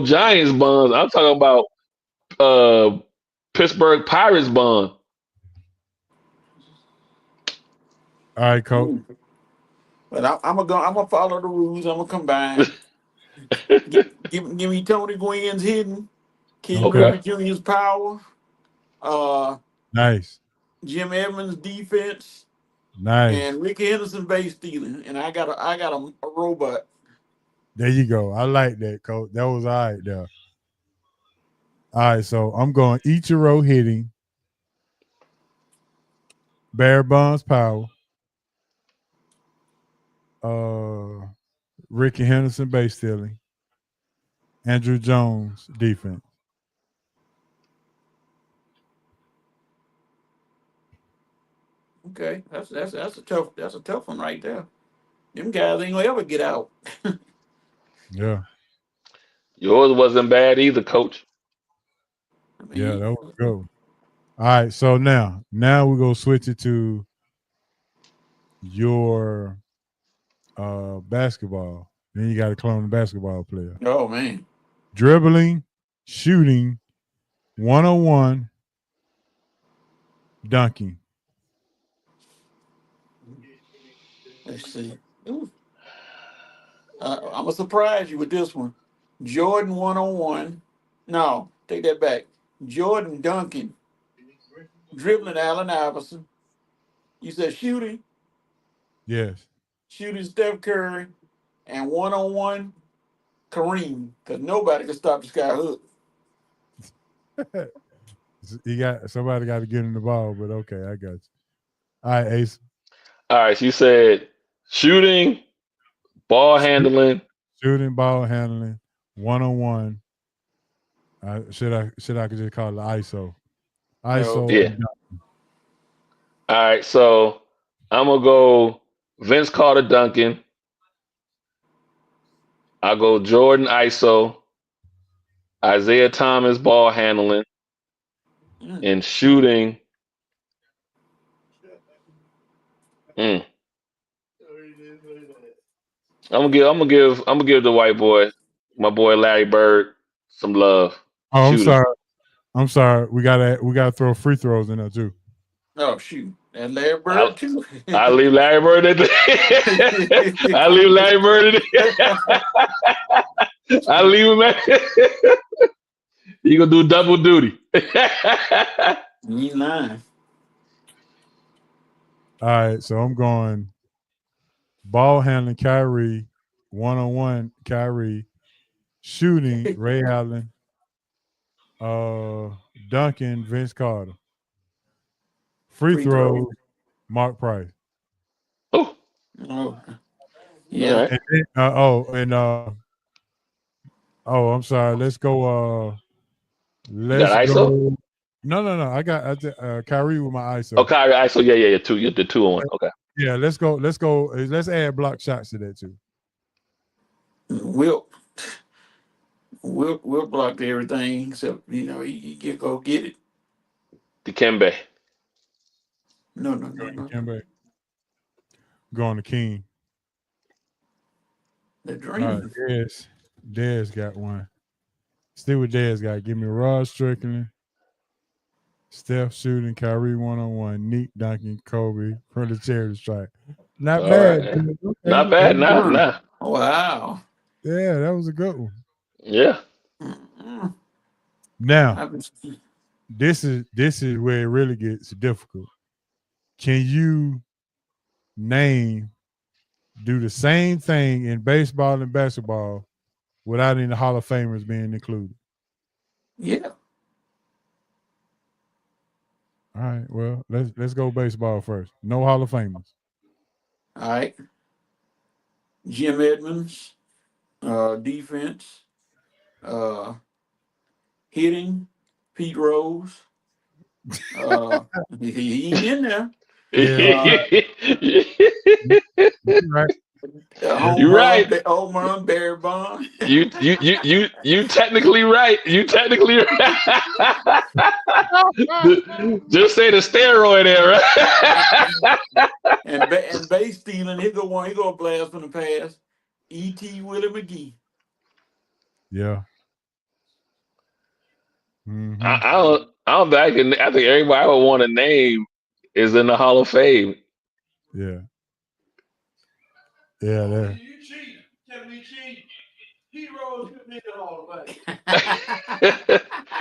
[SPEAKER 5] Giants Bonds. I'm talking about Pittsburgh Pirates Bond.
[SPEAKER 3] All right, Coach.
[SPEAKER 4] But I'm gonna follow the rules. I'm gonna combine. Give me Tony Gwynn's hitting, Ken
[SPEAKER 3] Okay,
[SPEAKER 5] Okay.
[SPEAKER 4] Griffey Jr.'s power, uh,
[SPEAKER 3] nice,
[SPEAKER 4] Jim Edmonds' defense,
[SPEAKER 3] nice.
[SPEAKER 4] and Ricky Henderson base stealing. And I got a robot.
[SPEAKER 3] There you go. I like that, Coach. That was all right there. All right, so I'm going Ichiro hitting, Bear Bonds power, Ricky Henderson base stealing, Andrew Jones defense.
[SPEAKER 4] Okay, that's a tough one right there. Them guys ain't gonna ever get out.
[SPEAKER 3] Yeah,
[SPEAKER 5] Yours wasn't bad either, Coach.
[SPEAKER 4] I
[SPEAKER 3] yeah,
[SPEAKER 4] mean,
[SPEAKER 3] that was good. All right, so now we're gonna switch it to your basketball. Then you got to clone the basketball player.
[SPEAKER 4] oh man,
[SPEAKER 3] Dribbling, shooting, 101, dunking.
[SPEAKER 4] let's see. Ooh, I'm gonna surprise you with this one. Jordan 101. No, take that back. Jordan Duncan dribbling Allen Iverson. You said
[SPEAKER 3] Yes.
[SPEAKER 4] shooting Steph Curry, and 101 Kareem, because nobody can stop the sky hook.
[SPEAKER 3] Somebody got to get in the ball, but okay, I got you. All right, Ace.
[SPEAKER 5] All right, so you said shooting, ball handling.
[SPEAKER 3] Shooting, ball handling, 101. Should I could just call it ISO. ISO
[SPEAKER 4] Okay.
[SPEAKER 5] Yeah.
[SPEAKER 3] and dunking.
[SPEAKER 5] All right, so I'm gonna go Vince Carter Duncan. I'll go Jordan ISO, Isaiah Thomas ball handling,
[SPEAKER 4] Mm.
[SPEAKER 5] and shooting. Mm. I'm gonna give the white boy, my boy Larry Bird, some love.
[SPEAKER 3] Oh, I'm
[SPEAKER 5] Shooting.
[SPEAKER 3] sorry. I'm sorry. We gotta throw free throws in there too.
[SPEAKER 4] Oh shoot, and Larry
[SPEAKER 5] I
[SPEAKER 4] Bird too.
[SPEAKER 5] I leave Larry Bird in there. I leave Larry Bird in there. I leave him at he gonna do double duty.
[SPEAKER 4] You ain't lying.
[SPEAKER 3] All right, so I'm going ball handling Kyrie, 101 Kyrie, shooting Ray Allen, Duncan, Vince Carter. Free
[SPEAKER 4] Free throw.
[SPEAKER 3] throws, Mark Price.
[SPEAKER 5] Oh,
[SPEAKER 4] Oh,
[SPEAKER 5] all
[SPEAKER 4] yeah.
[SPEAKER 5] right.
[SPEAKER 3] And then, I'm sorry.
[SPEAKER 5] You got
[SPEAKER 3] Let's
[SPEAKER 5] ISO?
[SPEAKER 3] go. No. Kyrie with my
[SPEAKER 5] Oh,
[SPEAKER 3] ISO.
[SPEAKER 5] Kyrie ISO. Yeah. Two. You did 2 on 1. Okay.
[SPEAKER 3] Yeah, let's go. Let's add block shots to that too.
[SPEAKER 4] We'll block everything except you get go get it.
[SPEAKER 5] Dikembe.
[SPEAKER 4] No.
[SPEAKER 3] Come back. Going to King.
[SPEAKER 4] The
[SPEAKER 3] All right,
[SPEAKER 4] dream.
[SPEAKER 3] Dez got one. Still with Dez got. Give me Rod Strickland, Steph shooting, Kyrie 1-on-1, Neat Duncan, Kobe for the charity strike. Not
[SPEAKER 5] All right.
[SPEAKER 3] bad.
[SPEAKER 5] Yeah.
[SPEAKER 3] Dude. Okay.
[SPEAKER 5] Not bad. Nah.
[SPEAKER 4] Wow.
[SPEAKER 3] Yeah, that was a good one.
[SPEAKER 5] Yeah.
[SPEAKER 4] Mm-mm.
[SPEAKER 3] Now,
[SPEAKER 4] I was-
[SPEAKER 3] this is where it really gets difficult. Can you do the same thing in baseball and basketball without any Hall of Famers being included?
[SPEAKER 4] Yeah.
[SPEAKER 3] All right. Well, let's go baseball first. No Hall of Famers.
[SPEAKER 4] All right. Jim Edmonds, defense, uh, hitting, Pete Rose. He's in there.
[SPEAKER 3] Yeah. Right.
[SPEAKER 5] You're right.
[SPEAKER 4] Home run, Barry Bond.
[SPEAKER 5] You technically right. You technically right. Just say the steroid era.
[SPEAKER 4] and base stealing, he go blast from the pass. E.T. Willie McGee.
[SPEAKER 3] Yeah. Mm-hmm.
[SPEAKER 5] I think everybody I would want to name is in the Hall of Fame.
[SPEAKER 3] Yeah. Yeah. There.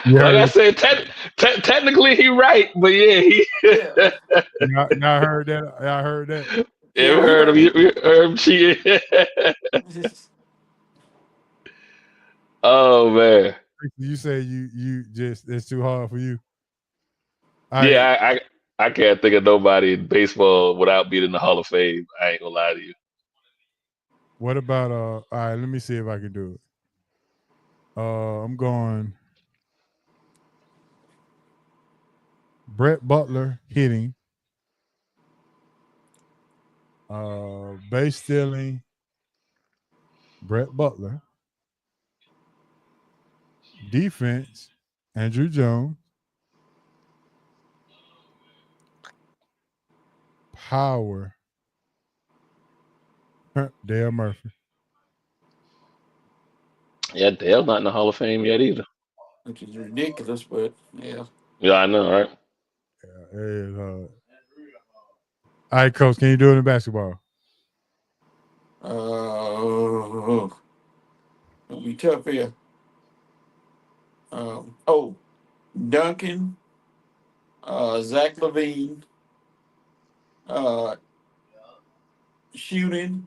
[SPEAKER 5] Like I said, technically he right, but yeah, he.
[SPEAKER 3] I heard that. I heard that.
[SPEAKER 5] Yeah, we heard him. We heard him cheating. Oh man.
[SPEAKER 3] You say you just it's too hard for you.
[SPEAKER 5] Yeah, I can't think of nobody in baseball without being in the Hall of Fame. I ain't gonna lie to you.
[SPEAKER 3] What about all right, let me see if I can do it. I'm going Brett Butler hitting. Base stealing, Brett Butler. Defense, Andrew Jones. Power, Dale Murphy.
[SPEAKER 5] Yeah, Dale's not in the Hall of Fame yet either.
[SPEAKER 4] Which is ridiculous, but yeah.
[SPEAKER 5] Yeah, I know, right?
[SPEAKER 3] Yeah, it is hard. All right, Coach, can you do it in basketball?
[SPEAKER 4] It'll be tough here. Duncan, Zach Levine, shooting.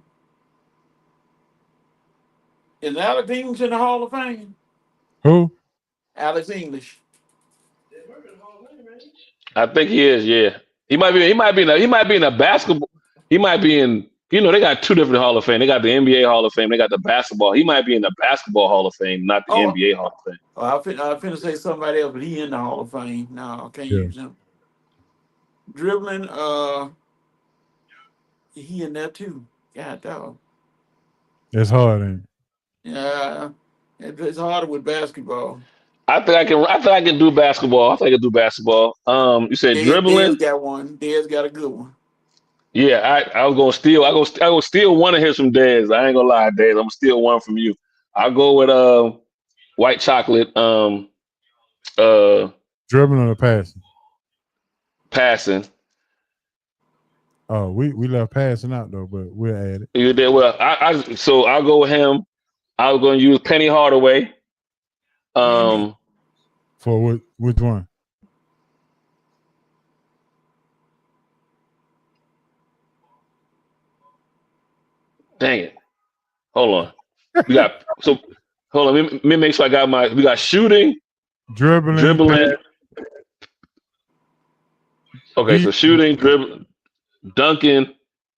[SPEAKER 4] Is Alex English in the Hall of Fame?
[SPEAKER 3] Who?
[SPEAKER 4] Alex English.
[SPEAKER 5] I think he is. Yeah, he might be. He might be in a basketball. He might be in. They got two different Hall of Fame. They got the NBA Hall of Fame. They got the basketball. He might be in the basketball Hall of Fame, not the NBA Hall of Fame.
[SPEAKER 4] I finna say somebody else, but he in the Hall of Fame. No, I can't use him. Dribbling, he in there too. God dog.
[SPEAKER 3] It's hard, ain't it?
[SPEAKER 4] Yeah, it's harder with basketball.
[SPEAKER 5] I think I can do basketball. I think I can do basketball. You said dribbling.
[SPEAKER 4] Dez got one. Dez got a good one.
[SPEAKER 5] Yeah, I was gonna steal. I go steal one of his from Dez. I ain't gonna lie, Dez. I'm gonna steal one from you. I'll go with white chocolate.
[SPEAKER 3] Dribbling or passing?
[SPEAKER 5] Passing.
[SPEAKER 3] Oh, we left passing out though, but we'll add it.
[SPEAKER 5] You did well. So I'll go with him. I was gonna use Penny Hardaway.
[SPEAKER 3] For which one?
[SPEAKER 5] Dang it. Hold on. Hold on. Let me make sure I got we got shooting. dribbling. Okay, so shooting, dribbling, dunking,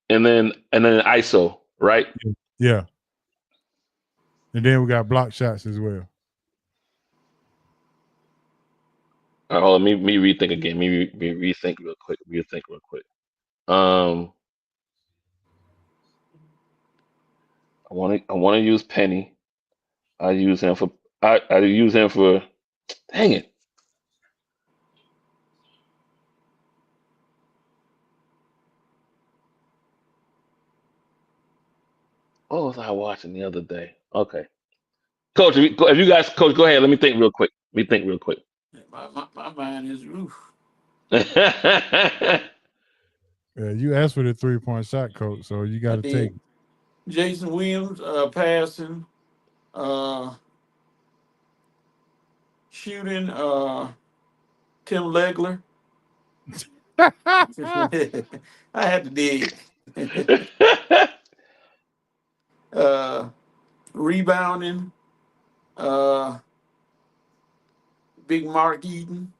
[SPEAKER 5] and then ISO, right?
[SPEAKER 3] Yeah. And then we got block shots as well.
[SPEAKER 5] All right, hold on, me rethink again. Me rethink real quick. I want to use Penny. I use him for. I use him for. Dang it! What was I watching the other day? Okay, Coach. If you guys, Coach, go ahead. Let me think real quick.
[SPEAKER 4] My mind is oof.
[SPEAKER 3] Yeah, you asked for the 3-point shot, Coach, so you got to take it.
[SPEAKER 4] Jason Williams passing, shooting. Tim Legler. I had to dig. Rebounding. Big Mark Eaton.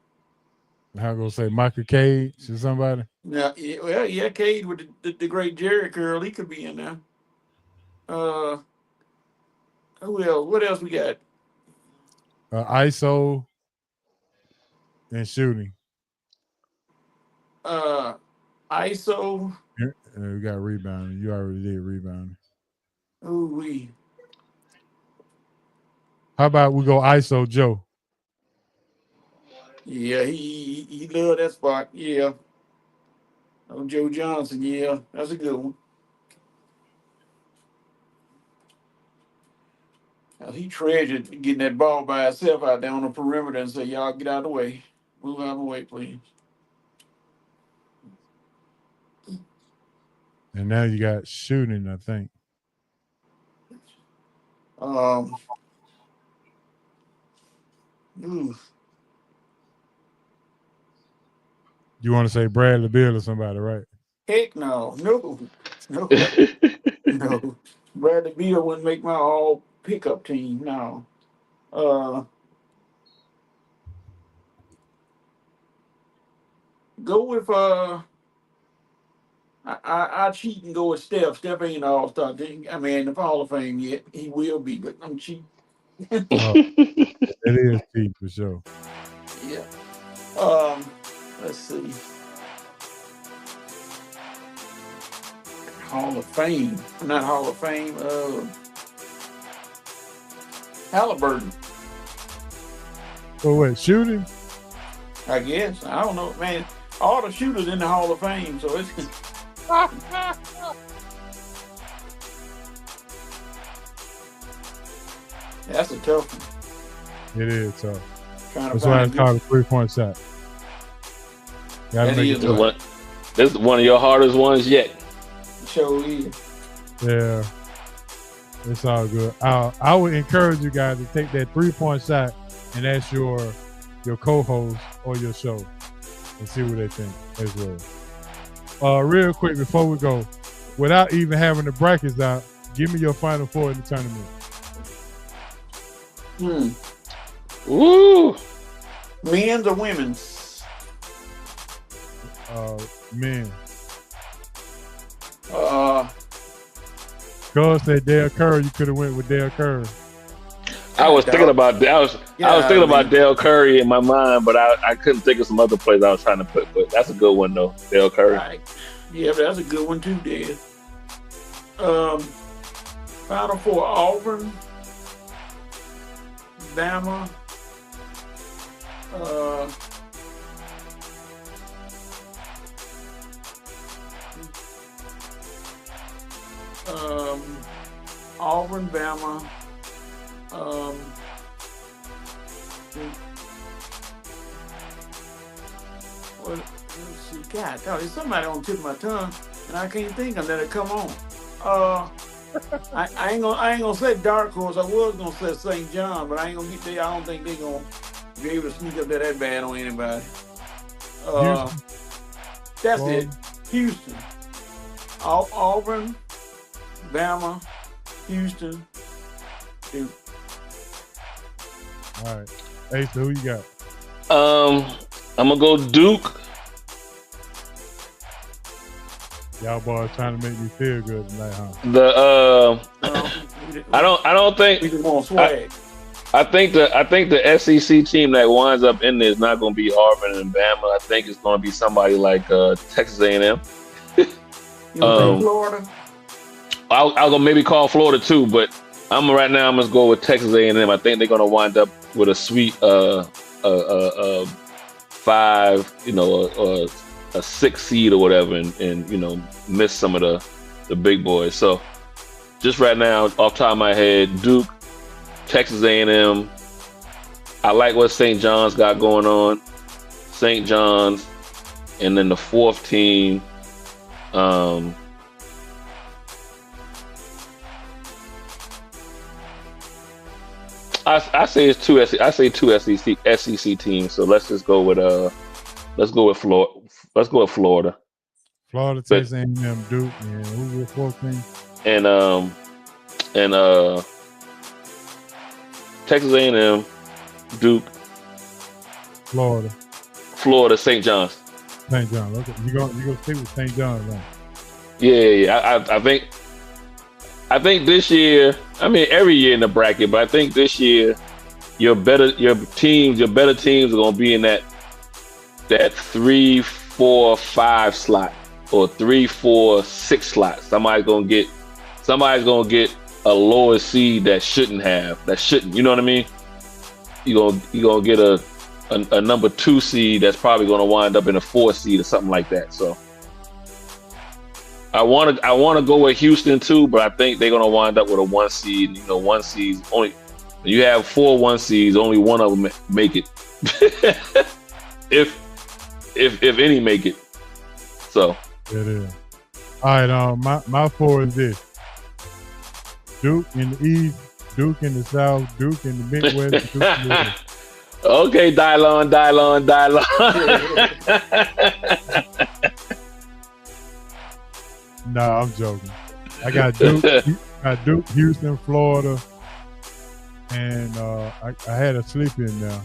[SPEAKER 3] How gonna say Michael Cage or somebody?
[SPEAKER 4] Yeah, Cage with the great Jerry Curl. He could be in there. Who else? What else we got?
[SPEAKER 3] ISO and shooting.
[SPEAKER 4] ISO.
[SPEAKER 3] We got rebounding. You already did rebounding.
[SPEAKER 4] Ooh-wee.
[SPEAKER 3] How about we go ISO Joe?
[SPEAKER 4] Yeah, he loved that spot. Yeah. Oh, Joe Johnson. Yeah, that's a good one. He treasured getting that ball by himself out there on the perimeter and say, "Y'all get out of the way. Move out of the way, please."
[SPEAKER 3] And now you got shooting, I think. You want to say Bradley Beal or somebody, right?
[SPEAKER 4] Heck no. Bradley Beal wouldn't make my all pickup team. No. Go with I cheat and go with Steph. Steph ain't an all-star. I mean, the Hall of Fame yet. He will be, but I'm cheating.
[SPEAKER 3] It is cheap for sure.
[SPEAKER 4] Yeah. Let's see. Hall of Fame. Not Hall of Fame. Halliburton.
[SPEAKER 3] So what, shooting?
[SPEAKER 4] I guess. I don't know, man. All the shooters in the Hall of Fame, so it's that's a tough one.
[SPEAKER 3] It is tough.
[SPEAKER 4] That's
[SPEAKER 3] why it's called a 3-point shot.
[SPEAKER 5] This is one of your hardest ones yet.
[SPEAKER 4] Sure is.
[SPEAKER 3] Yeah. It's all good. I would encourage you guys to take that 3-point shot and ask your co-host or your show and see what they think as well. Real quick before we go, without even having the brackets out, give me your final four in the tournament.
[SPEAKER 5] Woo!
[SPEAKER 4] Men's or women's?
[SPEAKER 3] Men. Cuz said Dale Curry. You could have went with Dale Curry.
[SPEAKER 5] I was thinking about I was thinking about Dale Curry in my mind, but I couldn't think of some other plays I was trying to put. But that's a good one though, Dale Curry.
[SPEAKER 4] Right. Yeah, but that's a good one too, Dale. Final four: Auburn, Bama, Auburn, Bama, let's see, God, there's somebody on the tip of my tongue, and I can't think of that. Come on. I ain't gonna say Dark Horse. I was gonna say St. John, but I ain't gonna get there. I don't think they're gonna be able to sneak up there that bad on anybody. That's it. Houston, Auburn, Bama, Houston, Duke.
[SPEAKER 3] All right. Hey, so who you got?
[SPEAKER 5] I'm gonna go Duke.
[SPEAKER 3] Y'all boys trying to make me feel good tonight, huh?
[SPEAKER 5] I don't think
[SPEAKER 4] we just want swag.
[SPEAKER 5] I think the SEC team that winds up in there is not going to be Auburn and Bama. I think it's going to be somebody like Texas A&M.
[SPEAKER 4] You don't think Florida?
[SPEAKER 5] I'll go maybe call Florida too, but I'm gonna go with Texas A&M. I think they're going to wind up with a sweet 5, or a 6 seed or whatever, and miss some of the big boys. So just right now, off the top of my head, Duke, Texas A&M. I like what St. John's got going on. St. John's, and then the fourth team. I say it's two. I say two SEC teams. So let's just go with Florida. Let's go with Florida.
[SPEAKER 3] Florida, Texas A&M, Duke, and who's your fourth team?
[SPEAKER 5] And Texas A&M, Duke, Florida, St. John's.
[SPEAKER 3] St. John's. Okay, you go stick with St. John's, right?
[SPEAKER 5] Yeah. I think this year. I mean, every year in the bracket, but I think this year, your better teams are going to be in that 3, 4, 5 slot, or 3, 4, 6 slot. Somebody's gonna get a lower seed that shouldn't. You know what I mean? You're gonna get a number 2 seed that's probably gonna wind up in a 4 seed or something like that. So I want to go with Houston too, but I think they're gonna wind up with a 1 seed. 1 seed only. When you have 4 1 seeds, only one of them make it. if any make it. So
[SPEAKER 3] it is. All right, my 4 is this: Duke in the East, Duke in the South, Duke in the Midwest. Duke in the West.
[SPEAKER 5] Okay, Dylon.
[SPEAKER 3] Nah, I'm joking. I got Duke, Houston, Florida, and I had a sleep in there.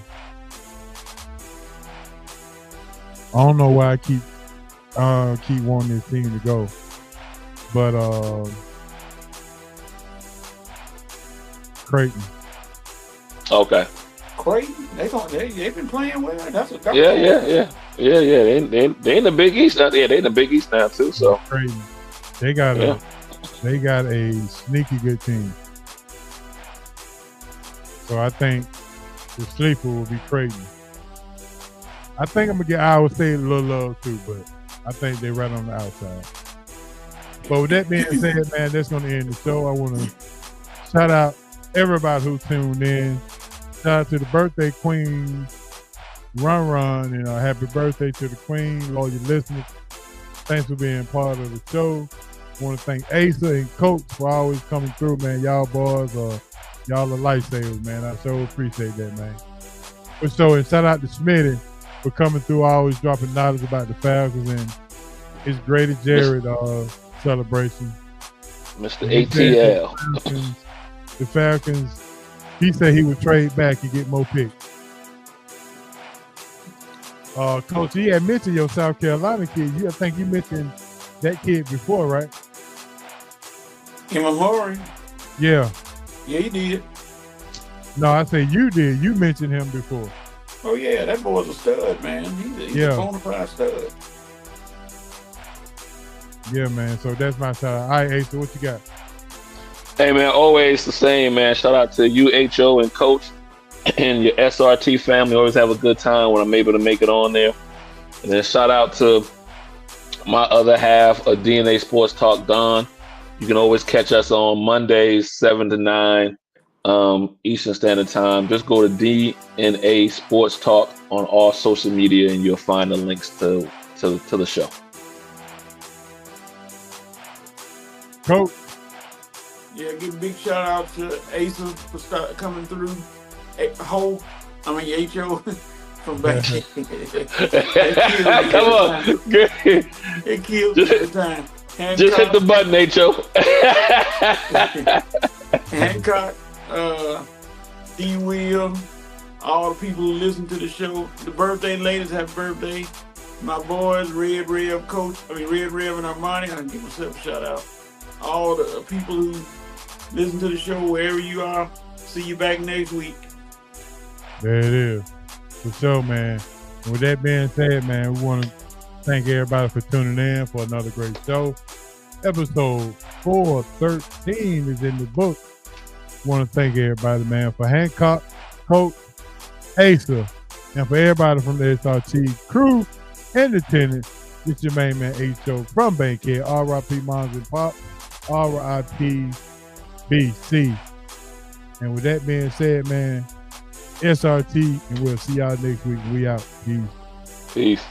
[SPEAKER 3] I don't know why I keep wanting this team to go, but Creighton.
[SPEAKER 5] Okay.
[SPEAKER 4] Creighton, they've been playing well.
[SPEAKER 5] Yeah. They in the Big East now. Yeah, they in the Big East now too. So
[SPEAKER 3] Creighton, they got a sneaky good team. So I think the sleeper will be Creighton. I think I'm gonna get Iowa State a little love too, but I think they're right on the outside. But with that being said, man, that's gonna end the show. I want to shout out everybody who tuned in. Shout out to the birthday queen, Run, and happy birthday to the queen, all your listeners. Thanks for being part of the show. I want to thank Asa and Coach for always coming through, man. Y'all boys, y'all are lifesavers, man. I so appreciate that, man. And shout out to Smitty for coming through, always dropping knowledge about the Falcons and his Grady Jarrett celebration.
[SPEAKER 5] Mr. ATL.
[SPEAKER 3] The Falcons, he said he would trade back and get more picks. Coach, he had mentioned your South Carolina kid. I think you mentioned that kid before, right?
[SPEAKER 4] Emma Murray.
[SPEAKER 3] Yeah.
[SPEAKER 4] Yeah, he did.
[SPEAKER 3] No, I say you did. You mentioned him before.
[SPEAKER 4] Oh yeah, that boy's a stud, man. He's a bona fide stud.
[SPEAKER 3] Yeah, man. So that's my shout out. All right, Asa, what you got?
[SPEAKER 5] Hey, man, always the same, man. Shout out to you, HO, and Coach, and your SRT family. Always have a good time when I'm able to make it on there. And then shout out to my other half of DNA Sports Talk, Don. You can always catch us on Mondays, 7 to 9 Eastern Standard Time. Just go to DNA Sports Talk on all social media, and you'll find the links to the show.
[SPEAKER 3] Coach.
[SPEAKER 4] Yeah, give a big shout out to Asa for coming through. HO from back.
[SPEAKER 5] Come on.
[SPEAKER 4] It killed me at the time. Hancock,
[SPEAKER 5] just hit the button, HO.
[SPEAKER 4] Hancock, D. Will, all the people who listen to the show. The birthday ladies, happy birthday. My boys, Red Rev and Armani, I can give myself a shout out. All the people who listen to the show, wherever you are, see you back next week.
[SPEAKER 3] There it is. For sure, man. And with that being said, man, we want to thank everybody for tuning in for another great show. Episode 413 is in the book. Want to thank everybody, man, for Hancock, Coach, Asa, and for everybody from the SRT crew and the tenant. It's your main man, H.O. from Bankhead, R.I.P. Moms and Pop, R.I.P. BC. And with that being said, man, SRT, and we'll see y'all next week. We out. Peace.
[SPEAKER 5] Peace.